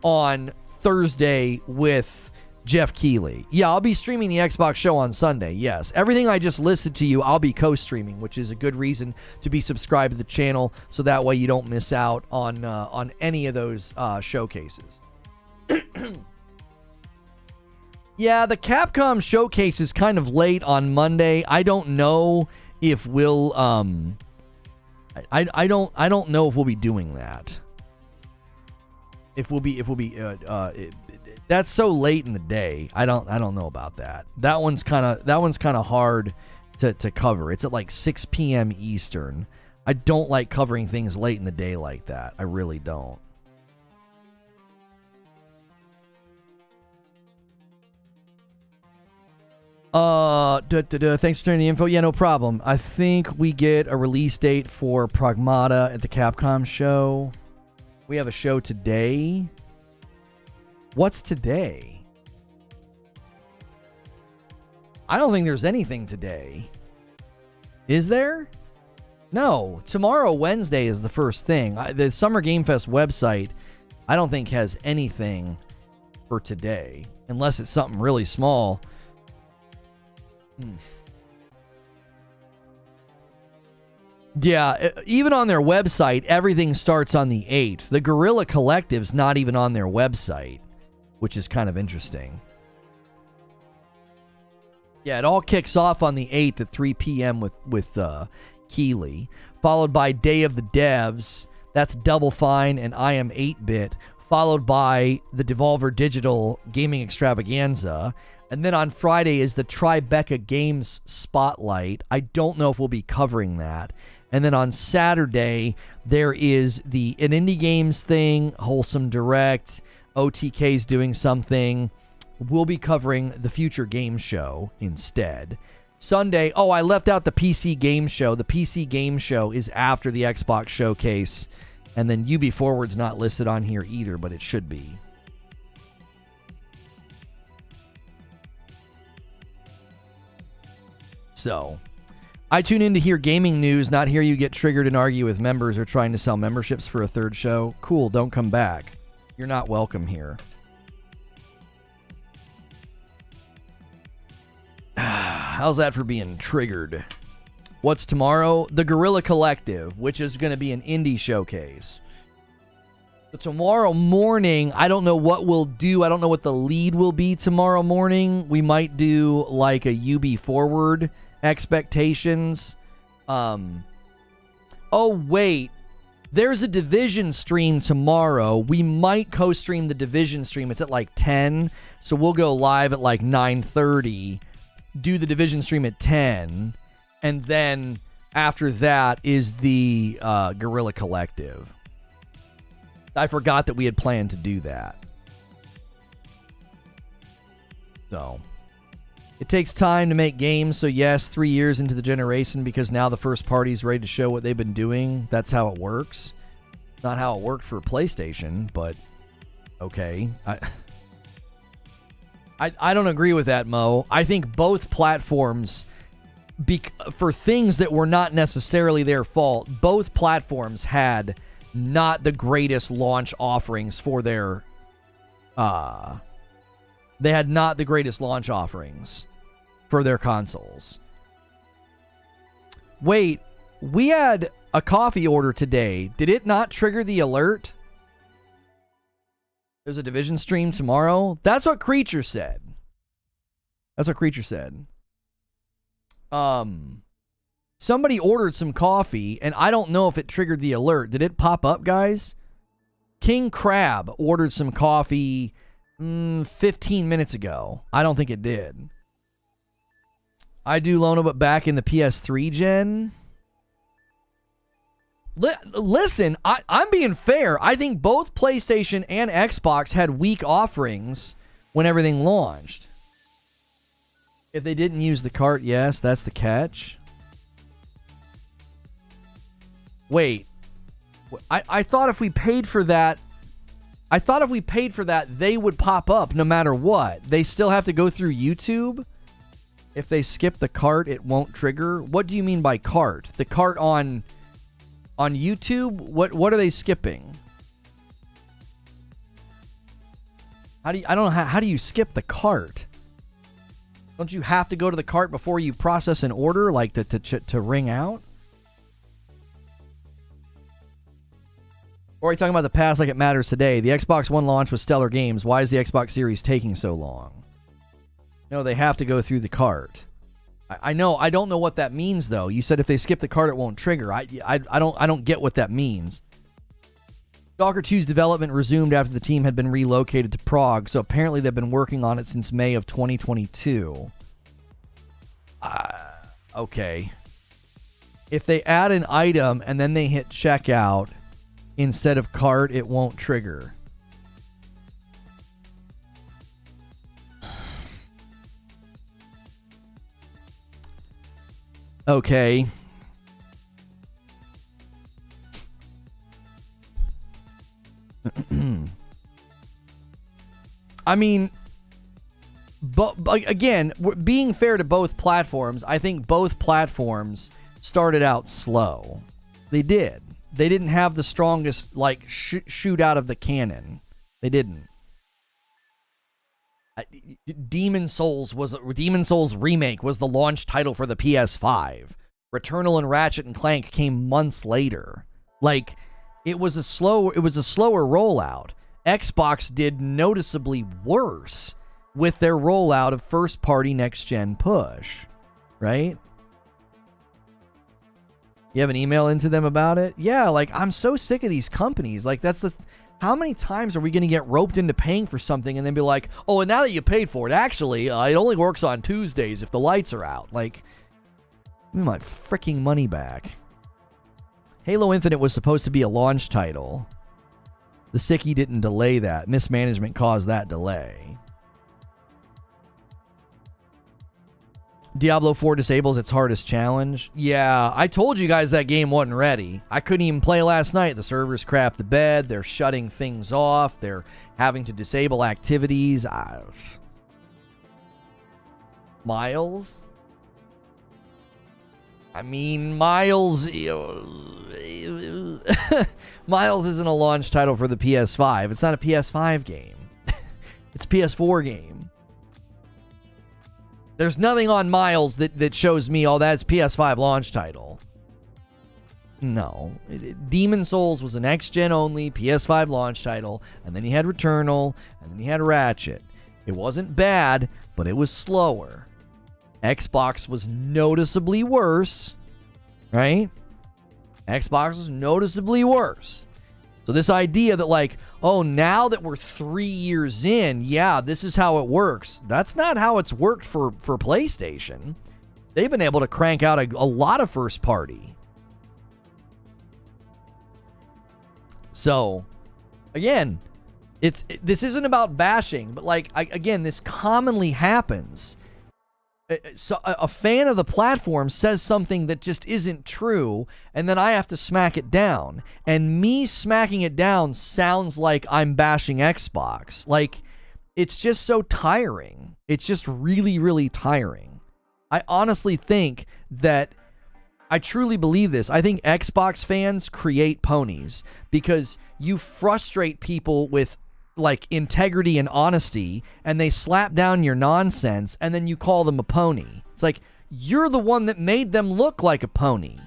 on Thursday with Jeff Keighley. Yeah, I'll be streaming the Xbox show on Sunday. Yes. Everything I just listed to you, I'll be co-streaming, which is a good reason to be subscribed to the channel so that way you don't miss out on any of those showcases. Yeah, the Capcom showcase is kind of late on Monday. I don't know if we'll I don't know if we'll be doing that. If we'll be that's so late in the day. I don't know about that. That one's kind of hard to cover. It's at like 6 p.m. Eastern. I don't like covering things late in the day like that. I really don't. Thanks for sharing the info. Yeah, no problem. I think we get a release date for Pragmata at the Capcom show. We have a show today. What's today? I don't think there's anything today. Is there? No. Tomorrow, Wednesday, is the first thing. The Summer Game Fest website, I don't think has anything for today. Unless it's something really small. Yeah, even on their website, everything starts on the 8th. The Guerrilla Collective's not even on their website, which is kind of interesting. Yeah, it all kicks off on the 8th at 3 p.m. with Keighley, followed by Day of the Devs. That's Double Fine and I Am 8-Bit, followed by the Devolver Digital Gaming Extravaganza. And then on Friday is the Tribeca Games Spotlight. I don't know if we'll be covering that. And then on Saturday, there is an indie games thing, Wholesome Direct, OTK's doing something. We'll be covering the Future Game Show instead. Sunday, I left out the PC Game Show. The PC Game Show is after the Xbox Showcase. And then UB Forward's not listed on here either, but it should be. So, I tune in to hear gaming news, not hear you get triggered and argue with members or trying to sell memberships for a third show. Cool, don't come back. You're not welcome here. How's that for being triggered? What's tomorrow? The Guerrilla Collective, which is going to be an indie showcase. So tomorrow morning, I don't know what we'll do. I don't know what the lead will be tomorrow morning. We might do like a UB Forward expectations. Oh, wait. There's a Division stream tomorrow. We might co-stream the Division stream. It's at like 10. So we'll go live at like 9:30. Do the Division stream at 10. And then after that is the Guerrilla Collective. I forgot that we had planned to do that. So, it takes time to make games. So yes, 3 years into the generation because now the first party's ready to show what they've been doing. That's how it works. Not how it worked for PlayStation, but okay. I don't agree with that, Mo. I think both platforms, for things that were not necessarily their fault, both platforms had not the greatest launch offerings for their they had not the greatest launch offerings for their consoles. Wait, we had a coffee order today. Did it not trigger the alert? There's a Division stream tomorrow. That's what Creature said. That's what Creature said. Somebody ordered some coffee, and I don't know if it triggered the alert. Did it pop up, guys? King Crab ordered some coffee 15 minutes ago. I don't think it did. I do Lono, but back in the PS3 gen. Listen, I'm being fair. I think both PlayStation and Xbox had weak offerings when everything launched. If they didn't use the cart, yes, that's the catch. Wait. I thought if we paid for that, they would pop up no matter what. They still have to go through YouTube. If they skip the cart, it won't trigger. What do you mean by cart? The cart on YouTube? What are they skipping? I don't know how do you skip the cart? Don't you have to go to the cart before you process an order, like to ring out? Or are you talking about the past like it matters today? The Xbox One launch was stellar games. Why is the Xbox Series taking so long? No, they have to go through the cart. I know. I don't know what that means, though. You said if they skip the cart, it won't trigger. I don't get what that means. Stalker 2's development resumed after the team had been relocated to Prague, so apparently they've been working on it since May of 2022. Okay. If they add an item and then they hit checkout instead of cart, it won't trigger. Okay. I mean, but again, being fair to both platforms, I think both platforms started out slow. They did. They didn't have the strongest, shoot out of the cannon. They didn't. Demon Souls Remake was the launch title for the PS5. Returnal and Ratchet and Clank came months later. It was a slower rollout. Xbox did noticeably worse with their rollout of first-party next-gen push, right? You have an email into them about it? Yeah, I'm so sick of these companies. How many times are we going to get roped into paying for something and then be like, oh, and now that you paid for it, actually, it only works on Tuesdays if the lights are out. Give me my freaking money back. Halo Infinite was supposed to be a launch title. The sickie didn't delay that. Mismanagement caused that delay. Diablo 4 disables its hardest challenge. Yeah, I told you guys that game wasn't ready. I couldn't even play last night. The servers crapped the bed. They're shutting things off. They're having to disable activities. Miles? I mean, Miles... Miles isn't a launch title for the PS5. It's not a PS5 game. It's a PS4 game. There's nothing on Miles that shows me, oh, that's PS5 launch title. No. Demon Souls was an next-gen only PS5 launch title, and then you had Returnal, and then you had Ratchet. It wasn't bad, but it was slower. Xbox was noticeably worse, right? Xbox was noticeably worse. So this idea that oh, now that we're 3 years in, yeah, this is how it works. That's not how it's worked for PlayStation. They've been able to crank out a lot of first party. So, again, this isn't about bashing, but again, this commonly happens. So a fan of the platform says something that just isn't true, and then I have to smack it down. And me smacking it down sounds like I'm bashing Xbox. It's just so tiring. It's just really, really tiring. I honestly think that, I truly believe this. I think Xbox fans create ponies because you frustrate people with integrity and honesty, and they slap down your nonsense, and then you call them a pony. It's you're the one that made them look like a pony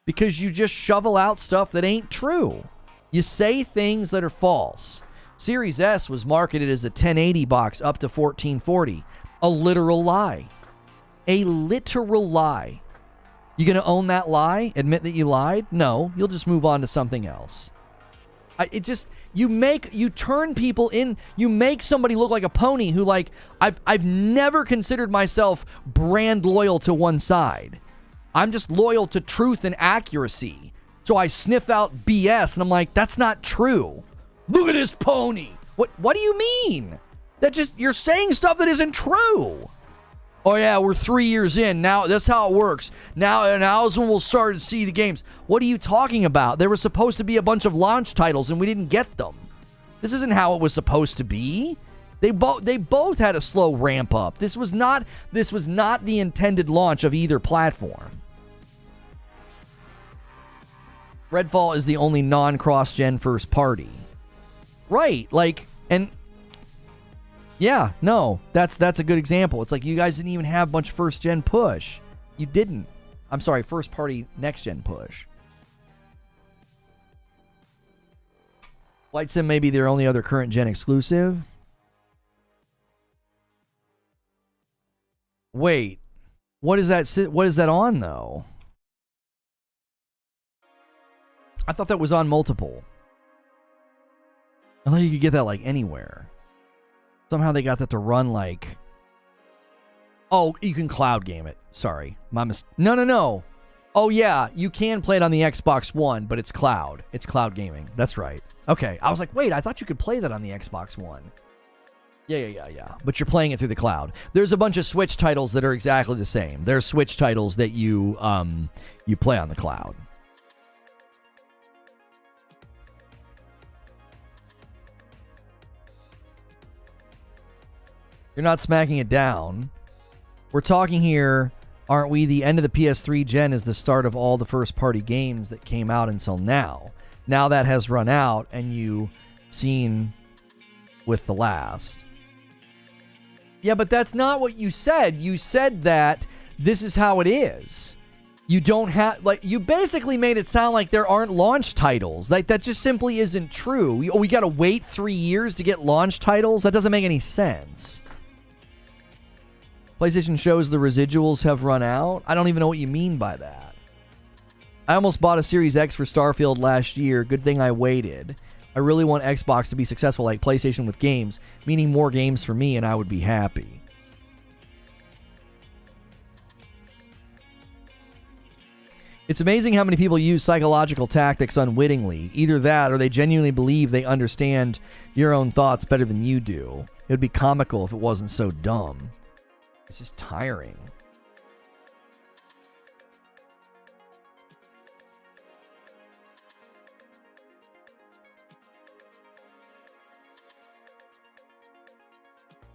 because you just shovel out stuff that ain't true. You say things that are false. Series S was marketed as a 1080 box up to 1440. A literal lie. A literal lie. You going to own that lie? Admit that you lied? No, you'll just move on to something else. You turn people in, you make somebody look like a pony who, like, I've never considered myself brand loyal to one side. I'm just loyal to truth and accuracy. So I sniff out BS and I'm like, that's not true. Look at this pony. What do you mean? You're saying stuff that isn't true. Oh yeah, we're 3 years in. Now that's how it works. Now is when we'll start to see the games. What are you talking about? There was supposed to be a bunch of launch titles and we didn't get them. This isn't how it was supposed to be. They both had a slow ramp up. This was not the intended launch of either platform. Redfall is the only non-cross-gen first party. Right, like, and yeah, no, that's a good example. It's like you guys didn't even have a bunch of first-gen push. You didn't. I'm sorry, first-party next-gen push. Flight Sim may be their only other current-gen exclusive. Wait, what is that on, though? I thought that was on multiple. I thought you could get that, like, anywhere. Somehow they got that to run, like... Oh, you can cloud game it. Sorry. No. Oh, yeah. You can play it on the Xbox One, but it's cloud. It's cloud gaming. That's right. Okay. I was like, wait, I thought you could play that on the Xbox One. Yeah. But you're playing it through the cloud. There's a bunch of Switch titles that are exactly the same. There's Switch titles that you play on the cloud. You're not smacking it down. We're talking here, aren't we? The end of the PS3 gen is the start of all the first-party games that came out until now. Now that has run out, and you've seen with the last. Yeah, but that's not what you said. You said that this is how it is. You don't have, like, you basically made it sound like there aren't launch titles. Like, that just simply isn't true. We got to wait 3 years to get launch titles? That doesn't make any sense. PlayStation shows the residuals have run out? I don't even know what you mean by that. I almost bought a Series X for Starfield last year. Good thing I waited. I really want Xbox to be successful like PlayStation with games, meaning more games for me, and I would be happy. It's amazing how many people use psychological tactics unwittingly. Either that or they genuinely believe they understand your own thoughts better than you do. It would be comical if it wasn't so dumb. It's just tiring.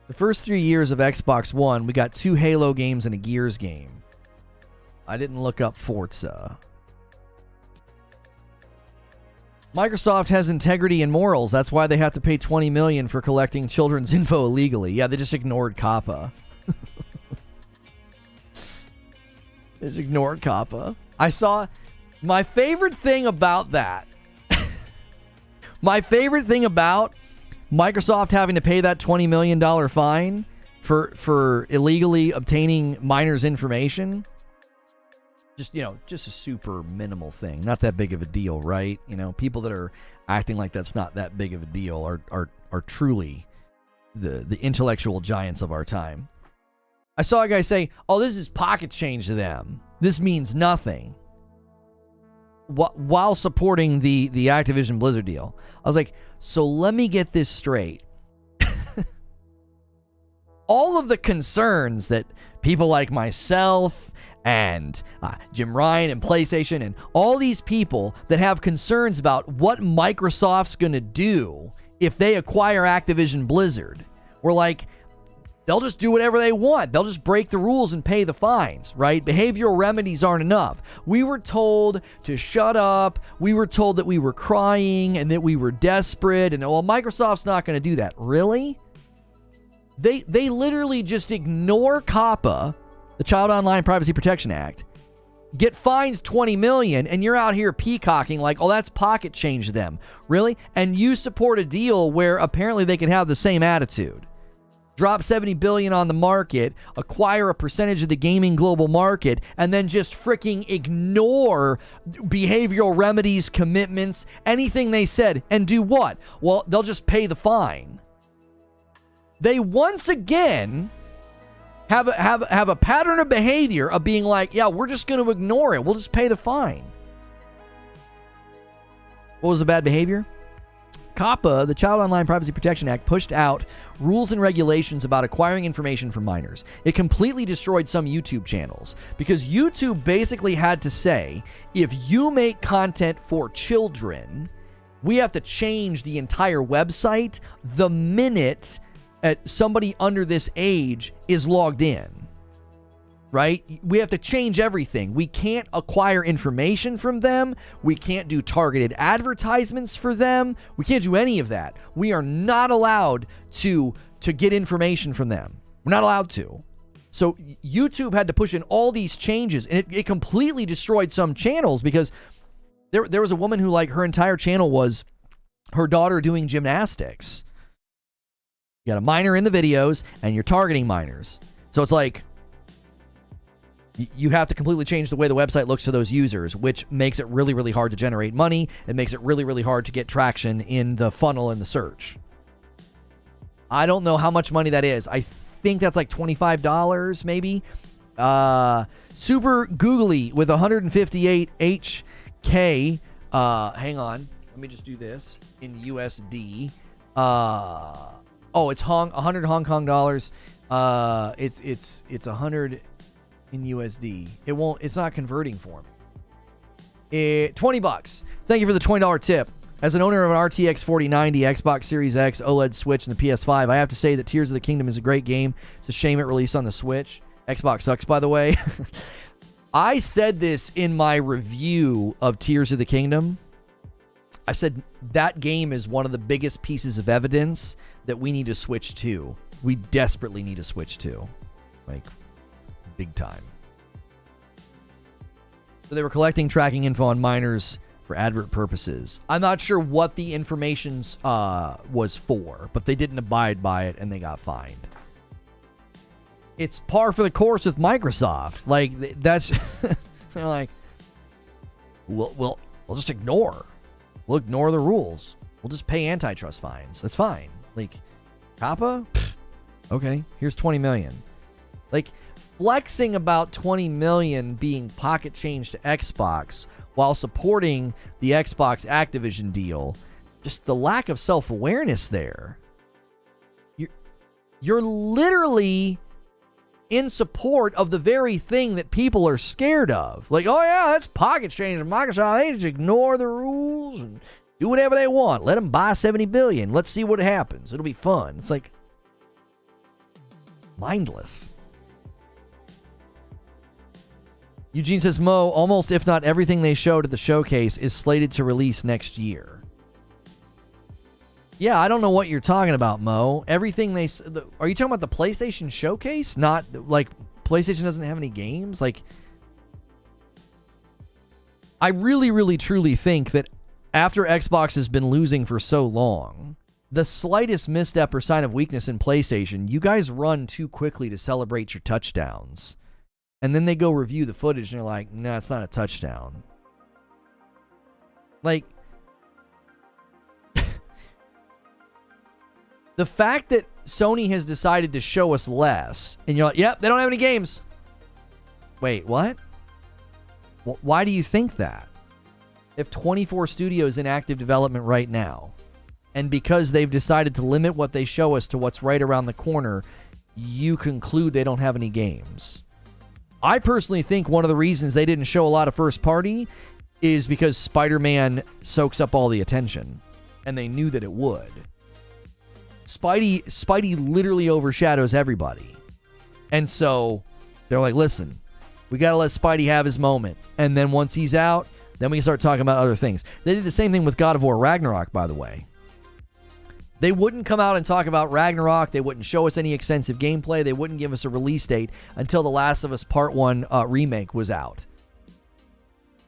The first 3 years of Xbox One, we got 2 Halo games and a Gears game. I didn't look up Forza. Microsoft has integrity and morals. That's why they have to pay $20 million for collecting children's info illegally. Yeah, they just ignored COPPA. They just ignored COPPA. I saw... My favorite thing about that... my favorite thing about Microsoft having to pay that $20 million fine for illegally obtaining minors' information... Just a super minimal thing. Not that big of a deal, right? People that are acting like that's not that big of a deal are truly the intellectual giants of our time. I saw a guy say, oh, this is pocket change to them. This means nothing. While supporting the Activision Blizzard deal. I was like, so let me get this straight. All of the concerns that people like myself... and Jim Ryan and PlayStation and all these people that have concerns about what Microsoft's going to do if they acquire Activision Blizzard. We're like, they'll just do whatever they want. They'll just break the rules and pay the fines, right? Behavioral remedies aren't enough. We were told to shut up. We were told that we were crying and that we were desperate. And, well, Microsoft's not going to do that. Really? They literally just ignore COPPA, the Child Online Privacy Protection Act, get fined $20 million, and you're out here peacocking like, oh, that's pocket change to them. Really? And you support a deal where apparently they can have the same attitude. drop $70 billion on the market, acquire a percentage of the gaming global market, and then just freaking ignore behavioral remedies, commitments, anything they said, and do what? Well, they'll just pay the fine. They once again have a pattern of behavior of being like, yeah, we're just going to ignore it. We'll just pay the fine. What was the bad behavior? COPPA, the Child Online Privacy Protection Act, pushed out rules and regulations about acquiring information from minors. It completely destroyed some YouTube channels because YouTube basically had to say, if you make content for children, we have to change the entire website the minute somebody under this age is logged in. Right? We have to change everything. We can't acquire information from them. We can't do targeted advertisements for them. We can't do any of that. We are not allowed to get information from them. We're not allowed to. So YouTube had to push in all these changes, and it completely destroyed some channels because there was a woman who, like, her entire channel was her daughter doing gymnastics. You got a minor in the videos, and you're targeting minors. So it's like, you have to completely change the way the website looks to those users, which makes it really, really hard to generate money. It makes it really, really hard to get traction in the funnel and the search. I don't know how much money that is. I think that's like $25 maybe. Super Googly with 158 HK. Hang on. Let me just do this in USD. It's 100 Hong Kong dollars. It's 100 in USD. It's not converting for me. $20. Thank you for the $20 tip. As an owner of an RTX 4090, Xbox Series X, OLED Switch, and the PS5, I have to say that Tears of the Kingdom is a great game. It's a shame it released on the Switch. Xbox sucks, by the way. I said this in my review of Tears of the Kingdom. I said that game is one of the biggest pieces of evidence that we need to switch to. We desperately need to switch to. Like, big time. So they were collecting tracking info on minors for advert purposes. I'm not sure what the information was for, but they didn't abide by it and they got fined. It's par for the course with Microsoft. Like, that's they're like, we'll just ignore. We'll ignore the rules. We'll just pay antitrust fines. That's fine. Like, COPPA? Okay, here's $20 million. Like, flexing about $20 million being pocket change to Xbox while supporting the Xbox Activision deal, just the lack of self-awareness there. You're literally in support of the very thing that people are scared of. Like, oh yeah, that's pocket change. Microsoft, they just ignore the rules and do whatever they want. Let them buy $70 billion. Let's see what happens. It'll be fun. It's like mindless. Eugene says, Mo, almost if not everything they showed at the showcase is slated to release next year. Yeah, I don't know what you're talking about, Mo. Everything they... Are you talking about the PlayStation showcase? Not, like, PlayStation doesn't have any games? Like, I really, really, truly think that after Xbox has been losing for so long, the slightest misstep or sign of weakness in PlayStation, you guys run too quickly to celebrate your touchdowns. And then they go review the footage and they're like, nah, it's not a touchdown. Like, the fact that Sony has decided to show us less, and you're like, yep, they don't have any games. Wait, what? Why do you think that? They have 24 studios in active development right now. And because they've decided to limit what they show us to what's right around the corner, you conclude they don't have any games. I personally think one of the reasons they didn't show a lot of first party is because Spider-Man soaks up all the attention. And they knew that it would. Spidey literally overshadows everybody. And so they're like, listen, we got to let Spidey have his moment. And then once he's out, then we can start talking about other things. They did the same thing with God of War Ragnarok, by the way. They wouldn't come out and talk about Ragnarok. They wouldn't show us any extensive gameplay. They wouldn't give us a release date until The Last of Us Part 1 remake was out.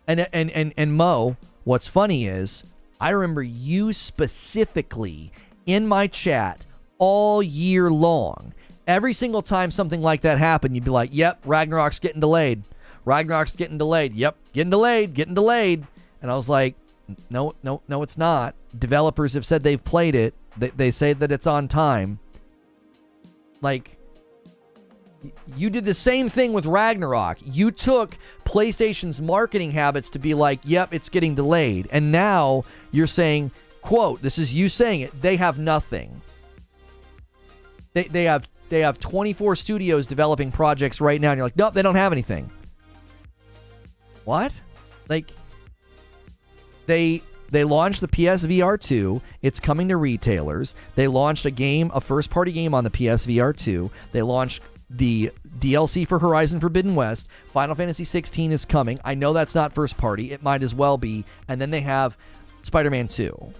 And Mo, what's funny is, I remember you specifically in my chat all year long. Every single time something like that happened, you'd be like, yep, Ragnarok's getting delayed. Ragnarok's getting delayed. Yep, getting delayed. And I was like, no, it's not. Developers have said they've played it. They say that it's on time. Like, you did the same thing with Ragnarok. You took PlayStation's marketing habits to be like, yep, it's getting delayed. And now you're saying, quote, this is you saying it, they have nothing. They have 24 studios developing projects right now, and you're like, nope, they don't have anything. What? Like, they launched the PSVR 2. It's coming to retailers. They launched a first-party game on the PSVR 2. They launched the DLC for Horizon Forbidden West. Final Fantasy 16 is coming. I know that's not first-party. It might as well be. And then they have Spider-Man 2.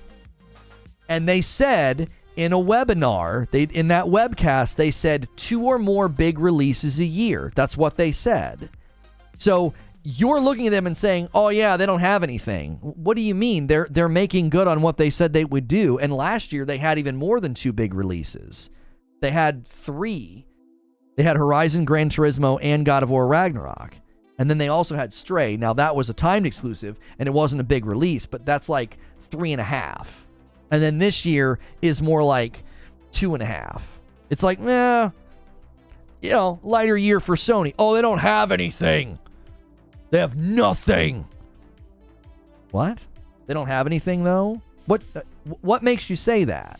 And they said in a webinar, in that webcast, they said 2 or more big releases a year. That's what they said. So you're looking at them and saying, oh yeah, they don't have anything. What do you mean? They're making good on what they said they would do. And last year they had even more than 2 big releases. They had 3. They had Horizon, Gran Turismo, and God of War Ragnarok. And then they also had Stray. Now that was a timed exclusive and it wasn't a big release, but that's like 3.5. And then this year is more like 2.5. It's like, lighter year for Sony. Oh, they don't have anything. They have nothing. What? They don't have anything, though? What makes you say that?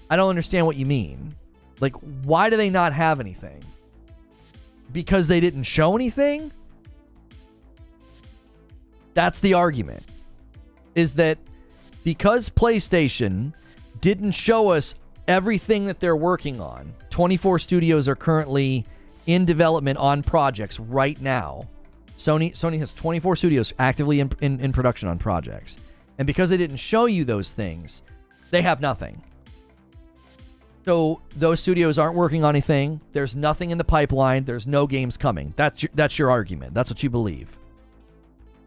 I don't understand what you mean. Like, why do they not have anything? Because they didn't show anything? That's the argument. Is that because PlayStation didn't show us everything that they're working on, 24 studios are currently in development on projects right now. Sony has 24 studios actively in production on projects. And because they didn't show you those things, they have nothing. So those studios aren't working on anything. There's nothing in the pipeline. There's no games coming. That's your argument. That's what you believe.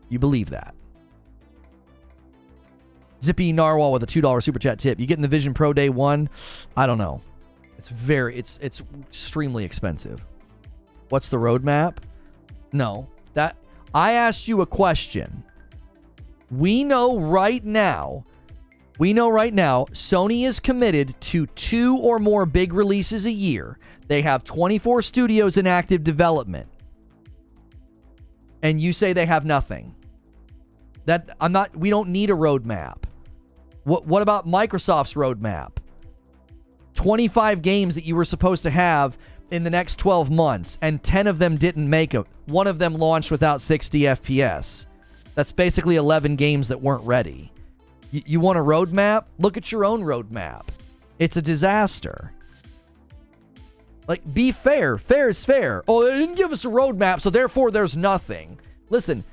You believe that. Zippy Narwhal with a $2 super chat tip. You getting the Vision Pro day one? I don't know. It's extremely expensive. What's the roadmap? No. That I asked you a question. We know right now Sony is committed to 2 or more big releases a year. They have 24 studios in active development. And you say they have nothing. We don't need a roadmap. What about Microsoft's roadmap? 25 games that you were supposed to have in the next 12 months, and 10 of them didn't make it. One of them launched without 60 FPS. That's basically 11 games that weren't ready. You want a roadmap? Look at your own roadmap. It's a disaster. Like, be fair. Fair is fair. Oh, they didn't give us a roadmap, so therefore there's nothing. Listen,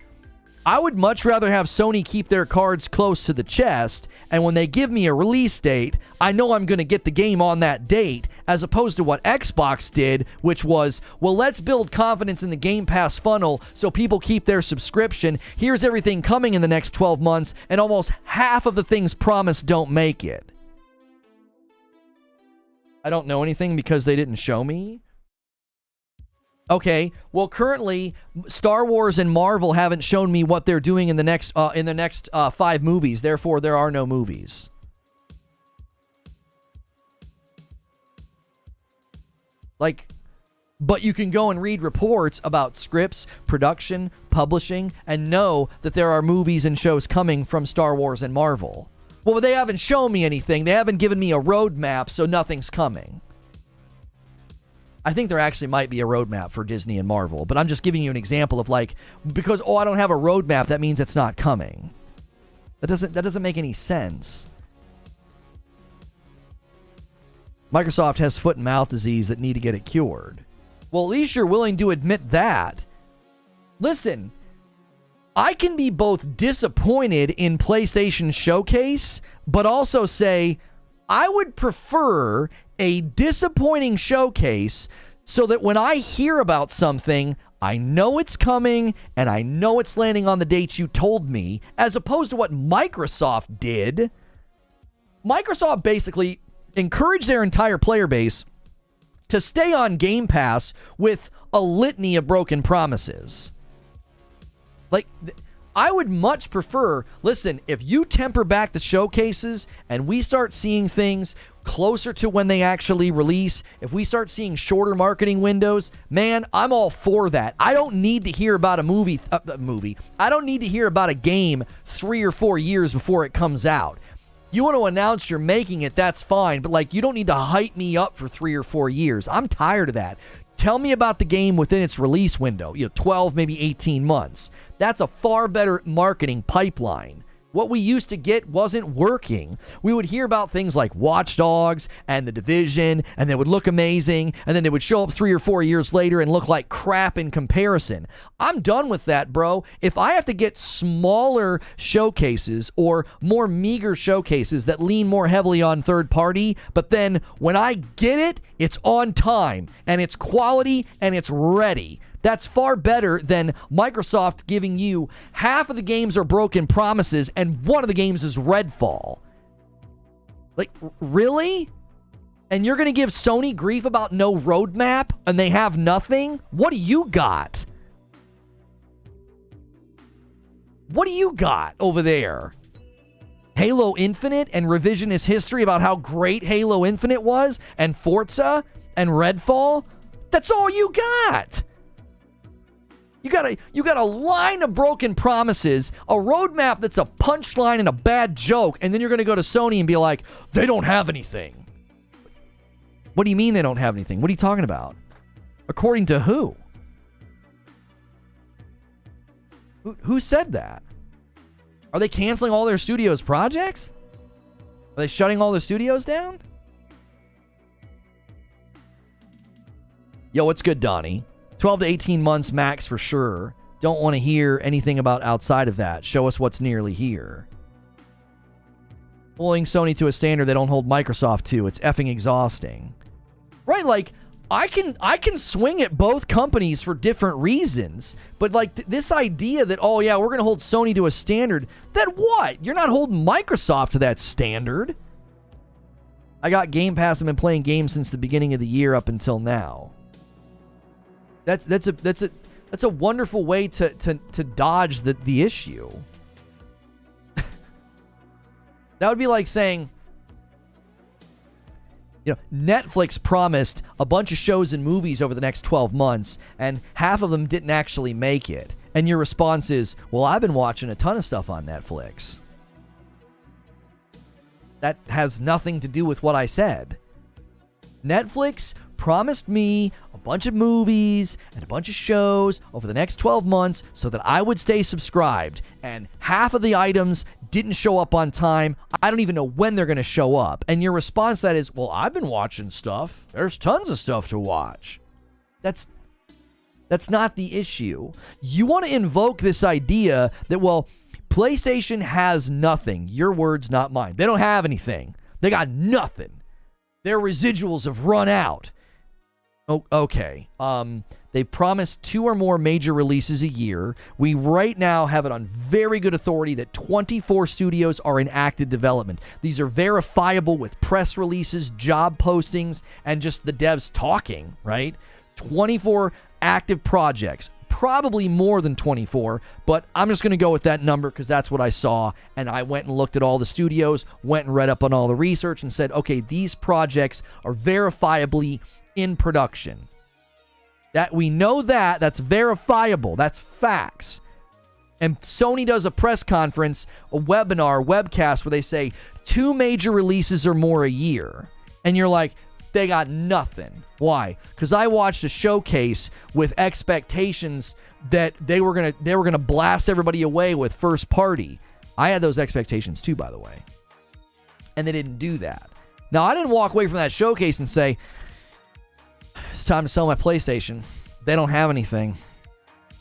I would much rather have Sony keep their cards close to the chest, and when they give me a release date, I know I'm going to get the game on that date, as opposed to what Xbox did, which was, well, let's build confidence in the Game Pass funnel so people keep their subscription. Here's everything coming in the next 12 months, and almost half of the things promised don't make it. I don't know anything because they didn't show me. Okay, well, currently, Star Wars and Marvel haven't shown me what they're doing in the next 5 movies. Therefore, there are no movies. Like, but you can go and read reports about scripts, production, publishing, and know that there are movies and shows coming from Star Wars and Marvel. Well, they haven't shown me anything. They haven't given me a roadmap, so nothing's coming. I think there actually might be a roadmap for Disney and Marvel, but I'm just giving you an example of like, because, I don't have a roadmap, that means it's not coming. That doesn't make any sense. Microsoft has foot and mouth disease that need to get it cured. Well, at least you're willing to admit that. Listen, I can be both disappointed in PlayStation Showcase, but also say I would prefer a disappointing showcase so that when I hear about something, I know it's coming and I know it's landing on the dates you told me, as opposed to what Microsoft did. Microsoft basically encourage their entire player base to stay on Game Pass with a litany of broken promises. Like, I would much prefer, listen, if you temper back the showcases and we start seeing things closer to when they actually release, if we start seeing shorter marketing windows, man, I'm all for that. I don't need to hear about a movie. I don't need to hear about a game 3 or 4 years before it comes out. You want to announce you're making it, that's fine, but like, you don't need to hype me up for 3 or 4 years. I'm tired of that. Tell me about the game within its release window, 12, maybe 18 months. That's a far better marketing pipeline. What we used to get wasn't working. We would hear about things like Watch Dogs and The Division, and they would look amazing, and then they would show up 3 or 4 years later and look like crap in comparison. I'm done with that, bro. If I have to get smaller showcases or more meager showcases that lean more heavily on third party, but then when I get it, it's on time, and it's quality, and it's ready. That's far better than Microsoft giving you half of the games are broken promises and one of the games is Redfall. Like, really? And you're going to give Sony grief about no roadmap and they have nothing? What do you got? What do you got over there? Halo Infinite and revisionist history about how great Halo Infinite was and Forza and Redfall? That's all you got. You got a line of broken promises, a roadmap that's a punchline and a bad joke, and then you're going to go to Sony and be like, they don't have anything. What do you mean they don't have anything? What are you talking about? According to who? Who said that? Are they canceling all their studios' projects? Are they shutting all their studios down? Yo, what's good, Donnie? 12 to 18 months max for sure. Don't want to hear anything about outside of that. Show us what's nearly here. Pulling Sony to a standard they don't hold Microsoft to. It's effing exhausting. Right, like, I can swing at both companies for different reasons. But, like, this idea that, oh, yeah, we're going to hold Sony to a standard. Then what? You're not holding Microsoft to that standard. I got Game Pass. I've been playing games since the beginning of the year up until now. That's a wonderful way to dodge the issue. That would be like saying, Netflix promised a bunch of shows and movies over the next 12 months, and half of them didn't actually make it. And your response is, well, I've been watching a ton of stuff on Netflix. That has nothing to do with what I said. Netflix promised me a bunch of movies and a bunch of shows over the next 12 months so that I would stay subscribed, and half of the items didn't show up on time. I don't even know when they're going to show up. And your response to that is, well, I've been watching stuff. There's tons of stuff to watch. That's not the issue. You want to invoke this idea that, well, PlayStation has nothing. Your words, not mine. They don't have anything. They got nothing. Their residuals have run out. Oh, okay. They promised 2 or more major releases a year. We right now have it on very good authority that 24 studios are in active development. These are verifiable with press releases, job postings, and just the devs talking, right? 24 active projects. Probably more than 24, but I'm just going to go with that number because that's what I saw. And I went and looked at all the studios, went and read up on all the research and said, okay, these projects are verifiably in production. That we know that's verifiable. That's facts. And Sony does a press conference, a webinar, webcast where they say 2 major releases or more a year. And you're like, they got nothing. Why? Because I watched a showcase with expectations that they were gonna blast everybody away with first party. I had those expectations too, by the way. And they didn't do that. Now, I didn't walk away from that showcase and say, it's time to sell my PlayStation. They don't have anything.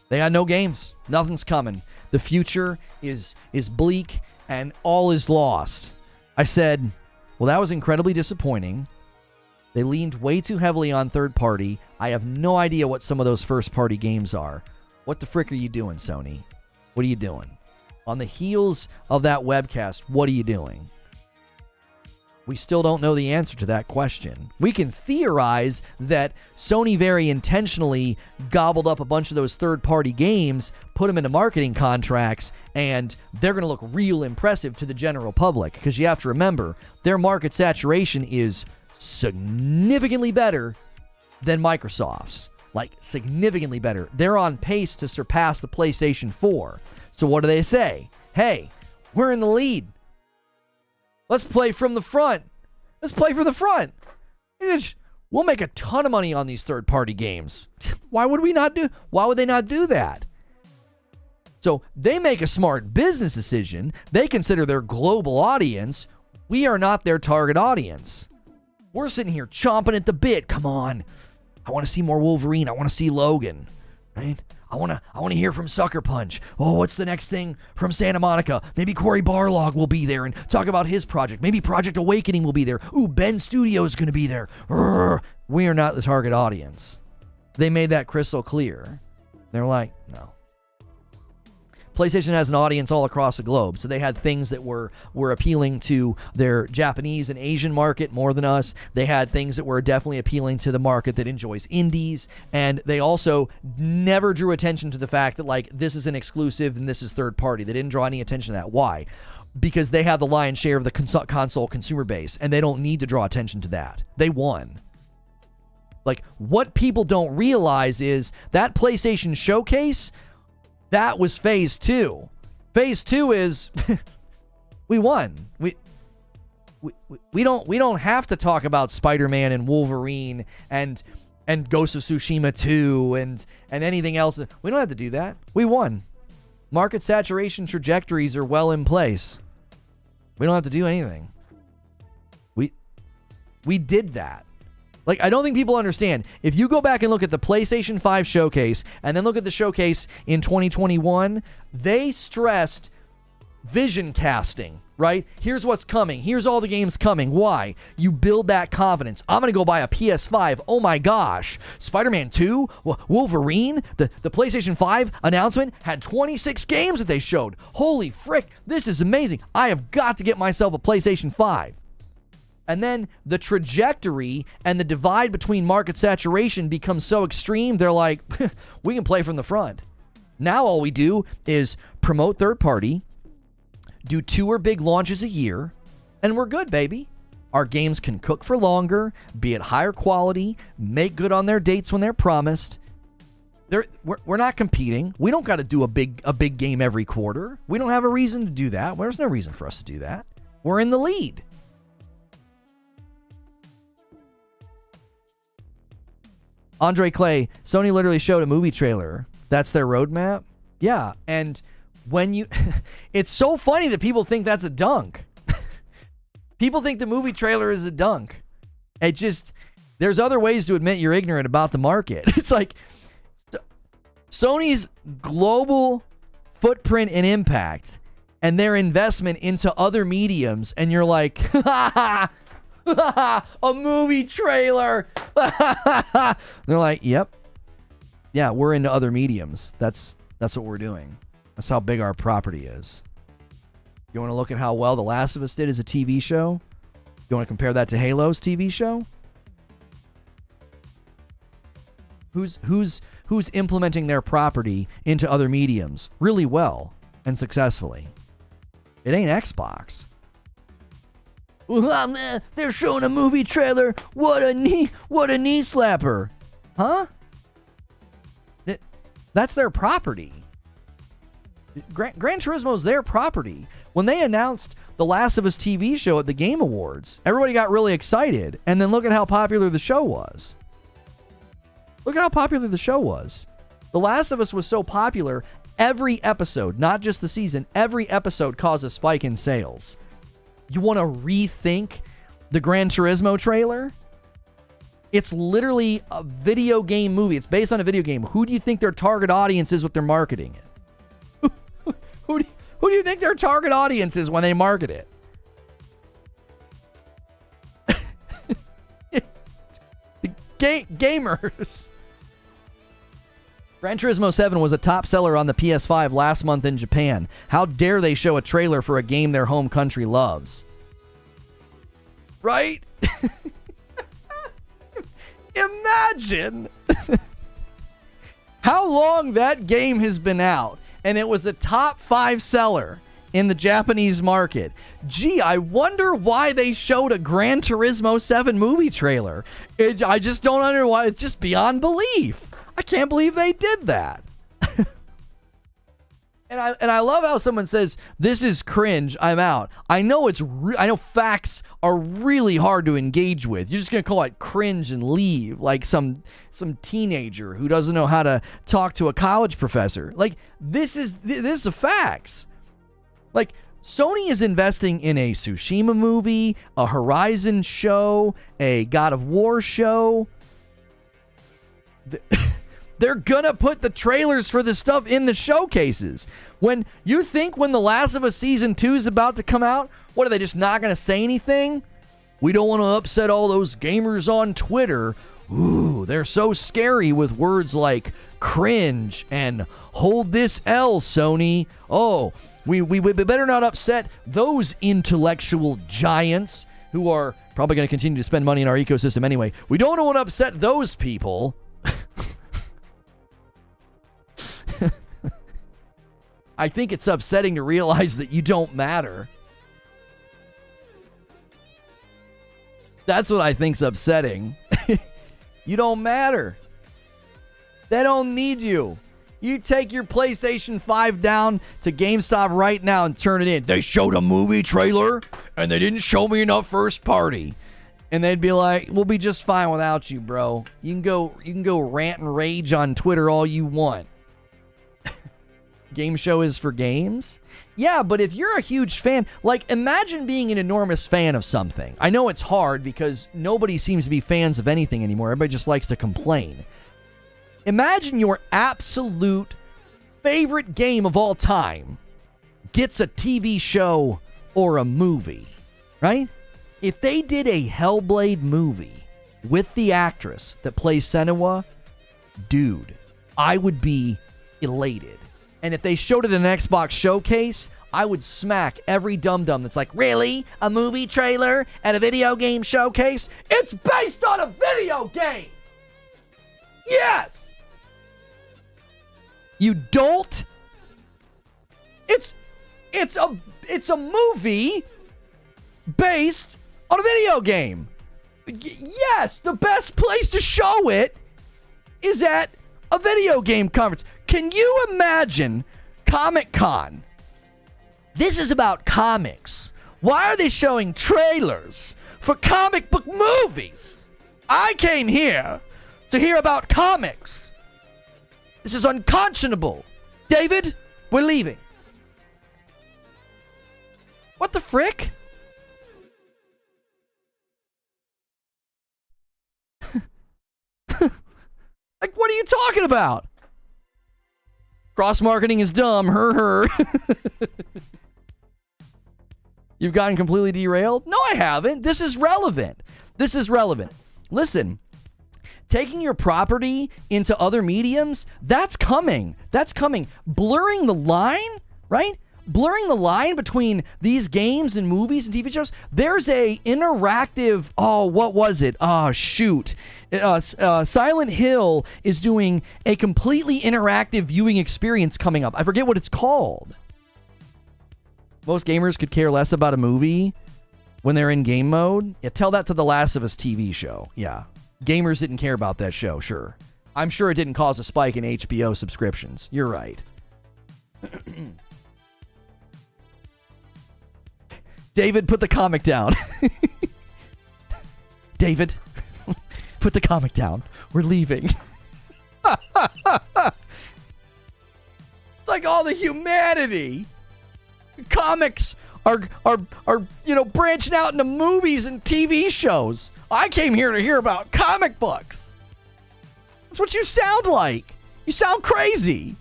They got no games. Nothing's coming. The future is bleak and all is lost. I said, well, that was incredibly disappointing. They leaned way too heavily on third party. I have no idea what some of those first party games are. What the frick are you doing, Sony? What are you doing? On the heels of that webcast, what are you doing? We still don't know the answer to that question. We can theorize that Sony very intentionally gobbled up a bunch of those third-party games, put them into marketing contracts, and they're going to look real impressive to the general public. Because you have to remember, their market saturation is significantly better than Microsoft's. Like, significantly better. They're on pace to surpass the PlayStation 4. So what do they say? Hey, we're in the lead. Let's play from the front. Let's play from the front. We'll make a ton of money on these third-party games. Why would they not do that? So they make a smart business decision. They consider their global audience. We are not their target audience. We're sitting here chomping at the bit. Come on. I want to see more Wolverine. I want to see Logan. Right? I want to hear from Sucker Punch. Oh, what's the next thing from Santa Monica? Maybe Cory Barlog will be there and talk about his project. Maybe Project Awakening will be there. Ooh, Ben Studio is going to be there. We are not the target audience. They made that crystal clear. They're like, no. PlayStation has an audience all across the globe, so they had things that were appealing to their Japanese and Asian market more than us. They had things that were definitely appealing to the market that enjoys indies, and they also never drew attention to the fact that, like, this is an exclusive and this is third party. They didn't draw any attention to that. Why? Because they have the lion's share of the console consumer base, and they don't need to draw attention to that. They won. Like, what people don't realize is that PlayStation Showcase, that was phase 2. Phase 2 is we won. We don't have to talk about Spider-Man and Wolverine and Ghost of Tsushima 2 and anything else. We don't have to do that. We won. Market saturation trajectories are well in place. We don't have to do anything. We did that. Like, I don't think people understand. If you go back and look at the PlayStation 5 showcase and then look at the showcase in 2021, they stressed vision casting, right? Here's what's coming. Here's all the games coming. Why? You build that confidence. I'm going to go buy a PS5. Oh my gosh. Spider-Man 2, Wolverine, the PlayStation 5 announcement had 26 games that they showed. Holy frick, this is amazing. I have got to get myself a PlayStation 5. And then the trajectory and the divide between market saturation becomes so extreme, they're like, we can play from the front. Now all we do is promote third party, do 2 or big launches a year, and we're good, baby. Our games can cook for longer, be at higher quality, make good on their dates when they're promised. We're not competing. We don't got to do a big game every quarter. We don't have a reason to do that. There's no reason for us to do that. We're in the lead. Andre Clay, Sony literally showed a movie trailer. That's their roadmap? Yeah, and when you... it's so funny that people think that's a dunk. People think the movie trailer is a dunk. It just... There's other ways to admit you're ignorant about the market. It's like Sony's global footprint and impact and their investment into other mediums, and you're like, a movie trailer. They're like, yep. Yeah, we're into other mediums. That's what we're doing. That's how big our property is. You want to look at how well The Last of Us did as a TV show? You want to compare that to Halo's TV show? Who's implementing their property into other mediums really well and successfully? It ain't Xbox. Man, they're showing a movie trailer. What a knee slapper. Huh? That's their property. Gran Turismo's their property. When they announced The Last of Us TV show at the Game Awards, everybody got really excited. And then look at how popular the show was. Look at how popular the show was. The Last of Us was so popular, every episode, not just the season, every episode caused a spike in sales. You want to rethink the Gran Turismo trailer? It's literally a video game movie. It's based on a video game. Who do you think their target audience is with their marketing it? Who do you think their target audience is when they market it? Gamers. Gran Turismo 7 was a top seller on the PS5 last month in Japan. How dare they show a trailer for a game their home country loves? right? Imagine how long that game has been out, and it was a top 5 seller in the Japanese market. Gee, I wonder why they showed a Gran Turismo 7 movie trailer. I just don't understand why. It's just beyond belief. I can't believe they did that. And I love how someone says, this is cringe, I'm out. I know I know facts are really hard to engage with. You're just going to call it cringe and leave, like some teenager who doesn't know how to talk to a college professor. Like, this is the facts. Like, Sony is investing in a Tsushima movie, a Horizon show, a God of War show. They're gonna put the trailers for this stuff in the showcases. When you think when The Last of Us Season 2 is about to come out, what, are they just not gonna say anything? We don't want to upset all those gamers on Twitter. Ooh, they're so scary with words like cringe and hold this L, Sony. Oh, we better not upset those intellectual giants who are probably going to continue to spend money in our ecosystem anyway. We don't want to upset those people. I think it's upsetting to realize that you don't matter. That's what I think's upsetting. You don't matter. They don't need you. You take your PlayStation 5 down to GameStop right now and turn it in. They showed a movie trailer and they didn't show me enough first party. And they'd be like, we'll be just fine without you, bro. You can go rant and rage on Twitter all you want. Game show is for games? Yeah, but if you're a huge fan, like, imagine being an enormous fan of something. I know it's hard because nobody seems to be fans of anything anymore. Everybody just likes to complain. Imagine your absolute favorite game of all time gets a TV show or a movie, right? If they did a Hellblade movie with the actress that plays Senua, dude, I would be elated. And if they showed it in an Xbox showcase, I would smack every dum-dum that's like, really? A movie trailer at a video game showcase? It's based on a video game! Yes! You don't? It's a movie based on a video game. Yes, the best place to show it is at a video game conference. Can you imagine Comic-Con? This is about comics. Why are they showing trailers for comic book movies? I came here to hear about comics. This is unconscionable. David, we're leaving. What the frick? Like, what are you talking about? Cross-marketing is dumb. Her. You've gotten completely derailed? No, I haven't. This is relevant. Listen, taking your property into other mediums, that's coming. Blurring the line, right? Blurring the line between these games and movies and TV shows. There's a interactive, what was it? Shoot. Silent Hill is doing a completely interactive viewing experience coming up. I forget what it's called. Most gamers could care less about a movie when they're in game mode. Yeah, tell that to the Last of Us TV show. Yeah. Gamers didn't care about that show, sure. I'm sure it didn't cause a spike in HBO subscriptions. You're right. David, put the comic down. David, put the comic down. We're leaving. It's like all the humanity. Comics are branching out into movies and TV shows. I came here to hear about comic books. That's what you sound like. You sound crazy.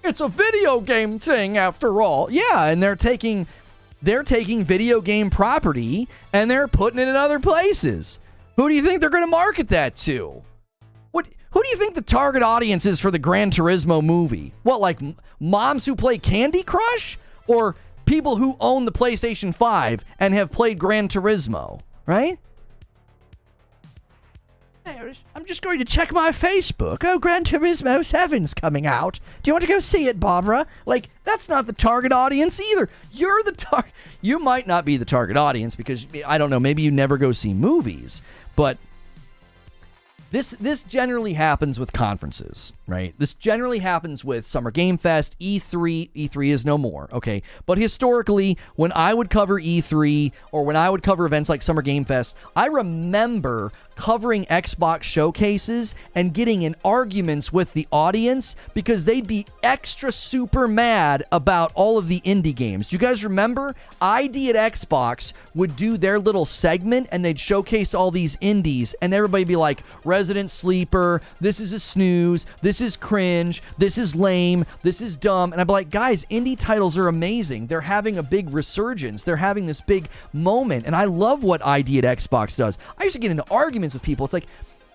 It's a video game thing after all. Yeah, and they're taking video game property and they're putting it in other places. Who do you think they're going to market that to? Who do you think the target audience is for the Gran Turismo movie? What, like moms who play Candy Crush? Or People who own the PlayStation 5 and have played Gran Turismo, right? I'm just going to check my Facebook. Oh, Gran Turismo 7's coming out. Do you want to go see it, Barbara? Like, that's not the target audience either. You're the target. You might not be the target audience because, I don't know, maybe you never go see movies. But this generally happens with conferences, right? This generally happens with Summer Game Fest, E3. E3 is no more, okay? But historically, when I would cover E3 or when I would cover events like Summer Game Fest, I remember covering Xbox showcases and getting in arguments with the audience because they'd be extra super mad about all of the indie games. Do you guys remember? ID at Xbox would do their little segment and they'd showcase all these indies and everybody'd be like, Resident Sleeper, this is a snooze, this is cringe, this is lame, this is dumb. And I'd be like, guys, indie titles are amazing. They're having a big resurgence. They're having this big moment. And I love what ID at Xbox does. I used to get into arguments with people. It's like,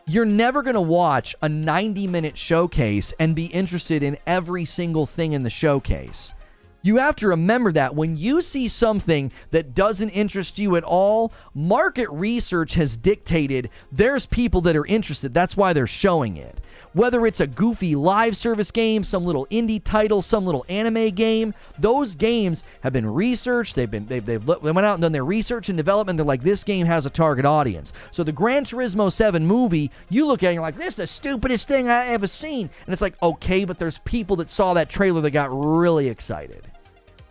you're never going to watch a 90-minute showcase and be interested in every single thing in the showcase. You have to remember that when you see something that doesn't interest you at all, market research has dictated there's people that are interested. That's why they're showing it. Whether it's a goofy live service game, some little indie title, some little anime game, those games have been researched. They went out and done their research and development. They're like, this game has a target audience. So the Gran Turismo 7 movie, you look at it and you're like, this is the stupidest thing I ever seen. And it's like, okay, but there's people that saw that trailer that got really excited.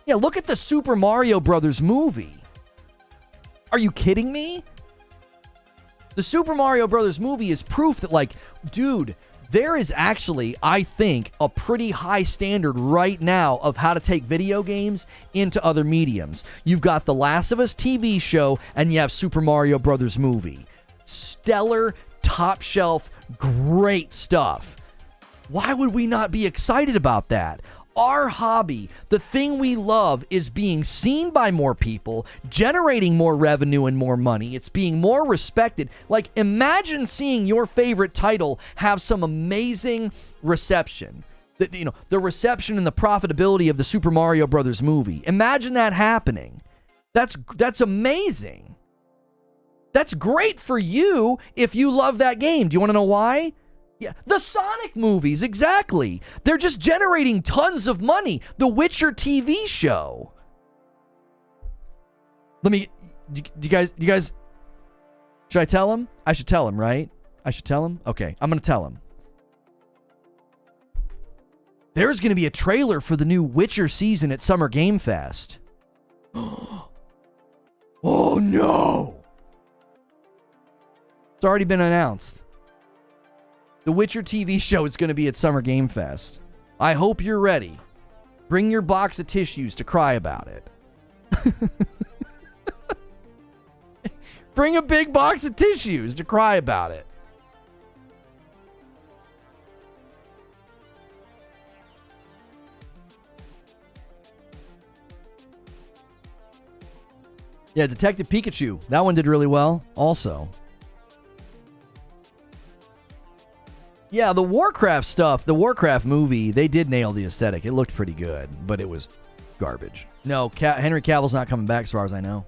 Yeah, look at the Super Mario Brothers movie. Are you kidding me? The Super Mario Brothers movie is proof that, like, dude, there is actually, I think, a pretty high standard right now of how to take video games into other mediums. You've got the Last of Us TV show, and you have Super Mario Brothers movie. Stellar, top shelf, great stuff. Why would we not be excited about that? Our hobby, the thing we love, is being seen by more people, generating more revenue and more money. It's being more respected. Like, imagine seeing your favorite title have some amazing reception. The reception and the profitability of the Super Mario Brothers movie. Imagine that happening. That's amazing. That's great for you if you love that game. Do you want to know why? Yeah, the Sonic movies, exactly. They're just generating tons of money. The Witcher TV show. Do you guys, should I tell him? I should tell him, right? I should tell him? Okay, I'm going to tell him. There's going to be a trailer for the new Witcher season at Summer Game Fest. Oh, no. It's already been announced. The Witcher TV show is going to be at Summer Game Fest. I hope you're ready. Bring your box of tissues to cry about it. Bring a big box of tissues to cry about it. Yeah, Detective Pikachu. That one did really well also. Yeah, the Warcraft stuff, the Warcraft movie, they did nail the aesthetic. It looked pretty good, but it was garbage. No, Henry Cavill's not coming back as far as I know.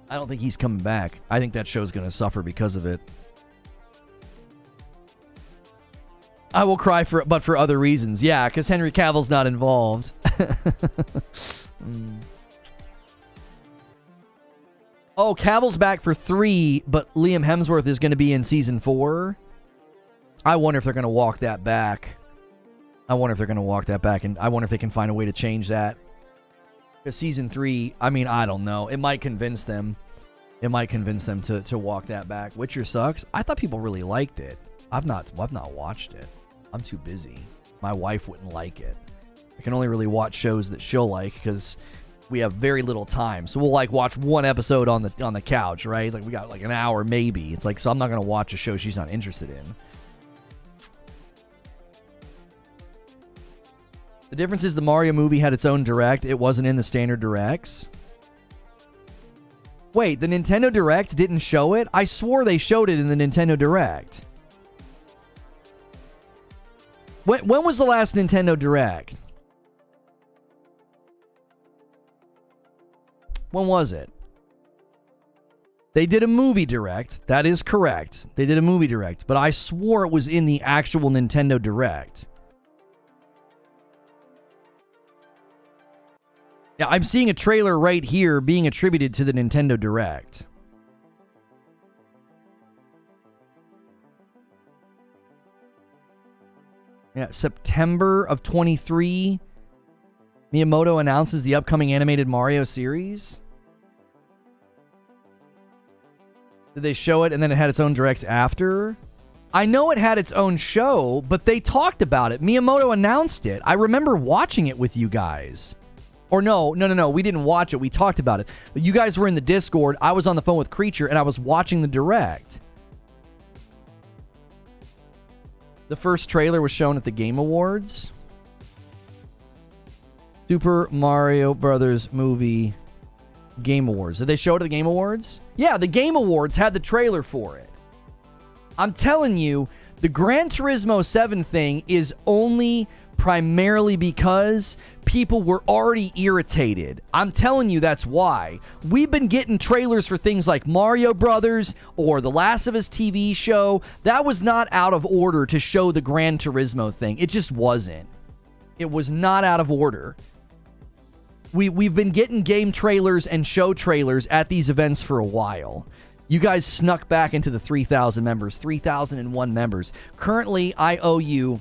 I don't think he's coming back. I think that show's going to suffer because of it. I will cry but for other reasons. Yeah, because Henry Cavill's not involved. Oh, Cavill's back for 3, but Liam Hemsworth is going to be in season 4. I wonder if they're going to walk that back. And I wonder if they can find a way to change that. Because season 3, I mean, I don't know. It might convince them. To walk that back. Witcher sucks. I thought people really liked it. I've not watched it. I'm too busy. My wife wouldn't like it. I can only really watch shows that she'll like because we have very little time. So we'll watch one episode on the couch, right? Like we got an hour maybe. It's like, so I'm not going to watch a show she's not interested in. The difference is the Mario movie had its own direct. It wasn't in the standard directs. Wait, the Nintendo Direct didn't show it? I swore they showed it in the Nintendo Direct. When was the last Nintendo Direct? When was it? They did a movie direct. That is correct. They did a movie direct, but I swore it was in the actual Nintendo Direct. Yeah, I'm seeing a trailer right here being attributed to the Nintendo Direct. Yeah, September of 23, Miyamoto announces the upcoming animated Mario series. Did they show it and then it had its own directs after? I know it had its own show, but they talked about it. Miyamoto announced it. I remember watching it with you guys. Or no. We didn't watch it. We talked about it. You guys were in the Discord. I was on the phone with Creature, and I was watching the direct. The first trailer was shown at the Game Awards. Super Mario Brothers movie Game Awards. Did they show it at the Game Awards? Yeah, the Game Awards had the trailer for it. I'm telling you, the Gran Turismo 7 thing is only primarily because people were already irritated. I'm telling you that's why. We've been getting trailers for things like Mario Brothers or The Last of Us TV show. That was not out of order to show the Gran Turismo thing. It just wasn't. It was not out of order. We've been getting game trailers and show trailers at these events for a while. You guys snuck back into the 3,000 members, 3,001 members. Currently, I owe you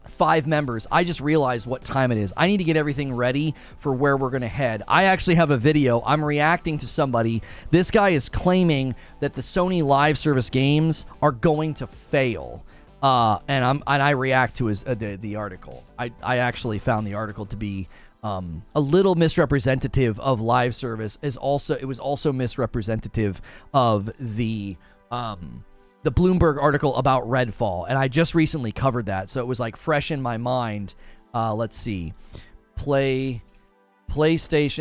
5 members. I just realized what time it is. I need to get everything ready for where we're going to head. I actually have a video. I'm reacting to somebody. This guy is claiming that the Sony live service games are going to fail. And I react to his the article. I actually found the article to be a little misrepresentative of live service. It was also misrepresentative of the Bloomberg article about Redfall, and I just recently covered that, so it was like fresh in my mind. Let's see, PlayStation,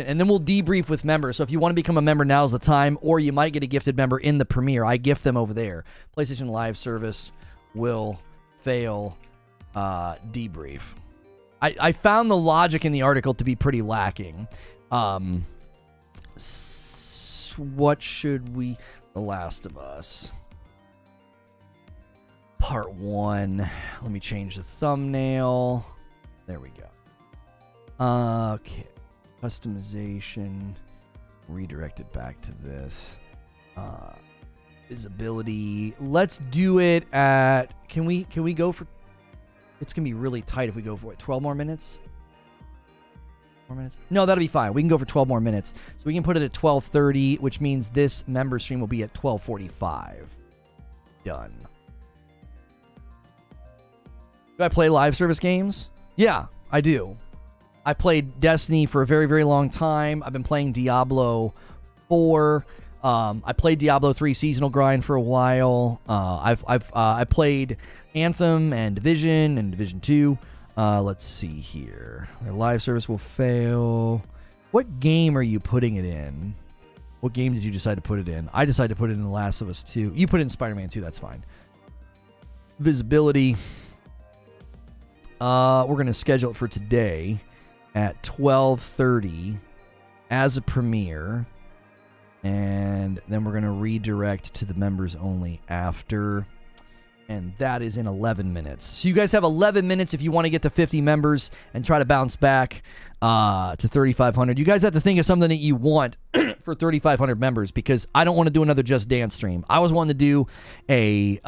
and then we'll debrief with members. So if you want to become a member, now's the time, or you might get a gifted member in the premiere. I gift them over there. PlayStation live service will fail. Debrief. I found the logic in the article to be pretty lacking. What should we... The Last of Us. Part 1. Let me change the thumbnail. There we go. Okay. Customization. Redirect it back to this. Visibility. Let's do it at... Can we go for... It's going to be really tight if we go for, 12 more minutes? 4 minutes? No, that'll be fine. We can go for 12 more minutes. So we can put it at 12:30, which means this member stream will be at 12:45. Done. Do I play live service games? Yeah, I do. I played Destiny for a very, very long time. I've been playing Diablo 4. I played Diablo 3 seasonal grind for a while. I played Anthem and Division 2. Let's see here. Their live service will fail. What game are you putting it in? What game did you decide to put it in? I decided to put it in The Last of Us 2. You put it in Spider-Man 2, that's fine. Visibility. We're going to schedule it for today at 12:30 as a premiere. And then we're going to redirect to the members only after. And that is in 11 minutes. So you guys have 11 minutes if you want to get to 50 members and try to bounce back to 3,500. You guys have to think of something that you want for 3,500 members, because I don't want to do another Just Dance stream. I was wanting to do a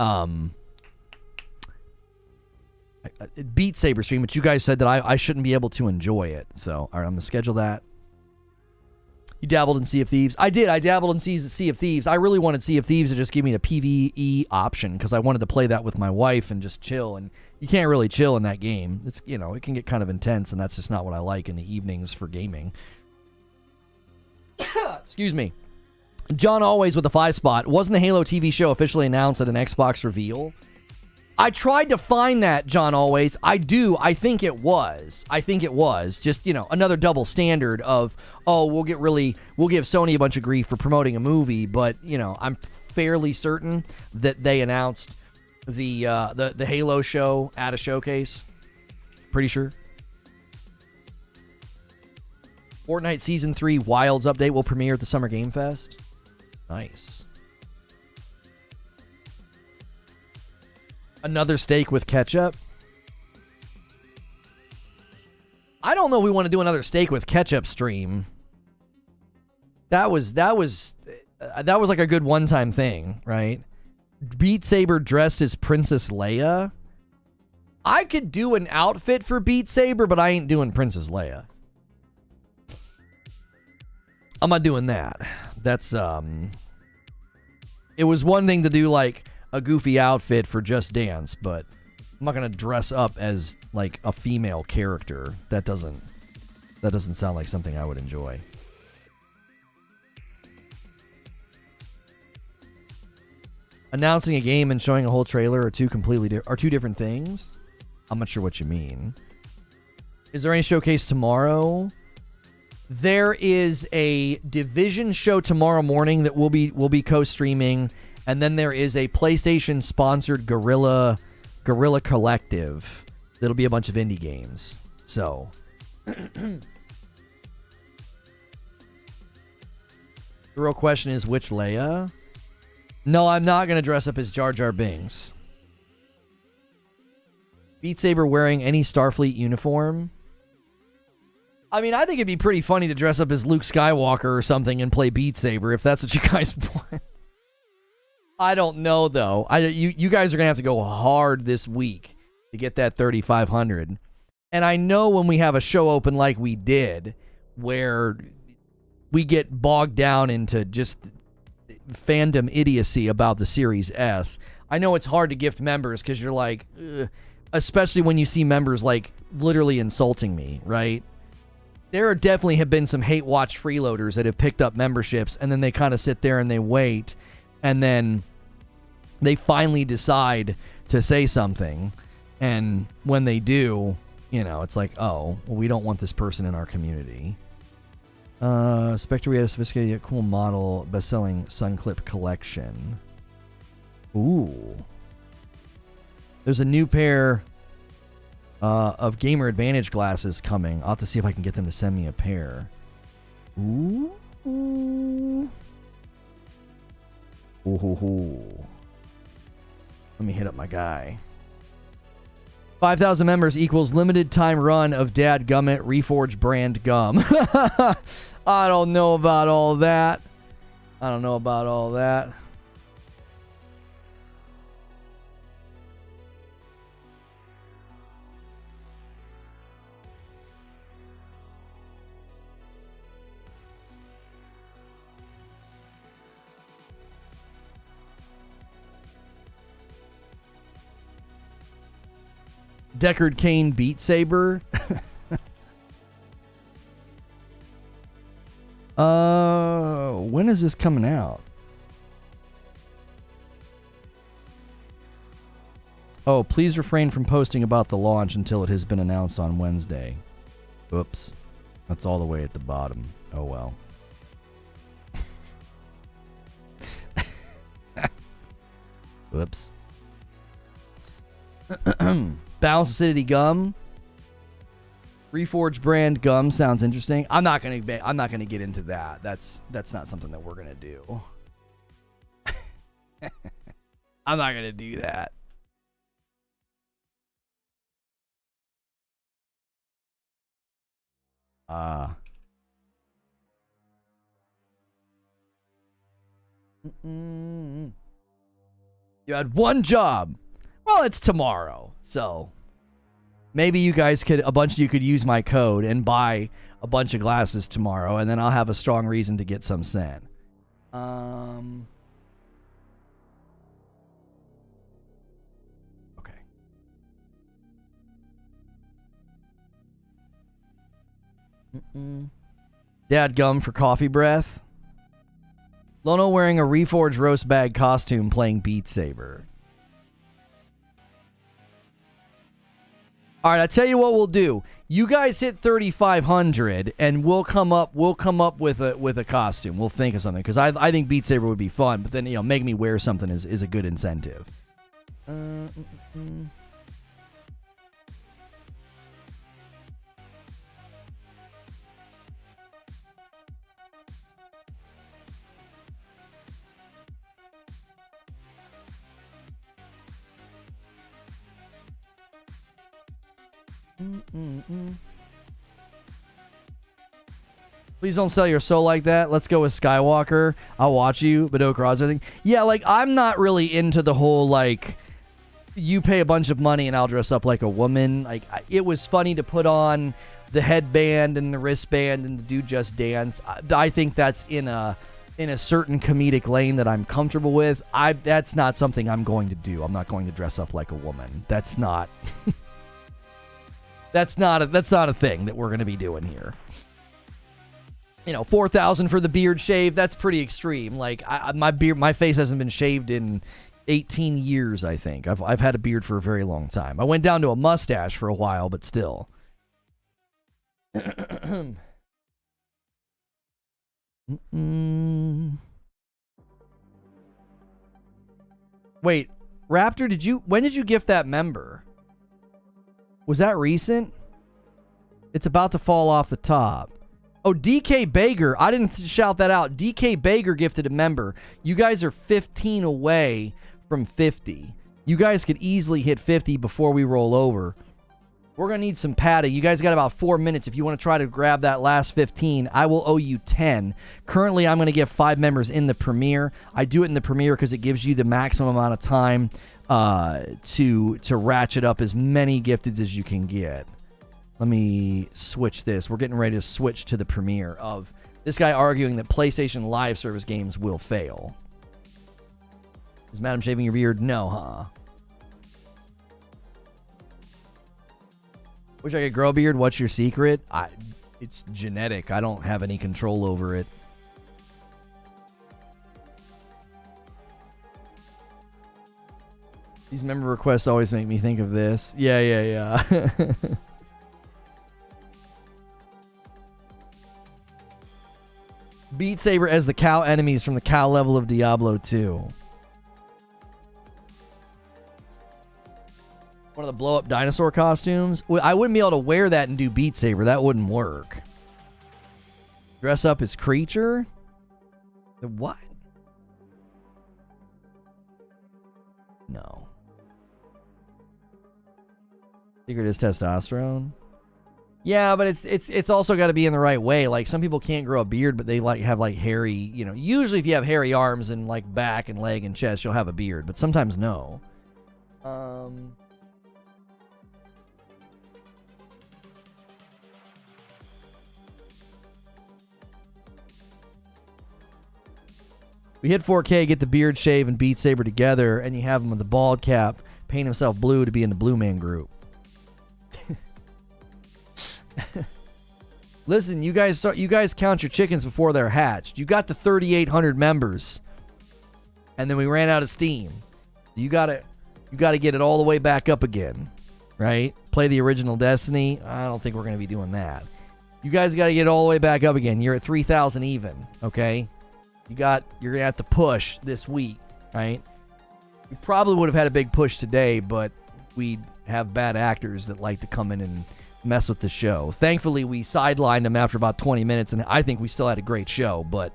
Beat Saber stream, but you guys said that I shouldn't be able to enjoy it. So all right, I'm going to schedule that. You dabbled in Sea of Thieves. I did. I dabbled in Sea of Thieves. I really wanted Sea of Thieves to just give me the PvE option, because I wanted to play that with my wife and just chill. And you can't really chill in that game. It's, it can get kind of intense, and that's just not what I like in the evenings for gaming. Excuse me. John Always with the 5 spot. Wasn't the Halo TV show officially announced at an Xbox reveal? I tried to find that, John Always. I think it was. Just, another double standard of, we'll give Sony a bunch of grief for promoting a movie, but, I'm fairly certain that they announced the Halo show at a showcase. Pretty sure. Fortnite Season 3 Wilds update will premiere at the Summer Game Fest. Nice. Another steak with ketchup. I don't know if we want to do another steak with ketchup stream. That was like a good one-time thing, right? Beat Saber dressed as Princess Leia. I could do an outfit for Beat Saber, but I ain't doing Princess Leia. I'm not doing that. That's it was one thing to do like a goofy outfit for Just Dance, but I'm not gonna dress up as like a female character. That doesn't sound like something I would enjoy. Announcing a game and showing a whole trailer are two different things. I'm not sure what you mean. Is there any showcase tomorrow? There is a Division show tomorrow morning that we'll be co-streaming, and then there is a PlayStation sponsored Guerrilla Collective. That'll be a bunch of indie games. So the real question is which Leia? No, I'm not going to dress up as Jar Jar Binks. Beat Saber wearing any Starfleet uniform? I mean, I think it'd be pretty funny to dress up as Luke Skywalker or something and play Beat Saber if that's what you guys want. I don't know, though. You guys are going to have to go hard this week to get that 3,500. And I know when we have a show open like we did, where we get bogged down into just fandom idiocy about the Series S, I know it's hard to gift members because you're like, ugh, especially when you see members like literally insulting me, right? There definitely have been some hate watch freeloaders that have picked up memberships and then they kind of sit there and they wait and then they finally decide to say something, and when they do, you know, it's like, oh, well, we don't want this person in our community. Spectre, we had a sophisticated yet cool model, best-selling Sunclip collection. Ooh. There's a new pair of Gamer Advantage glasses coming. I'll have to see if I can get them to send me a pair. Ooh. Ooh. Ooh. Let me hit up my guy. 5,000 members equals limited time run of Dad Gummit Reforged brand gum. I don't know about all that. Deckard Cain Beat Saber. When is this coming out? Oh, please refrain from posting about the launch until it has been announced on Wednesday. Oops. That's all the way at the bottom. Oh well. Whoops. Balance Acidity gum. Reforged brand gum sounds interesting. I'm not gonna get into that. That's not something that we're gonna do. I'm not gonna do that. You had one job. Well, it's tomorrow, so maybe you guys could, a bunch of you could use my code and buy a bunch of glasses tomorrow, and then I'll have a strong reason to get some sent. Okay. Dadgum for coffee breath. Lono wearing a Reforged roast bag costume playing Beat Saber. All right, I tell you what we'll do. You guys hit 3,500, and we'll come up with a costume. We'll think of something, because I think Beat Saber would be fun. But then, you know, make me wear something is a good incentive. Please don't sell your soul like that. Let's go with Skywalker. I'll watch you, but no cross thing. Yeah, like, I'm not really into the whole, like, you pay a bunch of money and I'll dress up like a woman. Like, it was funny to put on the headband and the wristband and to do Just Dance. I think that's in a certain comedic lane that I'm comfortable with. That's not something I'm going to do. I'm not going to dress up like a woman. That's not that's not a thing that we're going to be doing here. You know, $4,000 for the beard shave, that's pretty extreme. Like, my face hasn't been shaved in 18 years, I think. I've had a beard for a very long time. I went down to a mustache for a while, but still. Wait, Raptor, when did you gift that member? Was that recent? It's about to fall off the top. Oh, DK Bager. I didn't shout that out. DK Bager gifted a member. You guys are 15 away from 50. You guys could easily hit 50 before we roll over. We're going to need some padding. You guys got about 4 minutes. If you want to try to grab that last 15, I will owe you 10. Currently, I'm going to give 5 members in the premiere. I do it in the premiere because it gives you the maximum amount of time to ratchet up as many gifteds as you can get. Let me switch this. We're getting ready to switch to the premiere of this guy arguing that PlayStation Live Service games will fail. Is Madam shaving your beard? No, huh? Wish I could grow a beard. What's your secret? It's genetic. I don't have any control over it. These member requests always make me think of this. Yeah. Beat Saber as the cow enemies from the cow level of Diablo 2. One of the blow-up dinosaur costumes. I wouldn't be able to wear that and do Beat Saber. That wouldn't work. Dress up as creature? The what? No. Secret is testosterone? Yeah, but it's also got to be in the right way. Like, some people can't grow a beard, but they have hairy, usually if you have hairy arms and like back and leg and chest, you'll have a beard, but sometimes no. We hit 4K, get the beard shave and Beat Saber together, and you have him with the bald cap, paint himself blue to be in the Blue Man Group. Listen, you guys count your chickens before they're hatched. You got to 3,800 members, and then we ran out of steam. You gotta get it all the way back up again, right? Play the original Destiny. I don't think we're gonna be doing that. You guys got to get it all the way back up again. You're at 3,000 even, okay? You're gonna have to push this week, right? We probably would have had a big push today, but we have bad actors that like to come in and mess with the show. Thankfully, we sidelined them after about 20 minutes, and I think we still had a great show, but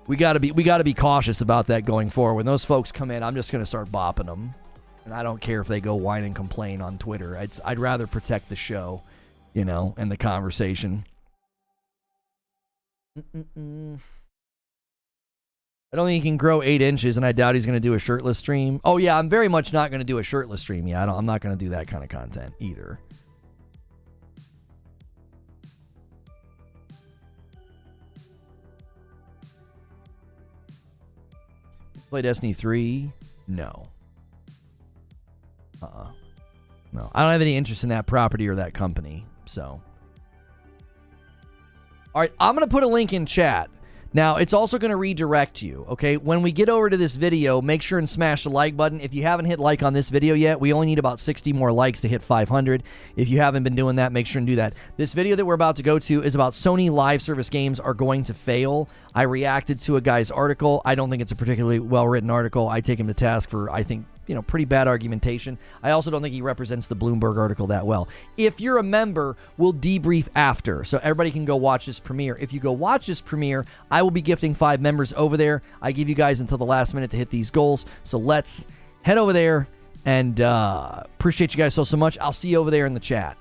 we gotta be cautious about that going forward. When those folks come in, I'm just gonna start bopping them, and I don't care if they go whine and complain on Twitter. I'd rather protect the show, and the conversation. I don't think he can grow 8 inches, and I doubt he's going to do a shirtless stream. Oh, yeah, I'm very much not going to do a shirtless stream. Yeah, I'm not going to do that kind of content either. Play Destiny 3? No. No. I don't have any interest in that property or that company, so. All right, I'm going to put a link in chat. Now, it's also going to redirect you, okay? When we get over to this video, make sure and smash the like button. If you haven't hit like on this video yet, we only need about 60 more likes to hit 500. If you haven't been doing that, make sure and do that. This video that we're about to go to is about Sony live service games are going to fail. I reacted to a guy's article. I don't think it's a particularly well-written article. I take him to task for, I think, pretty bad argumentation. I also don't think he represents the Bloomberg article that well. If you're a member, we'll debrief after, so everybody can go watch this premiere. If you go watch this premiere, I will be gifting 5 members over there. I give you guys until the last minute to hit these goals, so let's head over there, and appreciate you guys so much. I'll see you over there in the chat.